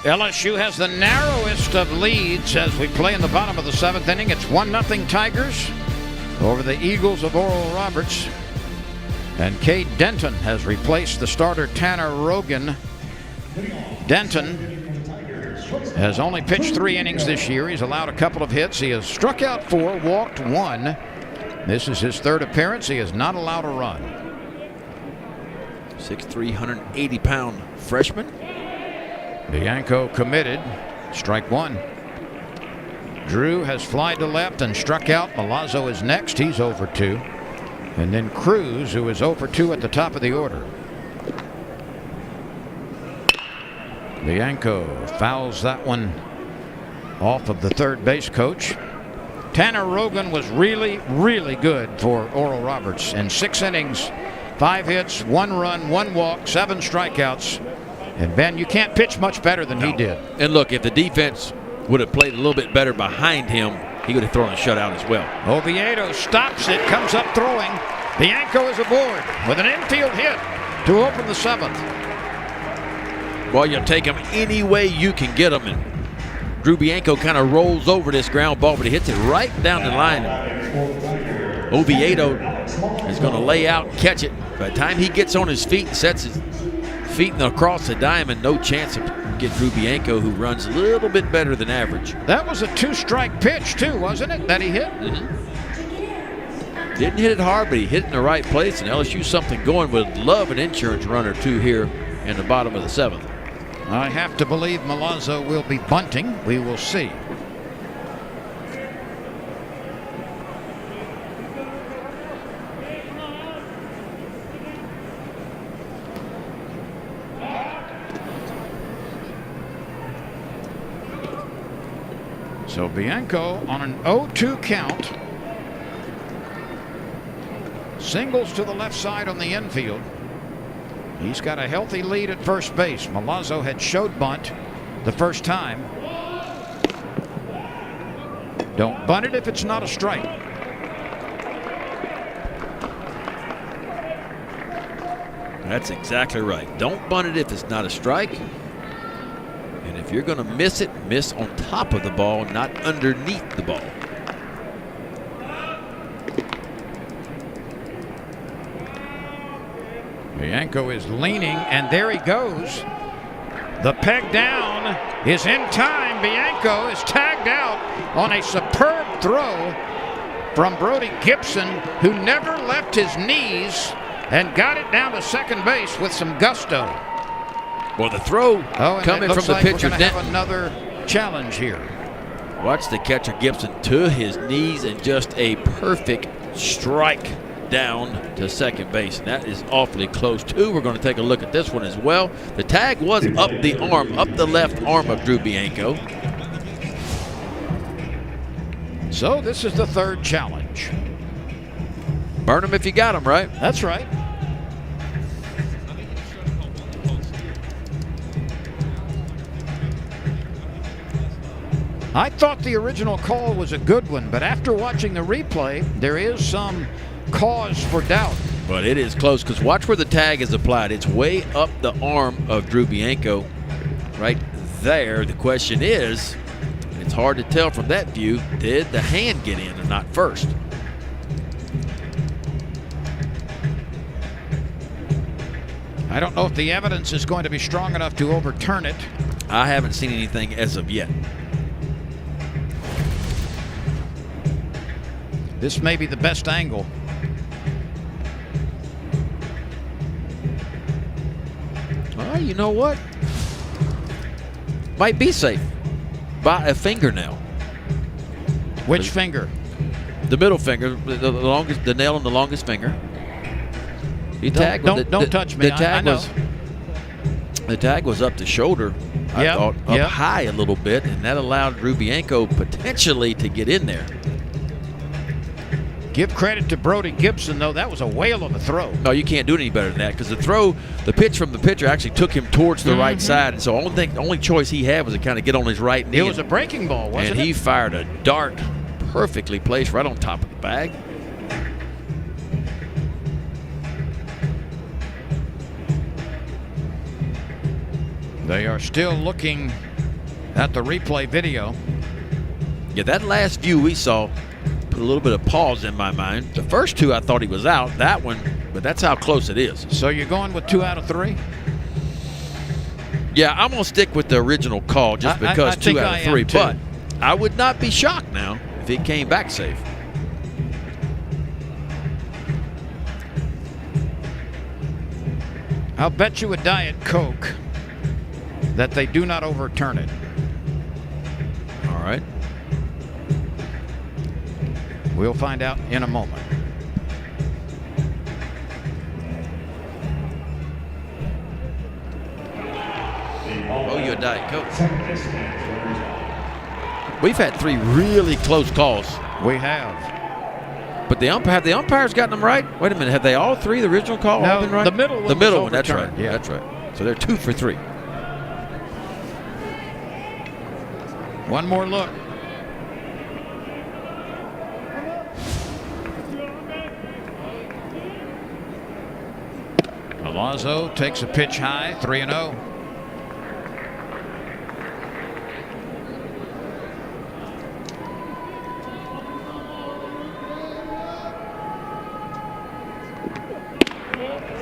LSU has the narrowest of leads as we play in the bottom of the 7th inning. It's 1-0 Tigers over the Eagles of Oral Roberts. And Cade Denton has replaced the starter Tanner Rogan. Denton has only pitched 3 innings this year. He's allowed a couple of hits. He has struck out 4, walked 1. This is his 3rd appearance. He has not allowed a run. 6'3", 180-pound freshman. Bianco committed. Strike 1. Drew has flied to left and struck out. Milazzo is next. He's over 2. And then Cruz, who is over 2 at the top of the order. Bianco fouls that one off of the third base coach. Tanner Rogan was really, really good for Oral Roberts in 6 innings, 5 hits, 1 run, 1 walk, 7 strikeouts. And Ben, you can't pitch much better than he did. And look, if the defense would have played a little bit better behind him, he would have thrown a shutout as well. Oviedo stops it, comes up throwing. Bianco is aboard with an infield hit to open the 7th. Well, you take him any way you can get him. And Drew Bianco kind of rolls over this ground ball, but he hits it right down the line. Oviedo is going to lay out and catch it. By the time he gets on his feet and sets his feet across the diamond, no chance of get Drew Bianco, who runs a little bit better than average. That was a 2-strike pitch too, wasn't it, that he hit? Didn't hit it hard, but he hit it in the right place, and LSU something going. Would love an insurance run or 2 here in the bottom of the 7th. I have to believe Milazzo will be bunting. We will see. So Bianco on an 0-2 count. Singles to the left side on the infield. He's got a healthy lead at first base. Milazzo had showed bunt the first time. Don't bunt it if it's not a strike. That's exactly right. Don't bunt it if it's not a strike. And if you're going to miss it, miss on top of the ball, not underneath the ball. Bianco is leaning, and there he goes. The peg down is in time. Bianco is tagged out on a superb throw from Brody Gibson, who never left his knees and got it down to second base with some gusto. Well, the throw coming from the pitcher. We're gonna have another challenge here. Watch the catcher Gibson to his knees and just a perfect strike down to second base. And that is awfully close too. We're going to take a look at this one as well. The tag was up the arm, up the left arm of Drew Bianco. So this is the third challenge. Burn them if you got them, right? That's right. I thought the original call was a good one, but after watching the replay, there is some cause for doubt. But it is close, because watch where the tag is applied. It's way up the arm of Drew Bianco, right there. The question is, it's hard to tell from that view, did the hand get in or not first? I don't know if the evidence is going to be strong enough to overturn it. I haven't seen anything as of yet. This may be the best angle. Well, you know what? Might be safe by a fingernail. Which finger? The middle finger, the longest, the nail on the longest finger. He tagged. Don't touch me. The tag the tag was up the shoulder. I thought up high a little bit, and that allowed Drew Bianco potentially to get in there. Give credit to Brody Gibson, though. That was a whale of a throw. No, you can't do any better than that, because the pitch from the pitcher actually took him towards the right side, and so the only choice he had was to kind of get on his right knee. It was a breaking ball, wasn't it? And he fired a dart perfectly placed right on top of the bag. They are still looking at the replay video. Yeah, that last view we saw put a little bit of pause in my mind. The first two I thought he was out. That one, but that's how close it is. So you're going with 2 out of 3? Yeah, I'm going to stick with the original call just because 2 out of 3. But I would not be shocked now if it came back safe. I'll bet you a Diet Coke that they do not overturn it. All right. We'll find out in a moment. Oh, you a Diet Coke. We've had 3 really close calls. We have. But have the umpires gotten them right? Wait a minute. Have they all 3, the original call, all been right? The middle one. The middle one, that's right. Yeah. That's right. So they're 2 for 3. One more look. Alonso takes a pitch high, 3-0.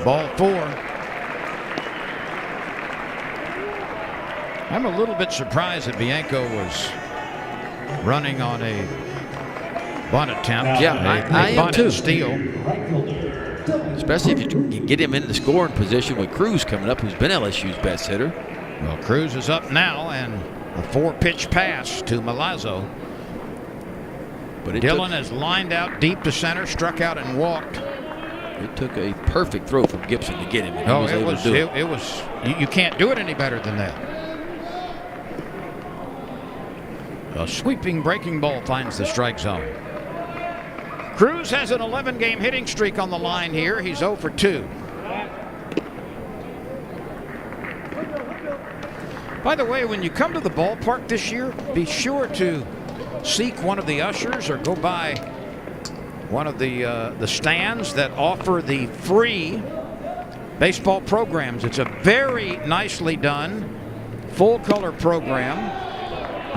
Ball 4. I'm a little bit surprised that Bianco was running on a bunt attempt. Yeah, I am too. Steal. Especially if you can get him in the scoring position with Cruz coming up, who's been LSU's best hitter. Well, Cruz is up now, and a 4-pitch pass to Milazzo. But Dillon has lined out deep to center, struck out and walked. It took a perfect throw from Gibson to get him. And he was able to do it. It was. You can't do it any better than that. A sweeping breaking ball finds the strike zone. Cruz has an 11-game hitting streak on the line here. He's 0 for 2. By the way, when you come to the ballpark this year, be sure to seek one of the ushers or go by one of the stands that offer the free baseball programs. It's a very nicely done, full-color program.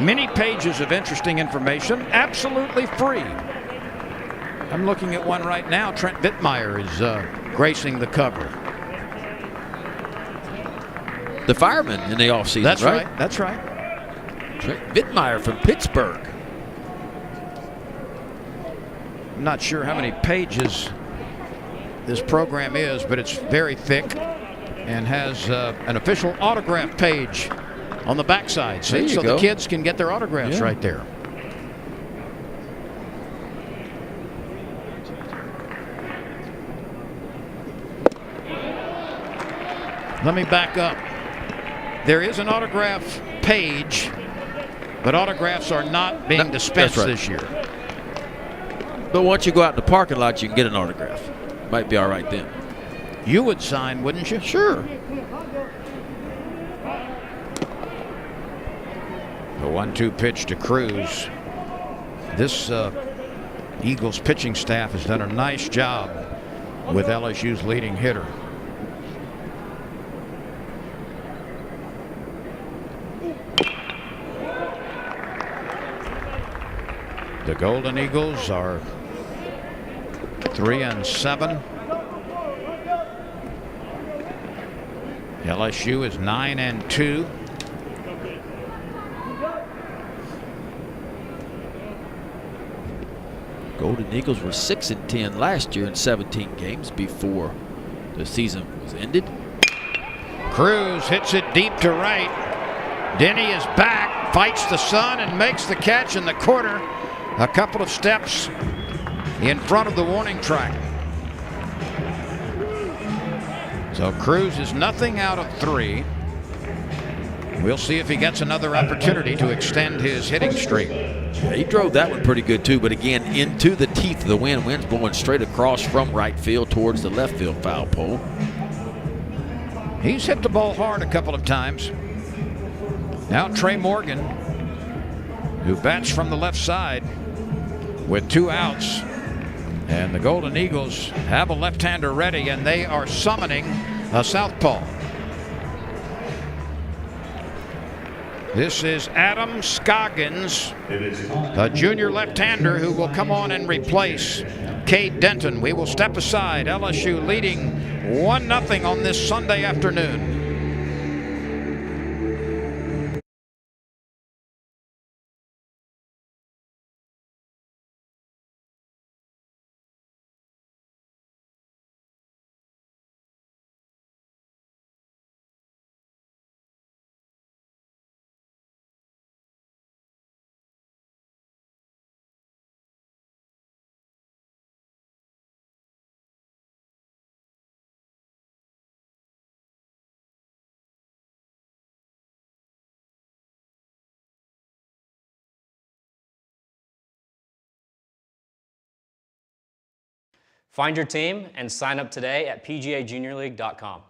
Many pages of interesting information, absolutely free. I'm looking at one right now. Trent Vittmeyer is gracing the cover. The fireman in the offseason, That's right? That's right. Trent Vittmeyer from Pittsburgh. I'm not sure how many pages this program is, but it's very thick and has an official autograph page on the backside. See, so the kids can get their autographs right there. Let me back up. There is an autograph page, but autographs are not being dispensed this year. But once you go out in the parking lot, you can get an autograph. Might be all right then. You would sign, wouldn't you? Sure. The 1-2 pitch to Cruz. This Eagles pitching staff has done a nice job with LSU's leading hitter. The Golden Eagles are 3-7. LSU is 9-2. Golden Eagles were 6-10 last year in 17 games before the season was ended. Cruz hits it deep to right. Denny is back, fights the sun, and makes the catch in the corner. A couple of steps in front of the warning track. So Cruz is nothing out of 3. We'll see if he gets another opportunity to extend his hitting streak. Yeah, he drove that one pretty good too, but again, into the teeth of the wind. Wind's blowing straight across from right field towards the left field foul pole. He's hit the ball hard a couple of times. Now Trey Morgan, who bats from the left side with 2 outs. And the Golden Eagles have a left-hander ready, and they are summoning a southpaw. This is Adam Scoggins, a junior left-hander who will come on and replace Cade Denton. We will step aside. LSU leading 1-0 on this Sunday afternoon. Find your team and sign up today at pgajuniorleague.com.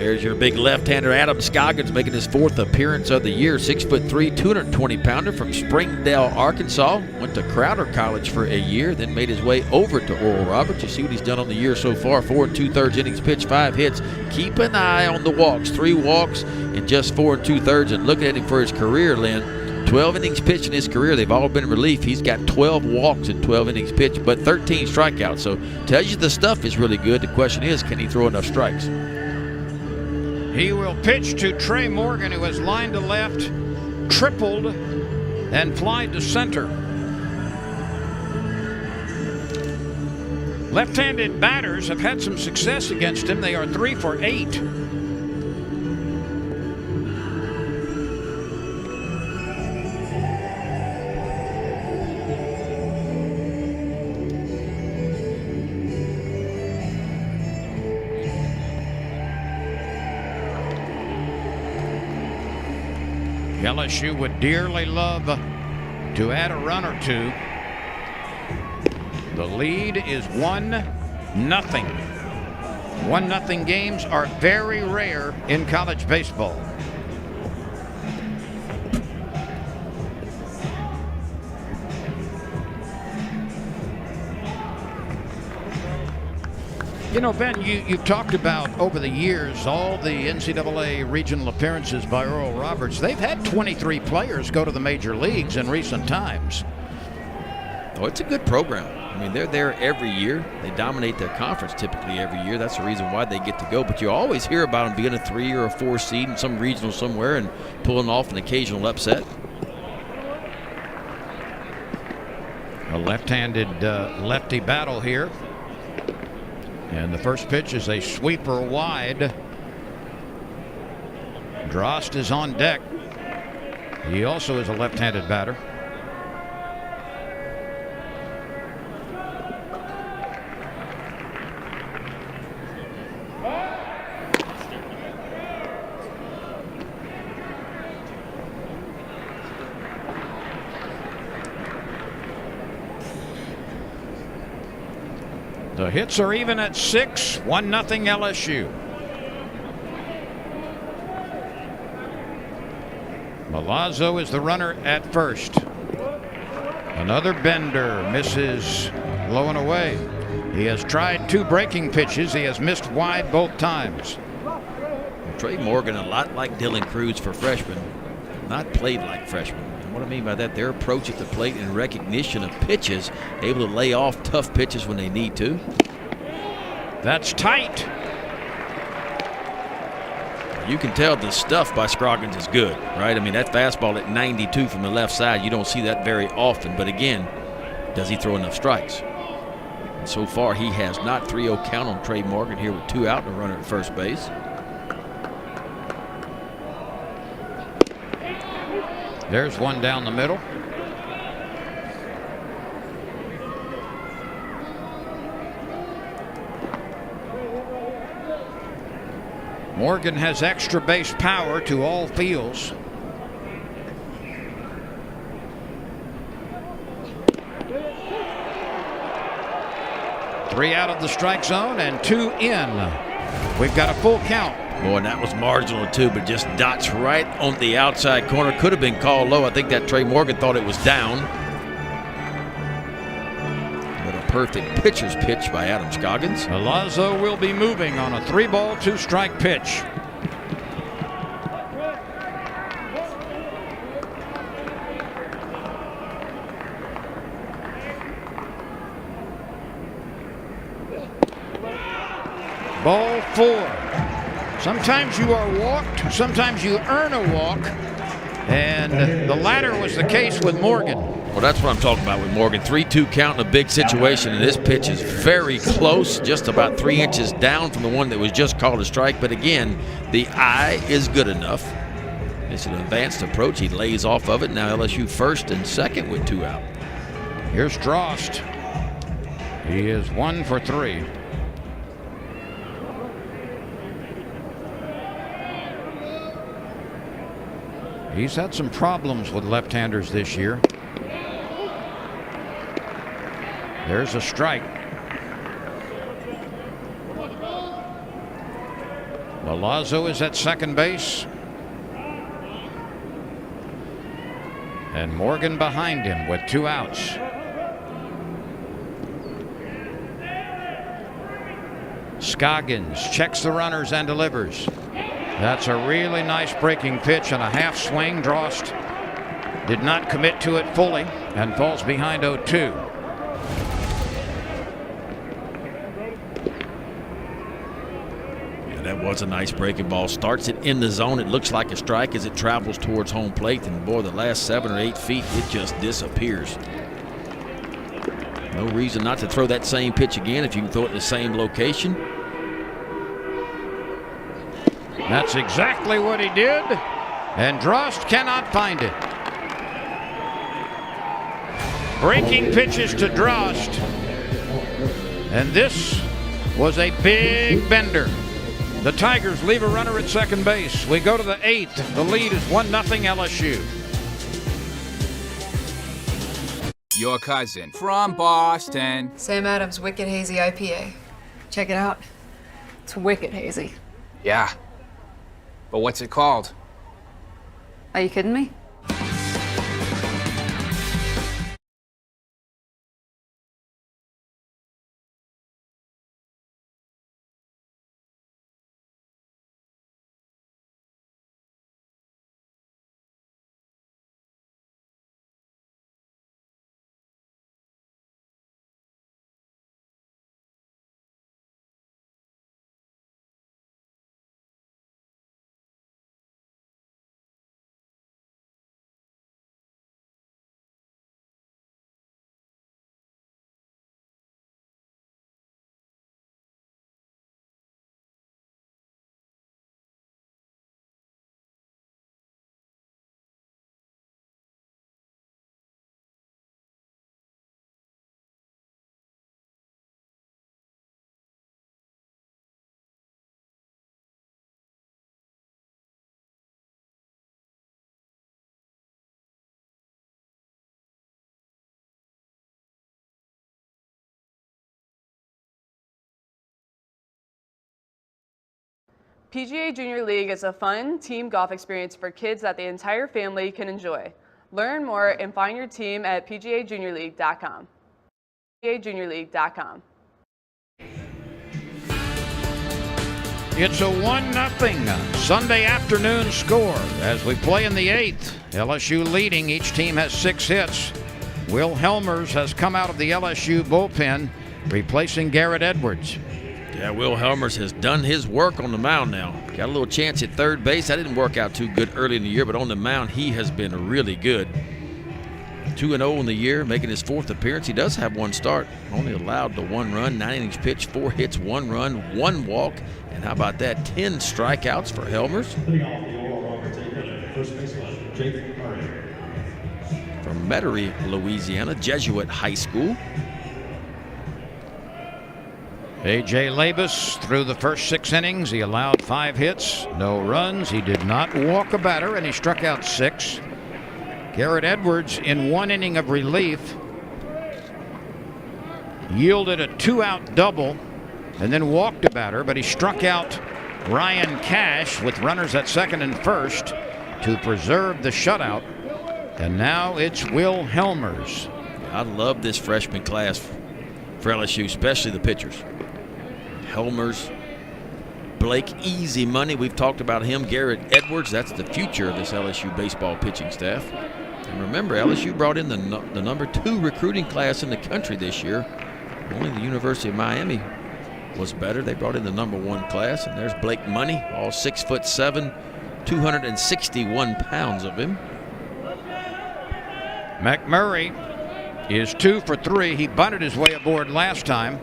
There's your big left-hander Adam Scoggins making his 4th appearance of the year. 6'3", 220-pounder from Springdale, Arkansas. Went to Crowder College for a year, then made his way over to Oral Roberts. You see what he's done on the year so far. 4 2/3 innings pitched, 5 hits. Keep an eye on the walks. 3 walks in just 4 2/3. And look at him for his career, Lynn. 12 innings pitched in his career. They've all been relief. He's got 12 walks in 12 innings pitched, but 13 strikeouts. So tells you the stuff is really good. The question is, can he throw enough strikes? He will pitch to Trey Morgan, who has lined to left, tripled, and flied to center. Left-handed batters have had some success against him. They are 3 for 8. LSU would dearly love to add a run or two. The lead is 1-0. 1-0 games are very rare in college baseball. You know, Ben, you've talked about over the years all the NCAA regional appearances by Earl Roberts. They've had 23 players go to the major leagues in recent times. Oh, it's a good program. I mean, they're there every year. They dominate their conference typically every year. That's the reason why they get to go. But you always hear about them being a 3 or a 4 seed in some regional somewhere and pulling off an occasional upset. A left-handed lefty battle here. And the first pitch is a sweeper wide. Drost is on deck. He also is a left-handed batter. The hits are even at 6, 1-0 LSU. Milazzo is the runner at first. Another bender misses low and away. He has tried 2 breaking pitches. He has missed wide both times. Trey Morgan, a lot like Dylan Cruz for freshmen, not played like freshmen. And what I mean by that, their approach at the plate and recognition of pitches, able to lay off tough pitches when they need to. That's tight. You can tell the stuff by Scroggins is good, right? I mean, that fastball at 92 from the left side, you don't see that very often. But again, does he throw enough strikes? And so far, he has not. 3-0 count on Trey Morgan here with 2 out and a runner at first base. There's one down the middle. Morgan has extra base power to all fields. Three out of the strike zone and 2 in. We've got a full count. Boy, and that was marginal too, but just dots right on the outside corner. Could have been called low. I think that Trey Morgan thought it was down. But a perfect pitcher's pitch by Adam Scoggins. Milazzo will be moving on a 3-ball, 2-strike pitch. Ball 4. Sometimes you are walked, sometimes you earn a walk, and the latter was the case with Morgan. Well, that's what I'm talking about with Morgan. 3-2 count in a big situation, and this pitch is very close, just about 3 inches down from the one that was just called a strike. But again, the eye is good enough. It's an advanced approach. He lays off of it. Now LSU first and second with 2 out. Here's Drost. He is 1 for 3. He's had some problems with left-handers this year. There's a strike. Milazzo is at second base. And Morgan behind him with 2 outs. Scoggins checks the runners and delivers. That's a really nice breaking pitch and a half swing. Drost did not commit to it fully and falls behind 0-2. Yeah, that was a nice breaking ball. Starts it in the zone. It looks like a strike as it travels towards home plate. And boy, the last 7 or 8 feet, it just disappears. No reason not to throw that same pitch again if you can throw it in the same location. That's exactly what he did, and Drost cannot find it. Breaking pitches to Drost, and this was a big bender. The Tigers leave a runner at second base. We go to the 8th. The lead is 1-0 LSU. your cousin from Boston. Sam Adams Wicked Hazy IPA. Check it out. It's wicked hazy. Yeah. But what's it called? Are you kidding me? PGA Junior League is a fun team golf experience for kids that the entire family can enjoy. Learn more and find your team at PGAJuniorLeague.com. PGAJuniorLeague.com. It's a 1-0 Sunday afternoon score as we play in the 8th. LSU leading. Each team has 6 hits. Will Helmers has come out of the LSU bullpen, replacing Garrett Edwards. Yeah, Will Helmers has done his work on the mound now. Got a little chance at third base. That didn't work out too good early in the year, but on the mound, he has been really good. 2-0 in the year, making his 4th appearance. He does have 1 start. Only allowed the 1 run, 9 innings pitched, 4 hits, 1 run, 1 walk. And how about that? 10 strikeouts for Helmers. From Metairie, Louisiana, Jesuit High School. A.J. Labus through the first 6 innings. He allowed 5 hits, no runs. He did not walk a batter, and he struck out 6. Garrett Edwards, in 1 inning of relief, yielded a 2-out double and then walked a batter, but he struck out Ryan Cash with runners at second and first to preserve the shutout. And now it's Will Helmers. I love this freshman class for LSU, especially the pitchers. Helmers, Blake Easy Money, we've talked about him. Garrett Edwards, that's the future of this LSU baseball pitching staff. And remember, LSU brought in the number 2 recruiting class in the country this year. Only the University of Miami was better. They brought in the number 1 class, and there's Blake Money, all 6'7", 261 pounds of him. McMurray is 2 for 3. He bunted his way aboard last time.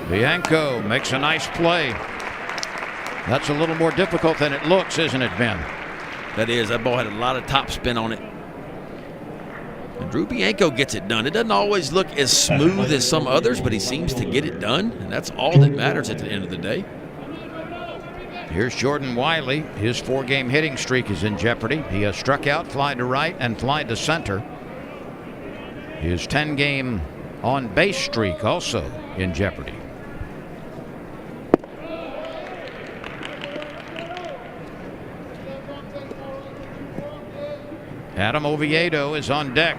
Bianco makes a nice play. That's a little more difficult than it looks, isn't it, Ben? That is. That ball had a lot of top spin on it. And Drew Bianco gets it done. It doesn't always look as smooth as some others, but he seems to get it done, and that's all that matters at the end of the day. Here's Jordan Wiley. His 4-game hitting streak is in jeopardy. He has struck out, fly to right, and fly to center. His 10-game on-base streak also in jeopardy. Adam Oviedo is on deck.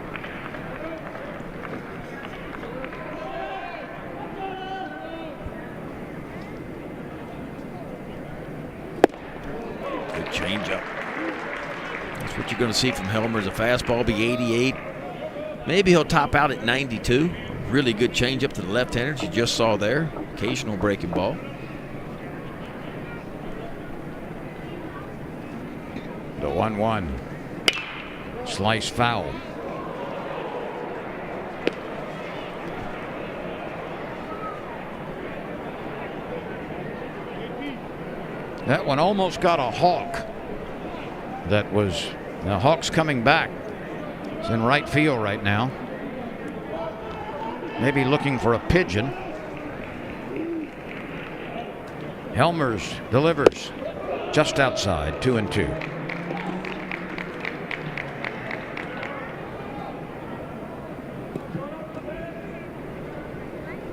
Good changeup. That's what you're going to see from Helmers. A fastball be 88. Maybe he'll top out at 92. Really good changeup to the left-handers you just saw there. Occasional breaking ball. The 1-1. Slice foul. That one almost got a hawk. That was the Hawks coming back. It's in right field right now. Maybe looking for a pigeon. Helmers delivers just outside, 2-2.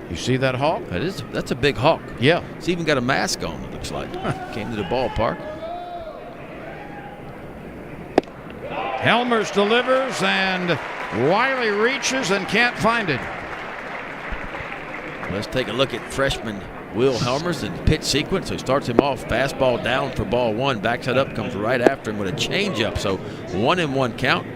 You see that hawk? That's a big hawk. Yeah. It's even got a mask on, it looks like. Came to the ballpark. Helmers delivers, and Wiley reaches and can't find it. Let's take a look at freshman Will Helmers in the pitch sequence. So he starts him off, fastball down for ball one, backs it up, comes right after him with a changeup. So 1-1 count.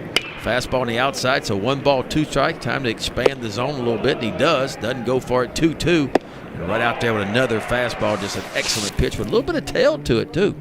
Fastball on the outside, so 1 ball, 2 strikes. Time to expand the zone a little bit, and he does. Doesn't go for it, 2-2. And right out there with another fastball, just an excellent pitch with a little bit of tail to it, too.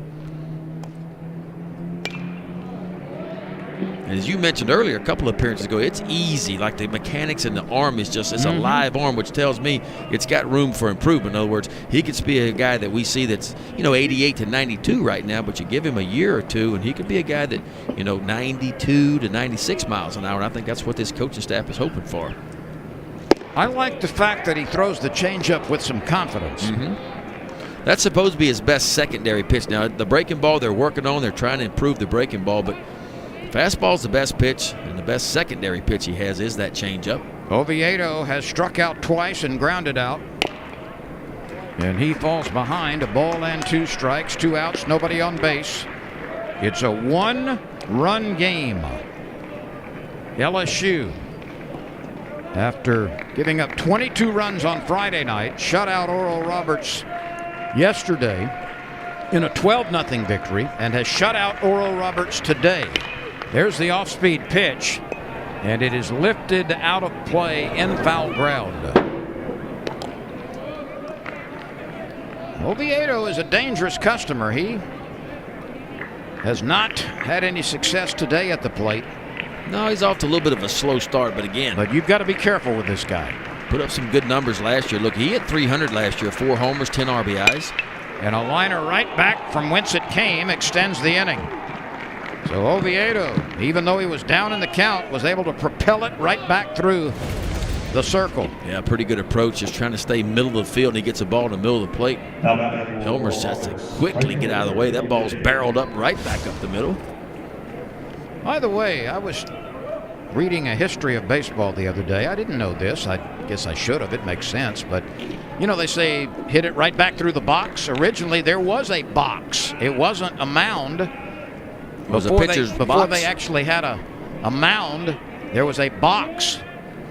And as you mentioned earlier, a couple of appearances ago, it's easy. Like the mechanics in the arm is just, it's a live arm, which tells me it's got room for improvement. In other words, he could be a guy that we see that's, 88 to 92 right now, but you give him a year or two, and he could be a guy that, 92 to 96 miles an hour. And I think that's what this coaching staff is hoping for. I like the fact that he throws the changeup with some confidence. That's supposed to be his best secondary pitch. Now, the breaking ball they're working on, they're trying to improve the breaking ball, but fastball's the best pitch, and the best secondary pitch he has is that changeup. Oviedo has struck out twice and grounded out. And he falls behind. A ball and 2 strikes, 2 outs, nobody on base. It's a 1-run game. LSU, after giving up 22 runs on Friday night, shut out Oral Roberts yesterday in a 12-0 victory and has shut out Oral Roberts today. There's the off-speed pitch, and it is lifted out of play in foul ground. Oviedo is a dangerous customer. He has not had any success today at the plate. No, he's off to a little bit of a slow start, but again. But you've got to be careful with this guy. Put up some good numbers last year. Look, he hit 300 last year, 4 homers, 10 RBIs. And a liner right back from whence it came extends the inning. So Oviedo, even though he was down in the count, was able to propel it right back through the circle. Yeah, pretty good approach, just trying to stay middle of the field, and he gets a ball in the middle of the plate. Helmers has to quickly get out of the way. That ball's barreled up right back up the middle. By the way, I was reading a history of baseball the other day. I didn't know this. I guess I should have. It makes sense. But, they say hit it right back through the box. Originally, there was a box. It wasn't a mound. Before they actually had a mound, there was a box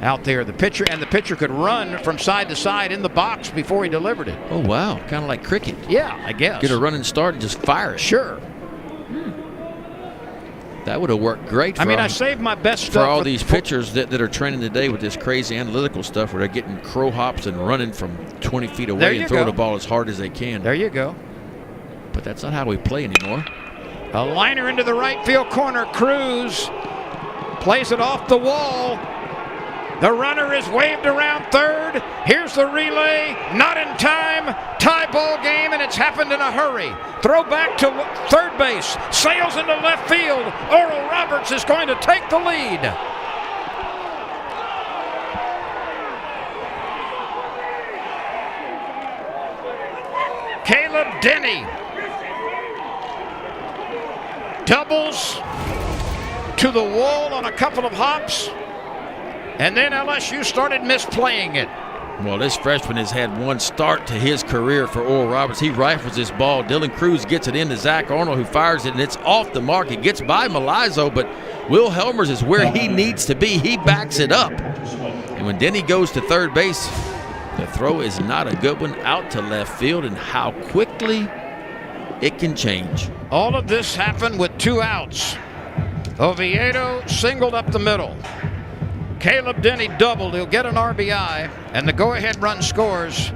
out there. The pitcher could run from side to side in the box before he delivered it. Oh, wow. Kind of like cricket. Yeah, I guess. Get a running start and just fire it. Sure. That would have worked great for I saved my best stuff for all these pitchers that are training today with this crazy analytical stuff where they're getting crow hops and running from 20 feet away and throwing the ball as hard as they can. There you go. But that's not how we play anymore. A liner into the right field corner. Cruz plays it off the wall. The runner is waved around third. Here's the relay. Not in time. Tie ball game, and it's happened in a hurry. Throw back to third base. Sails into left field. Oral Roberts is going to take the lead. Caleb Denny doubles to the wall on a couple of hops, and then LSU started misplaying it. Well, this freshman has had one start to his career for Oral Roberts. He rifles this ball. Dylan Cruz gets it into Zach Arnold, who fires it, and it's off the mark. It gets by Milizzo, but Will Helmers is where he needs to be. He backs it up. And when Denny goes to third base, the throw is not a good one out to left field, and how quickly it can change. All of this happened with 2 outs. Oviedo singled up the middle. Caleb Denny doubled. He'll get an RBI, and the go-ahead run scores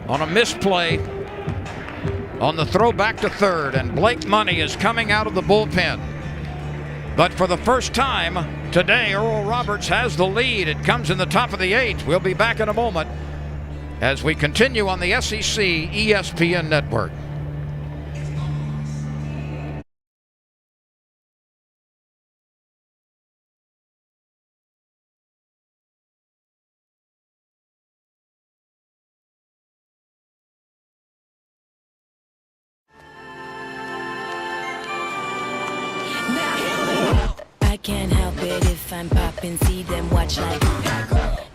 on a misplay on the throw back to third, and Blake Money is coming out of the bullpen. But for the first time today, Oral Roberts has the lead. It comes in the top of the 8th. We'll be back in a moment as we continue on the SEC ESPN network. I can't help it if I'm popping, see them watch like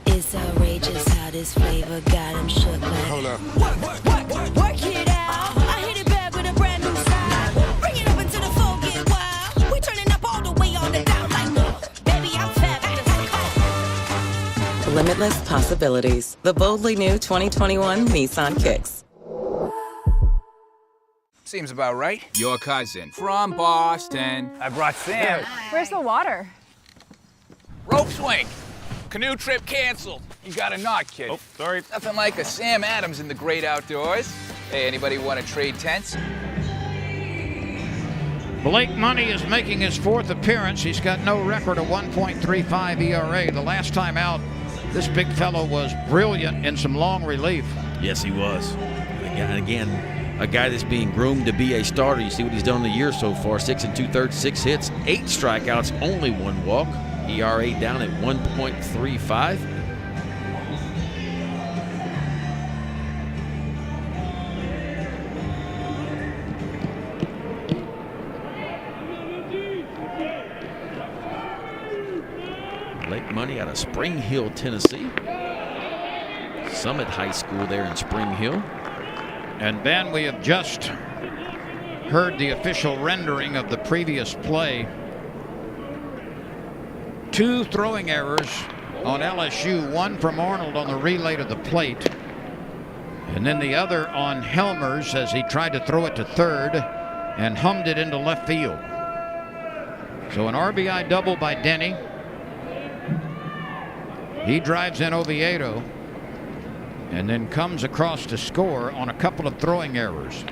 it's It's outrageous how this flavor got him shook like. Hold up. Work it out. I hit it back with a brand new style. Bring it up into the phone, get wild. We turning up all the way on the down like, baby, I'm fabulous. Limitless possibilities. The boldly new 2021 Nissan Kicks. Seems about right. Your cousin from Boston. I brought Sam. Where's the water? Rope swing. Canoe trip canceled. You got a knot, kid. Oh, sorry. Nothing like a Sam Adams in the great outdoors. Hey, anybody want to trade tents? Blake Money is making his fourth appearance. He's got no record of 1.35 ERA. The last time out, this big fellow was brilliant in some long relief. Yes, he was. Again, a guy that's being groomed to be a starter. You see what he's done in the year so far. 6 2/3, 6 hits, 8 strikeouts, only 1 walk. ERA down at 1.35. Blake Money out of Spring Hill, Tennessee. Summit High School there in Spring Hill. And Ben, we have just heard the official rendering of the previous play. 2 throwing errors on LSU, one from Arnold on the relay to the plate, and then the other on Helmers as he tried to throw it to third and hummed it into left field. So an RBI double by Denny. He drives in Oviedo and then comes across to score on a couple of throwing errors.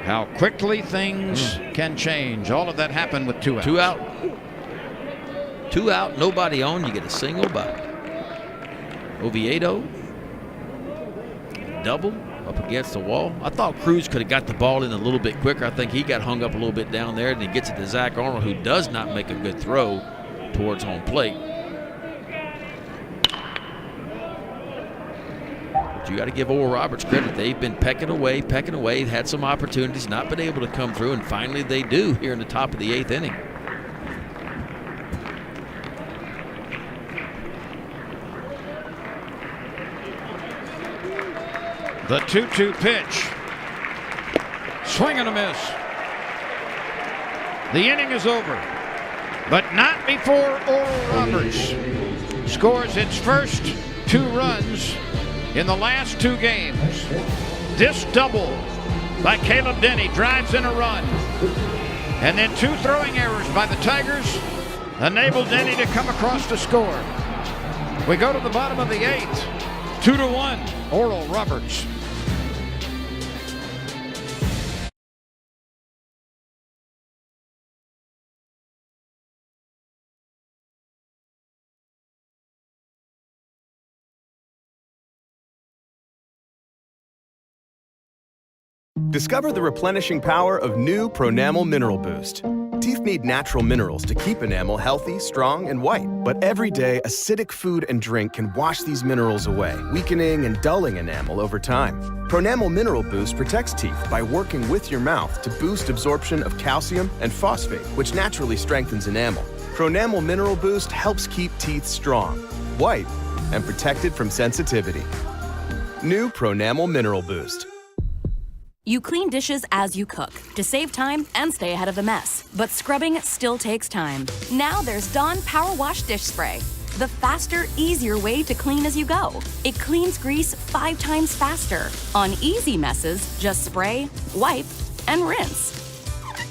How quickly things can change. All of that happened with 2 outs. 2 out. 2 out, nobody on. You get a single by Oviedo. Double up against the wall. I thought Cruz could have got the ball in a little bit quicker. I think he got hung up a little bit down there, and he gets it to Zach Arnold, who does not make a good throw towards home plate. But you got to give Oral Roberts credit. They've been pecking away, had some opportunities, not been able to come through, and finally they do here in the top of the 8th inning. The 2-2 pitch. Swing and a miss. The inning is over, but not before Oral Roberts scores its first 2 runs in the last 2 games. This double by Caleb Denny drives in a run, and then 2 throwing errors by the Tigers enabled Denny to come across to score. We go to the bottom of the 8th. 2-1, Oral Roberts. Discover the replenishing power of new Pronamel Mineral Boost. Teeth need natural minerals to keep enamel healthy, strong, and white. But every day, acidic food and drink can wash these minerals away, weakening and dulling enamel over time. Pronamel Mineral Boost protects teeth by working with your mouth to boost absorption of calcium and phosphate, which naturally strengthens enamel. Pronamel Mineral Boost helps keep teeth strong, white, and protected from sensitivity. New Pronamel Mineral Boost. You clean dishes as you cook to save time and stay ahead of the mess. But scrubbing still takes time. Now there's Dawn Power Wash Dish Spray. The faster, easier way to clean as you go. It cleans grease 5 times faster. On easy messes, just spray, wipe, and rinse.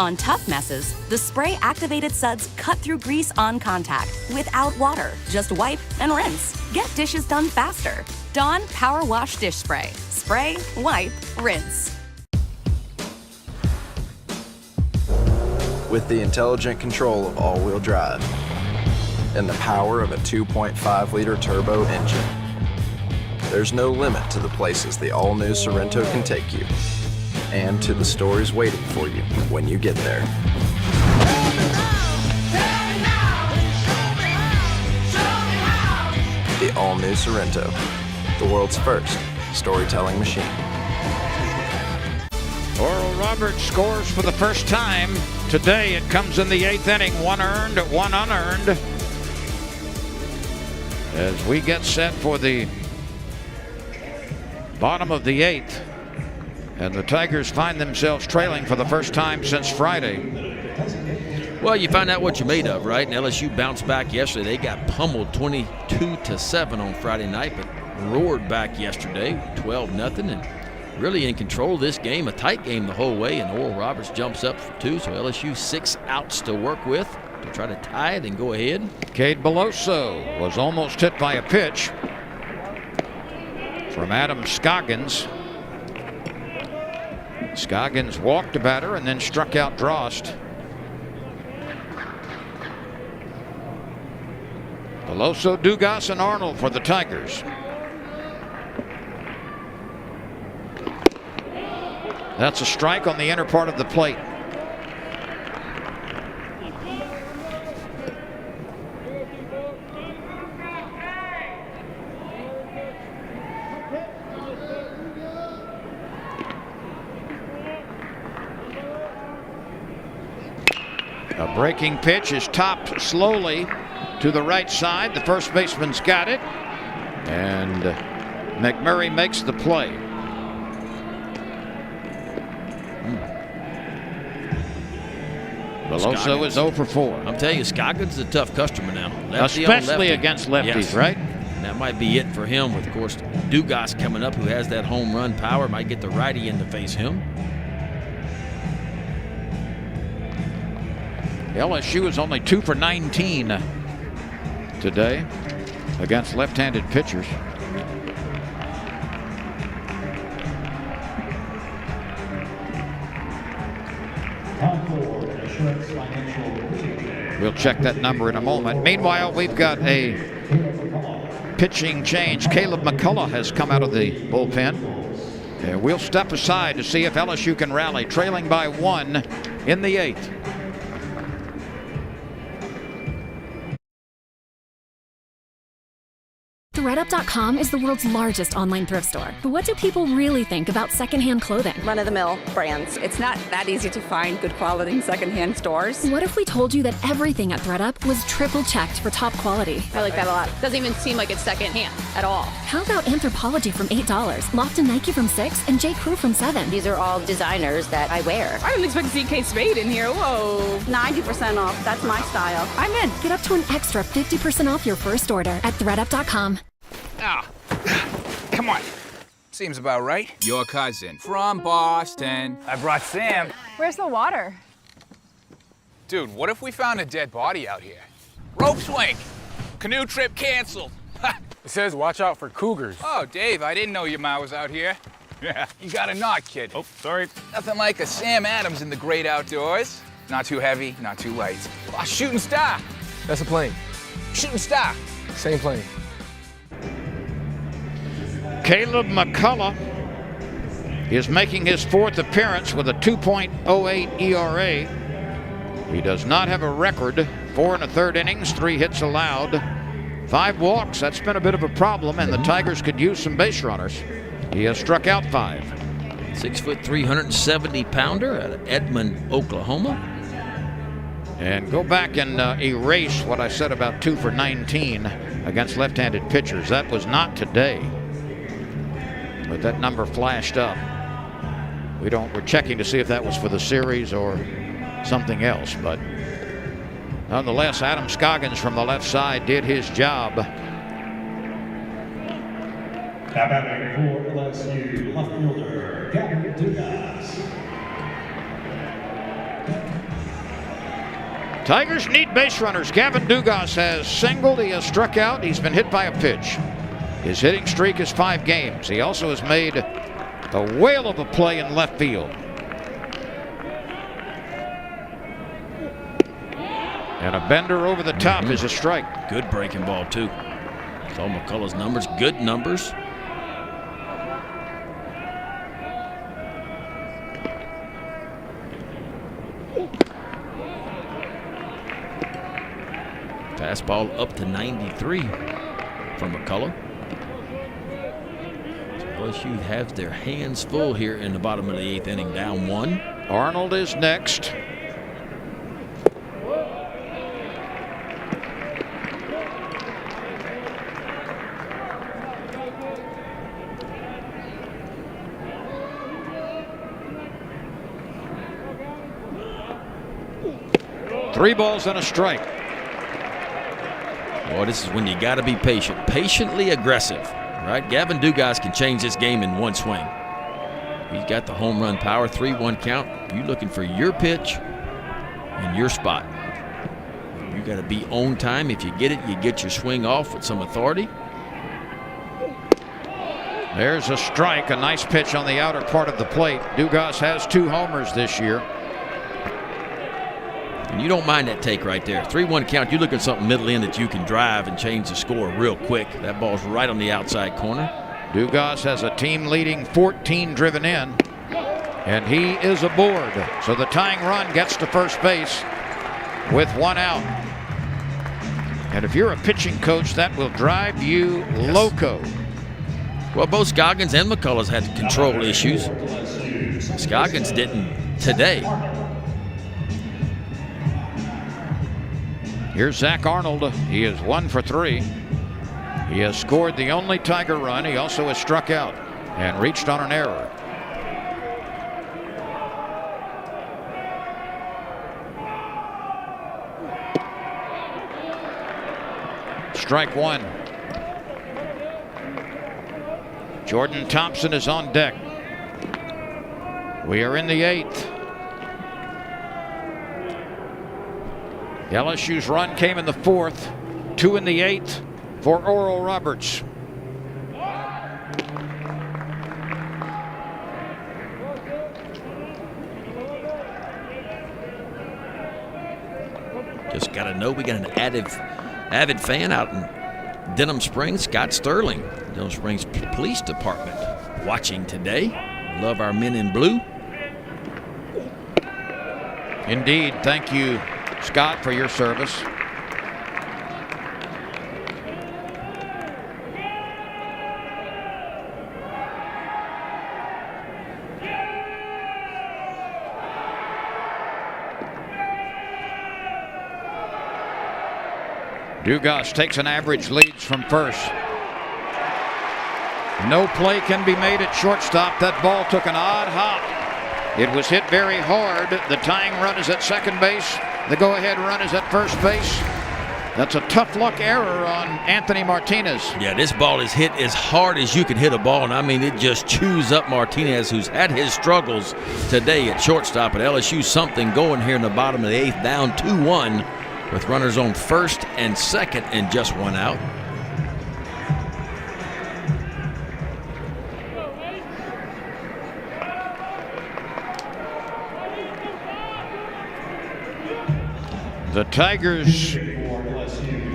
On tough messes, the spray-activated suds cut through grease on contact without water. Just wipe and rinse. Get dishes done faster. Dawn Power Wash Dish Spray. Spray, wipe, rinse. With the intelligent control of all-wheel drive and the power of a 2.5-liter turbo engine, there's no limit to the places the all-new Sorento can take you and to the stories waiting for you when you get there. The all-new Sorento, the world's first storytelling machine. Oral Roberts scores for the first time today. It comes in the 8th inning. 1 earned, 1 unearned. As we get set for the bottom of the 8th. And the Tigers find themselves trailing for the first time since Friday. Well, you find out what you're made of, right? And LSU bounced back yesterday. They got pummeled 22-7 on Friday night, but roared back yesterday, 12-0, and really in control of this game, a tight game the whole way, and Oral Roberts jumps up for 2, so LSU 6 outs to work with to try to tie it and go ahead. Cade Beloso was almost hit by a pitch from Adam Scoggins. Scoggins walked the batter and then struck out Drost. Beloso, Dugas, and Arnold for the Tigers. That's a strike on the inner part of the plate. A breaking pitch is topped slowly to the right side. The first baseman's got it, and McMurray makes the play. Beloso is 0 for 4. I'm telling you, Scoggins is a tough customer now. Lefty Especially lefty. against lefties, yes. right? And that might be it for him with, of course, Dugas coming up, who has that home run power. Might get the righty in to face him. LSU is only 2 for 19 today against left-handed pitchers. We'll check that number in a moment. Meanwhile, we've got a pitching change. Caleb McCullough has come out of the bullpen. And we'll step aside to see if LSU can rally, trailing by 1 in the 8th. ThredUp.com is the world's largest online thrift store. But what do people really think about secondhand clothing? Run-of-the-mill brands. It's not that easy to find good quality in secondhand stores. What if we told you that everything at ThredUp was triple checked for top quality? I like that a lot. Doesn't even seem like it's secondhand at all. How about Anthropologie from $8, Loft and Nike from $6, and J. Crew from $7? These are all designers that I wear. I didn't expect to see Kate Spade in here. Whoa. 90% off. That's my style. I'm in. Get up to an extra 50% off your first order at ThredUp.com. Ah, come on. Seems about right. Your cousin from Boston. I brought Sam. Where's the water? Dude, what if we found a dead body out here? Rope swing. Canoe trip canceled. It says watch out for cougars. Oh, Dave, I didn't know your ma was out here. Yeah, you got a knot, kid. Oh, sorry. Nothing like a Sam Adams in the great outdoors. Not too heavy, not too light. A shooting star. That's a plane. Shooting star. Same plane. Caleb McCullough is making his 4th appearance with a 2.08 ERA. He does not have a record. 4 1/3 innings, 3 hits allowed, 5 walks. That's been a bit of a problem, and the Tigers could use some base runners. He has struck out 5. 6'3", 170-pounder out of Edmond, Oklahoma. And go back and erase what I said about 2 for 19 against left-handed pitchers. That was not today. But that number flashed up. We're checking to see if that was for the series or something else, but nonetheless, Adam Scoggins from the left side did his job. Now batting for LSU, left fielder Gavin Dugas. Tigers need base runners. Gavin Dugas has singled. He has struck out. He's been hit by a pitch. His hitting streak is 5 games. He also has made a whale of a play in left field. And a bender over the top is a strike. Good breaking ball, too. Saw McCullough's numbers, good numbers. Fastball up to 93 from McCullough. LSU has their hands full here in the bottom of the 8th inning, down 1. Arnold is next. Three balls and a strike. Boy, this is when you got to be patient. Patiently aggressive, right? Gavin Dugas can change this game in one swing. He's got the home run power, 3-1 count. You're looking for your pitch in your spot. You got to be on time. If you get it, you get your swing off with some authority. There's a strike, a nice pitch on the outer part of the plate. Dugas has 2 homers this year. And you don't mind that take right there. 3-1 count. You're looking at something middle in that you can drive and change the score real quick. That ball's right on the outside corner. Dugas has a team-leading 14 driven in, and he is aboard. So the tying run gets to first base with 1 out. And if you're a pitching coach, that will drive you loco. Well, both Scoggins and McCullough's had control issues. Scoggins didn't today. Here's Zach Arnold. He is 1 for 3. He has scored the only Tiger run. He also has struck out and reached on an error. Strike 1. Jordan Thompson is on deck. We are in the 8th. LSU's run came in the 4th, 2 in the 8th for Oral Roberts. Just got to know we got an avid fan out in Denham Springs, Scott Sterling, Denham Springs Police Department, watching today. Love our men in blue. Indeed. Thank you, Scott, for your service. Dugas takes an average leads from first. No play can be made at shortstop. That ball took an odd hop. It was hit very hard. The tying run is at second base. The go-ahead run is at first base. That's a tough luck error on Anthony Martinez. Yeah, this ball is hit as hard as you can hit a ball, and I mean it just chews up Martinez, who's had his struggles today at shortstop. At LSU, something going here in the bottom of the 8th, down 2-1 with runners on first and second and just 1 out. The Tigers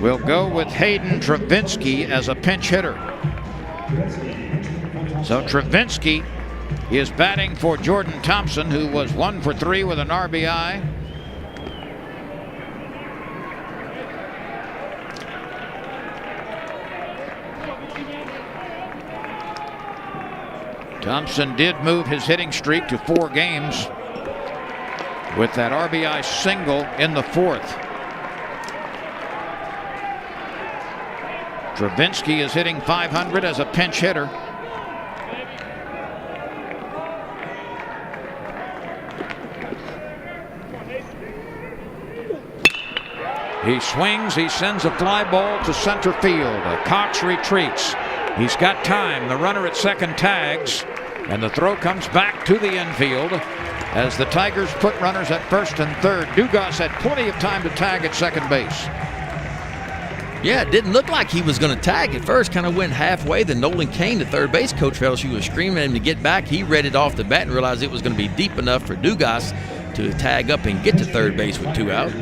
will go with Hayden Travinski as a pinch hitter. So Travinski is batting for Jordan Thompson, who was 1 for 3 with an RBI. Thompson did move his hitting streak to 4 games with that RBI single in the 4th. Travinski is hitting .500 as a pinch hitter. He swings, he sends a fly ball to center field. Cox retreats. He's got time. The runner at second tags, and the throw comes back to the infield as the Tigers put runners at first and third. Dugas had plenty of time to tag at second base. Yeah, it didn't look like he was going to tag at first. Kind of went halfway. Then Nolan Kane, the third base coach for LSU, was screaming at him to get back. He read it off the bat and realized it was going to be deep enough for Dugas to tag up and get to third base with 2 out.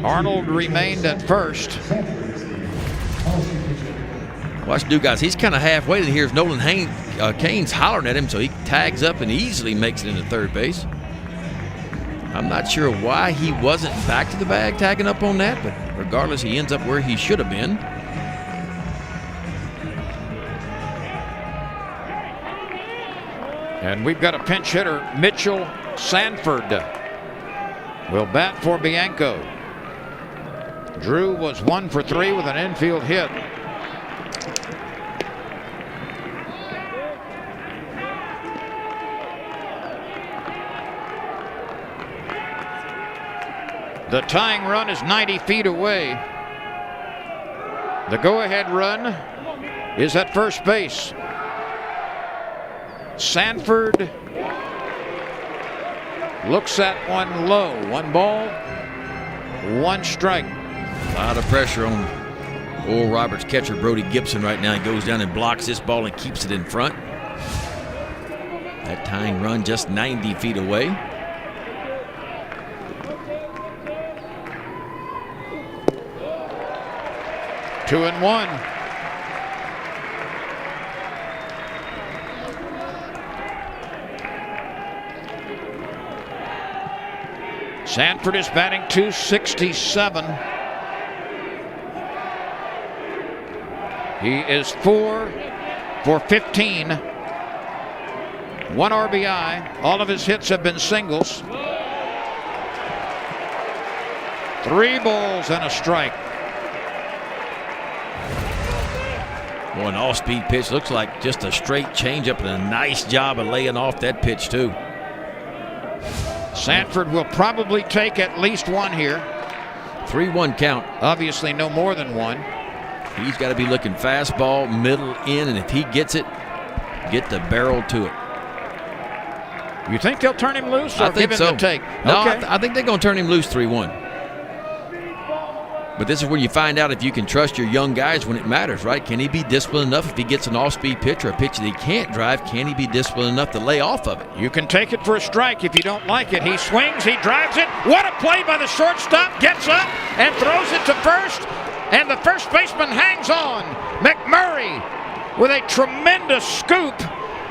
Arnold remained at first. Watch Dugas. He's kind of halfway. Then here's Nolan Kane's hollering at him, so he tags up and easily makes it into third base. I'm not sure why he wasn't back to the bag tagging up on that, but regardless, he ends up where he should have been. And we've got a pinch hitter, Mitchell Sanford, will bat for Bianco. Drew was 1 for 3 with an infield hit. The tying run is 90 feet away. The go-ahead run is at first base. Sanford looks at one low. 1 ball, 1 strike. A lot of pressure on Oral Roberts catcher Brody Gibson right now. He goes down and blocks this ball and keeps it in front. That tying run just 90 feet away. Two and one. Sanford is batting .267. He is 4 for 15. 1 RBI. All of his hits have been singles. 3 balls and a strike. Boy, an off-speed pitch. Looks like just a straight changeup and a nice job of laying off that pitch, too. Sanford will probably take at least 1 here. 3-1 count. Obviously no more than 1. He's got to be looking fastball, middle in, and if he gets it, get the barrel to it. You think they'll turn him loose or give him the take? No, okay. I think they're going to turn him loose 3-1. But this is where you find out if you can trust your young guys when it matters, right? Can he be disciplined enough if he gets an off-speed pitch or a pitch that he can't drive? Can he be disciplined enough to lay off of it? You can take it for a strike if you don't like it. He swings, he drives it. What a play by the shortstop. Gets up and throws it to first. And the first baseman hangs on. McMurray with a tremendous scoop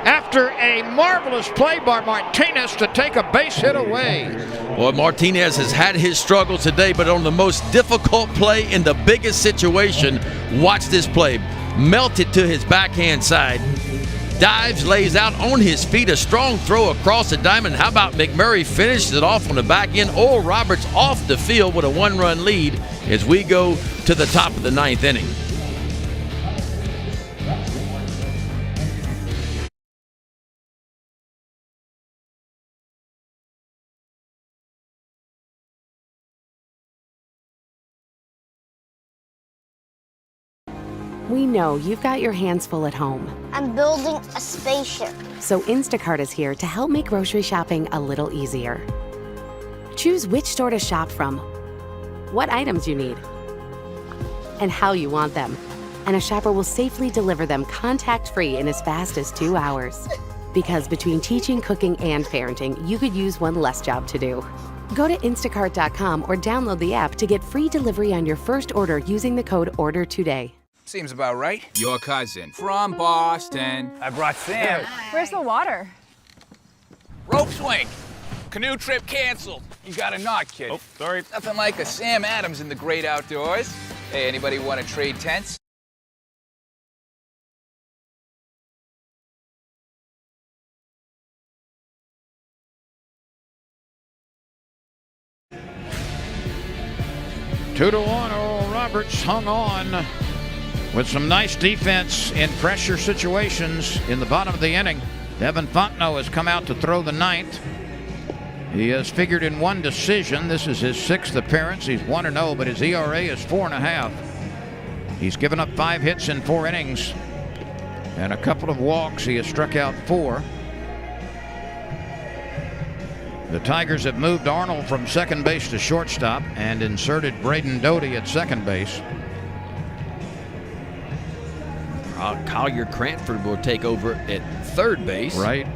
after a marvelous play by Martinez to take a base hit away. Boy, Martinez has had his struggles today, but on the most difficult play in the biggest situation, watch this play. Melted to his backhand side. Dives, lays out on his feet, a strong throw across the diamond. How about McMurray finishes it off on the back end? Oral Roberts off the field with a 1-run lead as we go to the top of the 9th inning. We know you've got your hands full at home. I'm building a spaceship. So Instacart is here to help make grocery shopping a little easier. Choose which store to shop from, what items you need, and how you want them. And a shopper will safely deliver them contact-free in as fast as 2 hours. Because between teaching, cooking, and parenting, you could use one less job to do. Go to instacart.com or download the app to get free delivery on your first order using the code ORDER today. Seems about right. Your cousin from Boston. I brought Sam. Where's the water? Rope swing. Canoe trip canceled. You got a knot, kid. Oh, sorry. Nothing like a Sam Adams in the great outdoors. Hey, anybody want to trade tents? Two to one, Oral Roberts hung on with some nice defense in pressure situations in the bottom of the inning. Devin Fontenot has come out to throw the 9th. He has figured in 1 decision. This is his 6th appearance. He's 1-0, but his ERA is 4.5. He's given up 5 hits in 4 innings and a couple of walks. He has struck out 4. The Tigers have moved Arnold from second base to shortstop and inserted Braden Doty at second base. Collier Cranford will take over at third base. Right.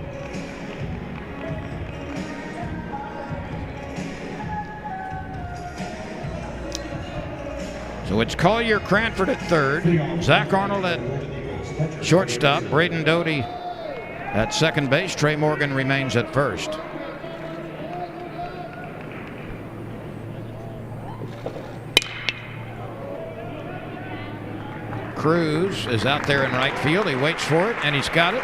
So it's Collier Cranford at third, Zach Arnold at shortstop, Braden Doty at second base. Trey Morgan remains at first. Cruz is out there in right field. He waits for it, and he's got it.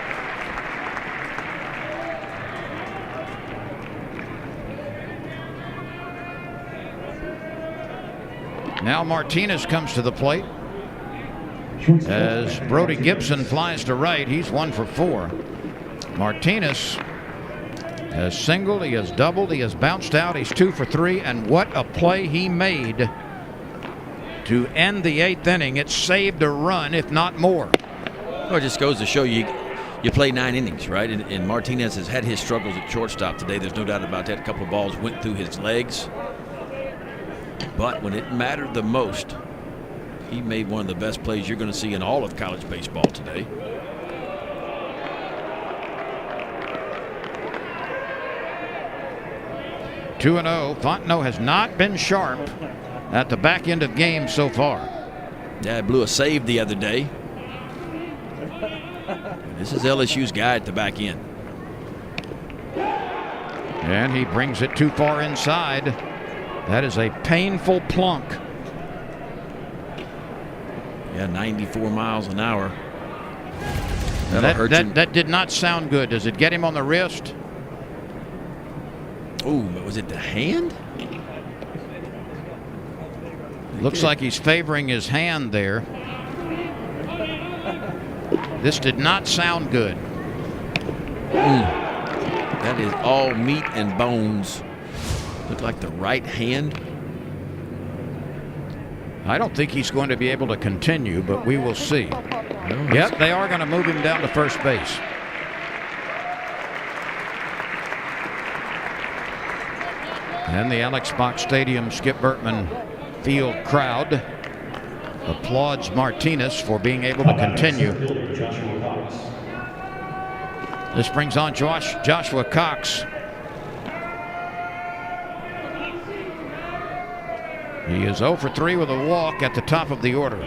Now Martinez comes to the plate. As Brody Gibson flies to right, he's 1 for 4. Martinez has singled, he has doubled, he has bounced out, he's 2 for 3, and what a play he made to end the 8th inning. It saved a run, if not more. Well, it just goes to show you play 9 innings, right? And Martinez has had his struggles at shortstop today. There's no doubt about that. A couple of balls went through his legs. But when it mattered the most, he made one of the best plays you're going to see in all of college baseball today. Two and 0. Fontenot has not been sharp at the back end of games so far. Yeah, blew a save the other day. This is LSU's guy at the back end. And he brings it too far inside. That is a painful plunk. Yeah, 94 miles an hour. That did not sound good. Does it get him on the wrist? Ooh, was it the hand? Looks like he's favoring his hand there. This did not sound good. That is all meat and bones. Looked like the right hand. I don't think he's going to be able to continue, but we will see. Yep, they are going to move him down to first base. And the Alex Box Stadium Skip Bertman Field crowd applauds Martinez for being able to continue. This brings on Joshua Cox. He is 0 for 3 with a walk at the top of the order.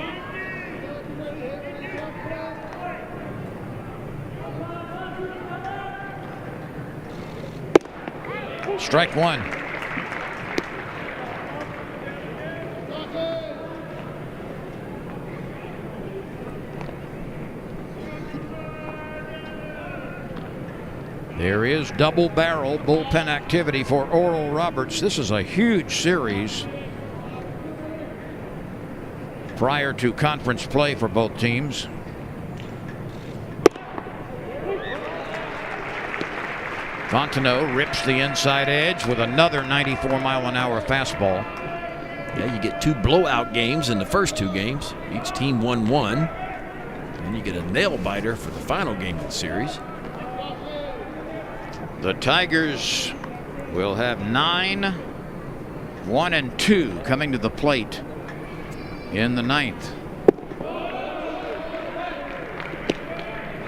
Strike one. There is double barrel bullpen activity for Oral Roberts. This is a huge series prior to conference play for both teams. Fontenot rips the inside edge with another 94-mile-an-hour fastball. Yeah, you get 2 blowout games in the first 2 games. Each team won 1. And you get a nail-biter for the final game of the series. The Tigers will have 9, 1 and 2 coming to the plate in the 9th.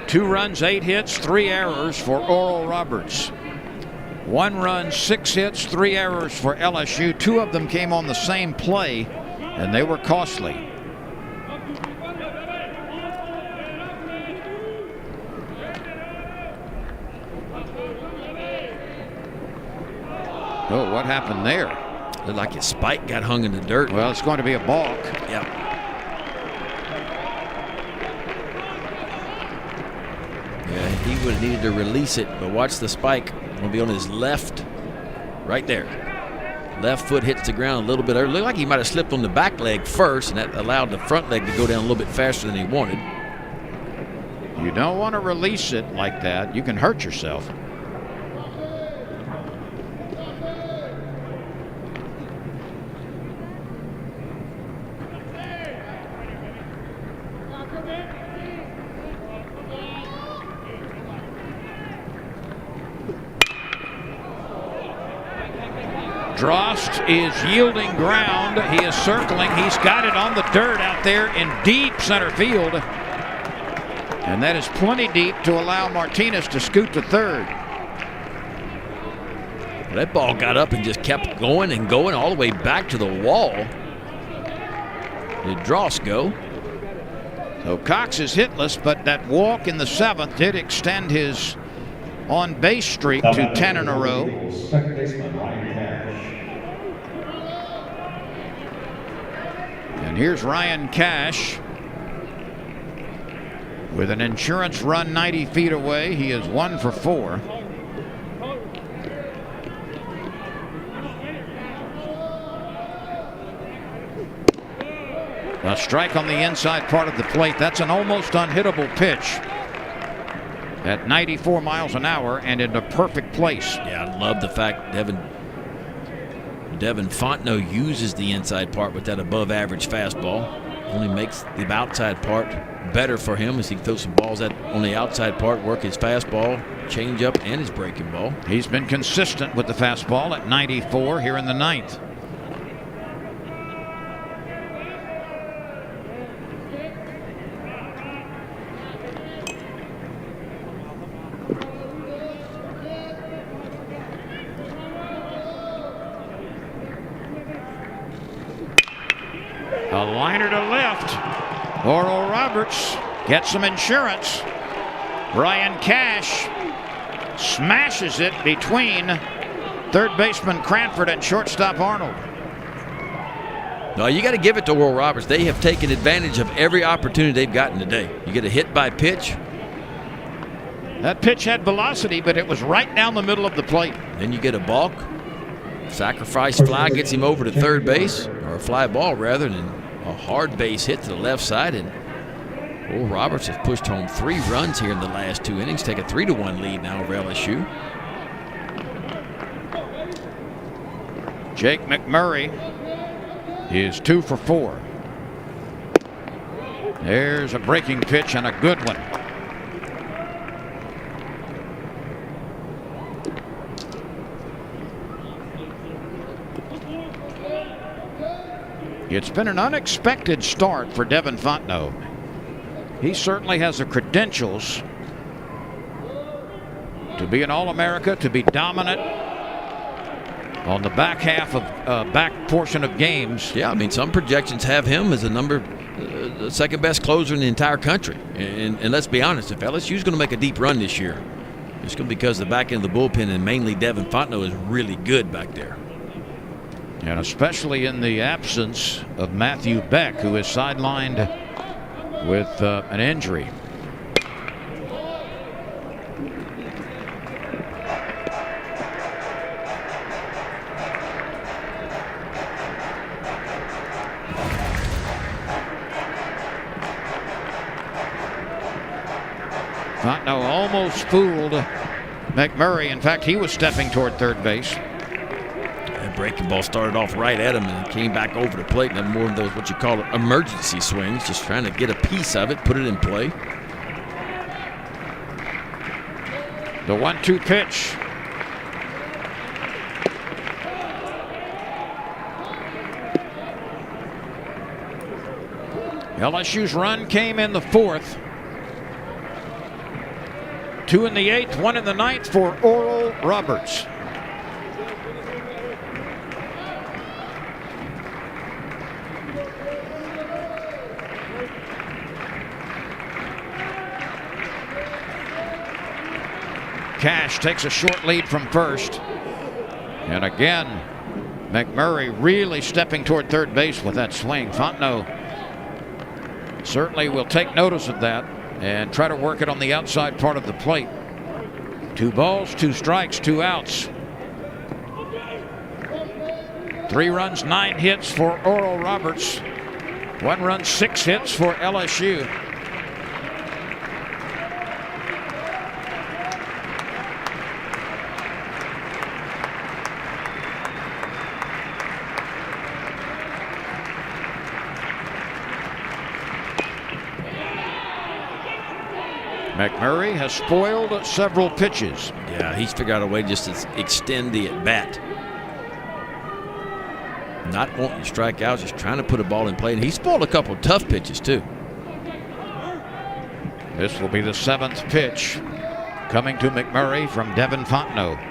2 runs, 8 hits, 3 errors for Oral Roberts. 1 run, 6 hits, 3 errors for LSU. 2 of them came on the same play, and they were costly. Oh, what happened there? Looked like his spike got hung in the dirt. Well, it's going to be a balk. Yeah. Yeah, he would have needed to release it, but watch the spike. It'll be on his left, right there. Left foot hits the ground a little bit early. Looked like he might have slipped on the back leg first, and that allowed the front leg to go down a little bit faster than he wanted. You don't want to release it like that. You can hurt yourself. Drost is yielding ground. He is circling. He's got it on the dirt out there in deep center field. And that is plenty deep to allow Martinez to scoot to third. That ball got up and just kept going and going all the way back to the wall. Did Drost go? So Cox is hitless, but that walk in the 7th did extend his on-base streak to 10 in a row. Second baseman Ryan Cash. And here's Ryan Cash with an insurance run 90 feet away. He is 1 for 4. A strike on the inside part of the plate. That's an almost unhittable pitch at 94 miles an hour and in a perfect place. Yeah, I love the fact Devin Fontenot uses the inside part with that above average fastball. Only makes the outside part better for him as he throws some balls on the outside part, work his fastball, changeup, and his breaking ball. He's been consistent with the fastball at 94 here in the ninth. A liner to left. Oral Roberts gets some insurance. Brian Cash smashes it between third baseman Cranford and shortstop Arnold. No, you got to give it to Oral Roberts. They have taken advantage of every opportunity they've gotten today. You get a hit by pitch. That pitch had velocity, but it was right down the middle of the plate. Then you get a balk. Sacrifice fly gets him over to third base, or a fly ball rather, than a hard base hit to the left side. And Oral Roberts has pushed home 3 runs here in the last 2 innings, take a 3-1 lead now over LSU. Jake McMurray is 2 for 4. There's a breaking pitch and a good one. It's been an unexpected start for Devin Fontenot. He certainly has the credentials to be an All-America, to be dominant on the back half of back portion of games. Yeah, I mean, some projections have him as the second best closer in the entire country. And let's be honest, if LSU's going to make a deep run this year, it's going to be because the back end of the bullpen and mainly Devin Fontenot is really good back there. And especially in the absence of Matthew Beck, who is sidelined with an injury. Fontenot almost fooled McMurray. In fact, he was stepping toward third base. That breaking ball started off right at him and came back over the plate. And more of those, what you call it, emergency swings, just trying to get a piece of it, put it in play. The 1-2 pitch. LSU's run came in the 4th. 2 in the 8th, 1 in the 9th for Oral Roberts. Cash takes a short lead from first. And again, McMurray really stepping toward third base with that swing. Fontenot certainly will take notice of that and try to work it on the outside part of the plate. 2 balls, 2 strikes, 2 outs. 3 runs, 9 hits for Oral Roberts. 1 run, 6 hits for LSU. McMurray has spoiled several pitches. Yeah, he's figured out a way just to extend the at-bat. Not wanting to strike out, just trying to put a ball in play. And he spoiled a couple of tough pitches, too. This will be the 7th pitch coming to McMurray from Devin Fontenot.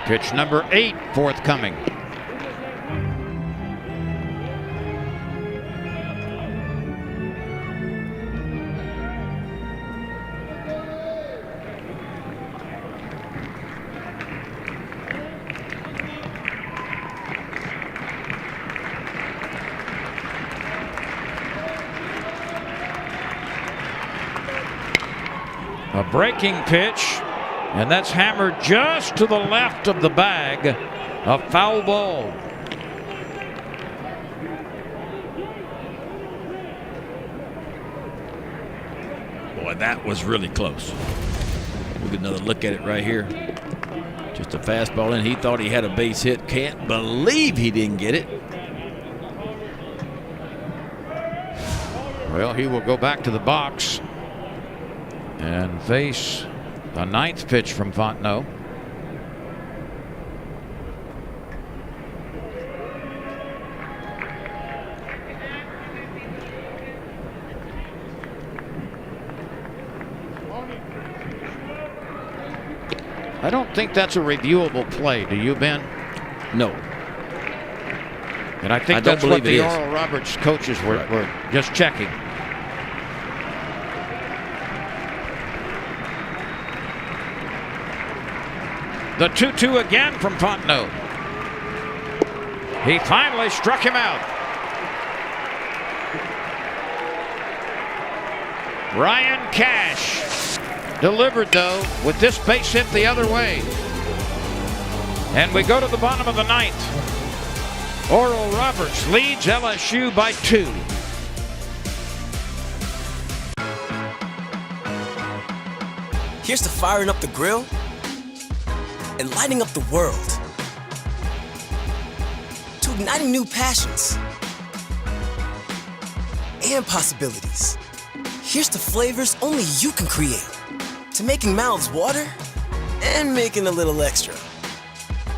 Pitch number 8 forthcoming. A breaking pitch, and that's hammered just to the left of the bag. A foul ball. Boy, that was really close. We'll get another look at it right here. Just a fastball in. He thought he had a base hit. Can't believe he didn't get it. Well, he will go back to the box and face the 9th pitch from Fontenot. I don't think that's a reviewable play. Do you, Ben? No. And I think that's what the Oral Roberts coaches were just checking. The 2-2 again from Fontenot. He finally struck him out. Ryan Cash delivered, though, with this base hit the other way. And we go to the bottom of the 9th. Oral Roberts leads LSU by 2. Here's to firing up the grill and lighting up the world. To igniting new passions and possibilities. Here's to flavors only you can create. To making mouths water and making a little extra.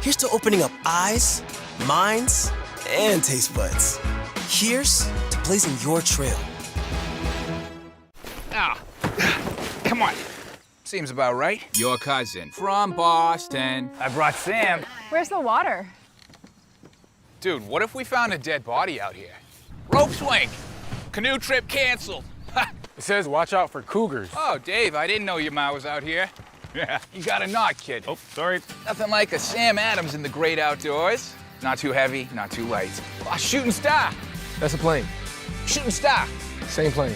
Here's to opening up eyes, minds, and taste buds. Here's to blazing your trail. Ah, come on. Seems about right. Your cousin from Boston. I brought Sam. Where's the water? Dude, what if we found a dead body out here? Rope swing. Canoe trip canceled. It says watch out for cougars. Oh, Dave, I didn't know your ma was out here. Yeah, you got a knot, kid. Oh, sorry. Nothing like a Sam Adams in the great outdoors. Not too heavy, not too light. A shooting star. That's a plane. Shooting star. Same plane.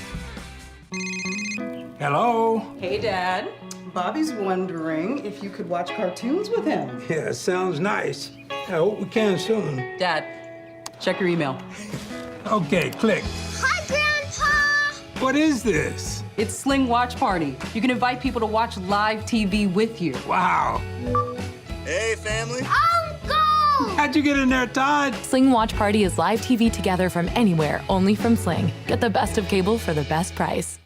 Hello? Hey, Dad. Bobby's wondering if you could watch cartoons with him. Yeah, sounds nice. I hope we can soon. Dad, check your email. Okay, click. Hi, Grandpa! What is this? It's Sling Watch Party. You can invite people to watch live TV with you. Wow. Hey, family. Uncle! How'd you get in there, Todd? Sling Watch Party is live TV together from anywhere, only from Sling. Get the best of cable for the best price.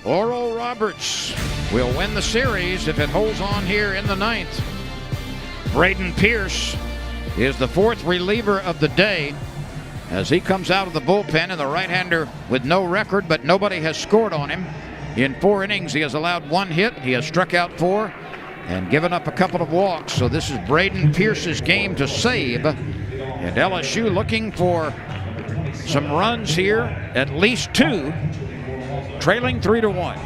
Oral Roberts will win the series if it holds on here in the 9th. Braden Pierce is the 4th reliever of the day as he comes out of the bullpen, and the right-hander with no record, but nobody has scored on him. In 4 innings, he has allowed 1 hit. He has struck out 4 and given up a couple of walks. So this is Braden Pierce's game to save. And LSU looking for some runs here, at least 2. Trailing 3-1.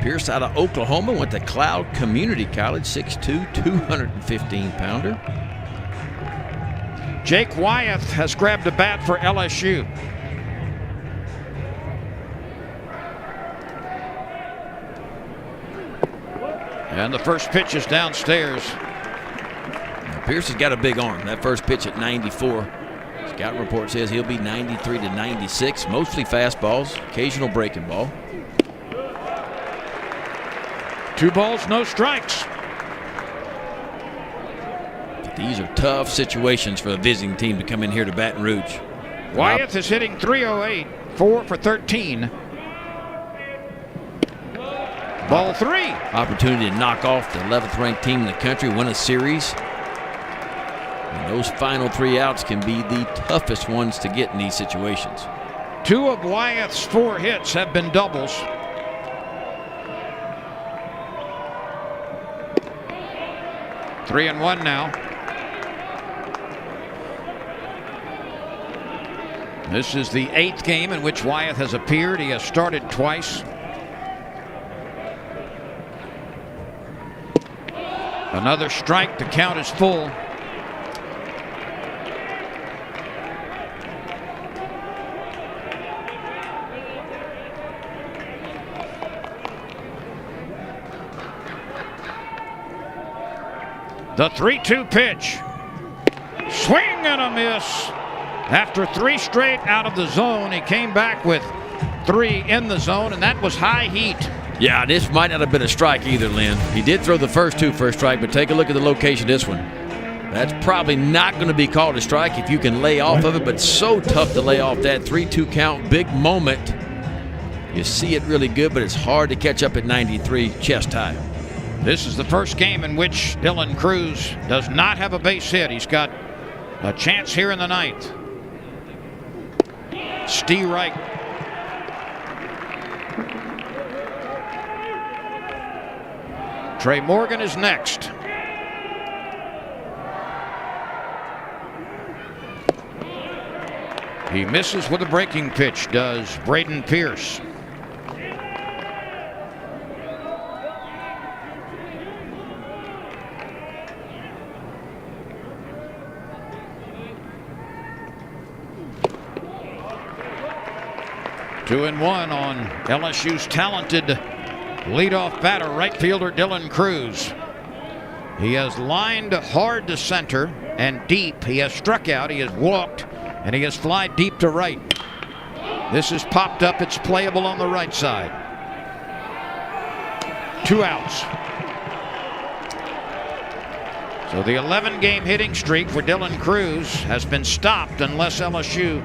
Pierce out of Oklahoma, went to Cloud Community College, 6'2", 215-pounder. Jake Wyeth has grabbed a bat for LSU. And the first pitch is downstairs. Now, Pierce has got a big arm. That first pitch at 94. Scout report says he'll be 93 to 96, mostly fastballs, occasional breaking ball. 2 balls, no strikes. But these are tough situations for a visiting team to come in here to Baton Rouge. Wyeth is hitting .308, 4 for 13. Ball 3. Opportunity to knock off the 11th ranked team in the country, win a series. And those final 3 outs can be the toughest ones to get in these situations. 2 of Wyeth's 4 hits have been doubles. Three and 1 now. This is the 8th game in which Wyeth has appeared. He has started twice. Another strike. The count is full. The 3-2 pitch. Swing and a miss. After 3 straight out of the zone, he came back with 3 in the zone, and that was high heat. Yeah, this might not have been a strike either, Lynn. He did throw the first 2 for a strike, but take a look at the location of this one. That's probably not going to be called a strike if you can lay off of it, but so tough to lay off that 3-2 count. Big moment. You see it really good, but it's hard to catch up at 93 chest high. This is the first game in which Dylan Cruz does not have a base hit. He's got a chance here in the 9th. Steve Wright. Trey Morgan is next. He misses with a breaking pitch, does Braden Pierce. Two and one on LSU's talented leadoff batter, right fielder Dylan Cruz. He has lined hard to center and deep. He has struck out, he has walked, and he has flied deep to right. This is popped up. It's playable on the right side. 2 outs. So the 11-game hitting streak for Dylan Cruz has been stopped unless LSU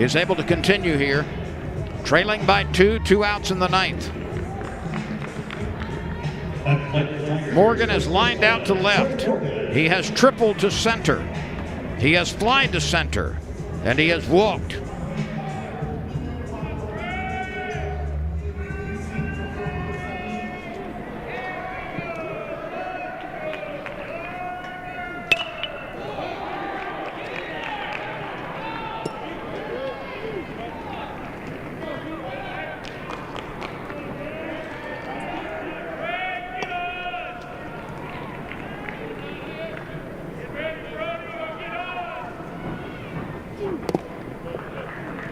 is able to continue here. Trailing by 2, 2 outs in the 9th. Morgan has lined out to left. He has tripled to center. He has flied to center. And he has walked.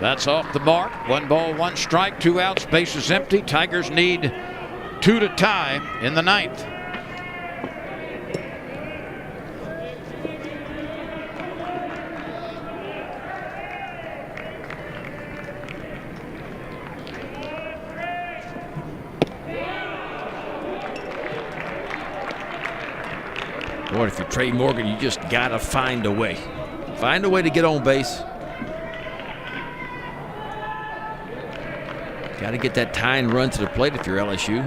That's off the mark. 1 ball, 1 strike, 2 outs, bases empty. Tigers need 2 to tie in the 9th. Boy, if you're Trey Morgan, you just got to find a way. Find a way to get on base. Got to get that tying run to the plate if you're LSU.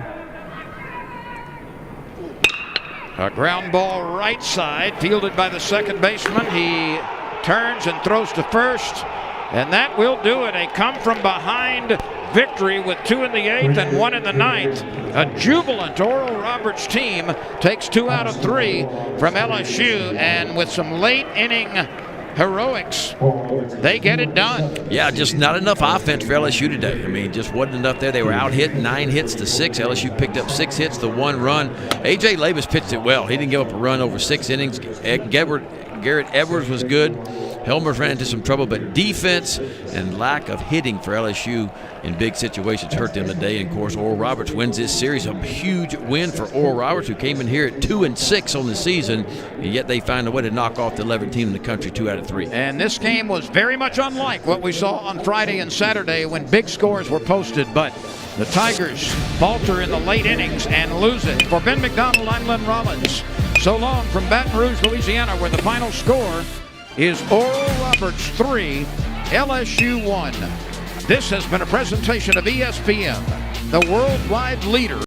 A ground ball right side, fielded by the second baseman. He turns and throws to first, and that will do it. A come from behind victory with 2 in the 8th and 1 in the 9th. A jubilant Oral Roberts team takes 2 out of 3 from LSU, and with some late inning heroics, they get it done. Yeah, just not enough offense for LSU today. I mean, just wasn't enough there. They were out hit 9 hits to 6. LSU picked up 6 hits to 1 run. A.J. Labus pitched it well. He didn't give up a run over 6 innings. Garrett Edwards was good. Helmers ran into some trouble, but defense and lack of hitting for LSU in big situations hurt them today. And of course, Oral Roberts wins this series. A huge win for Oral Roberts, who came in here at 2-6 on the season, and yet they find a way to knock off the 11th team in the country 2 out of 3. And this game was very much unlike what we saw on Friday and Saturday when big scores were posted, but the Tigers falter in the late innings and lose it. For Ben McDonald, I'm Len Rollins. So long from Baton Rouge, Louisiana, where the final score is Oral Roberts 3, LSU 1. This has been a presentation of ESPN, the worldwide leader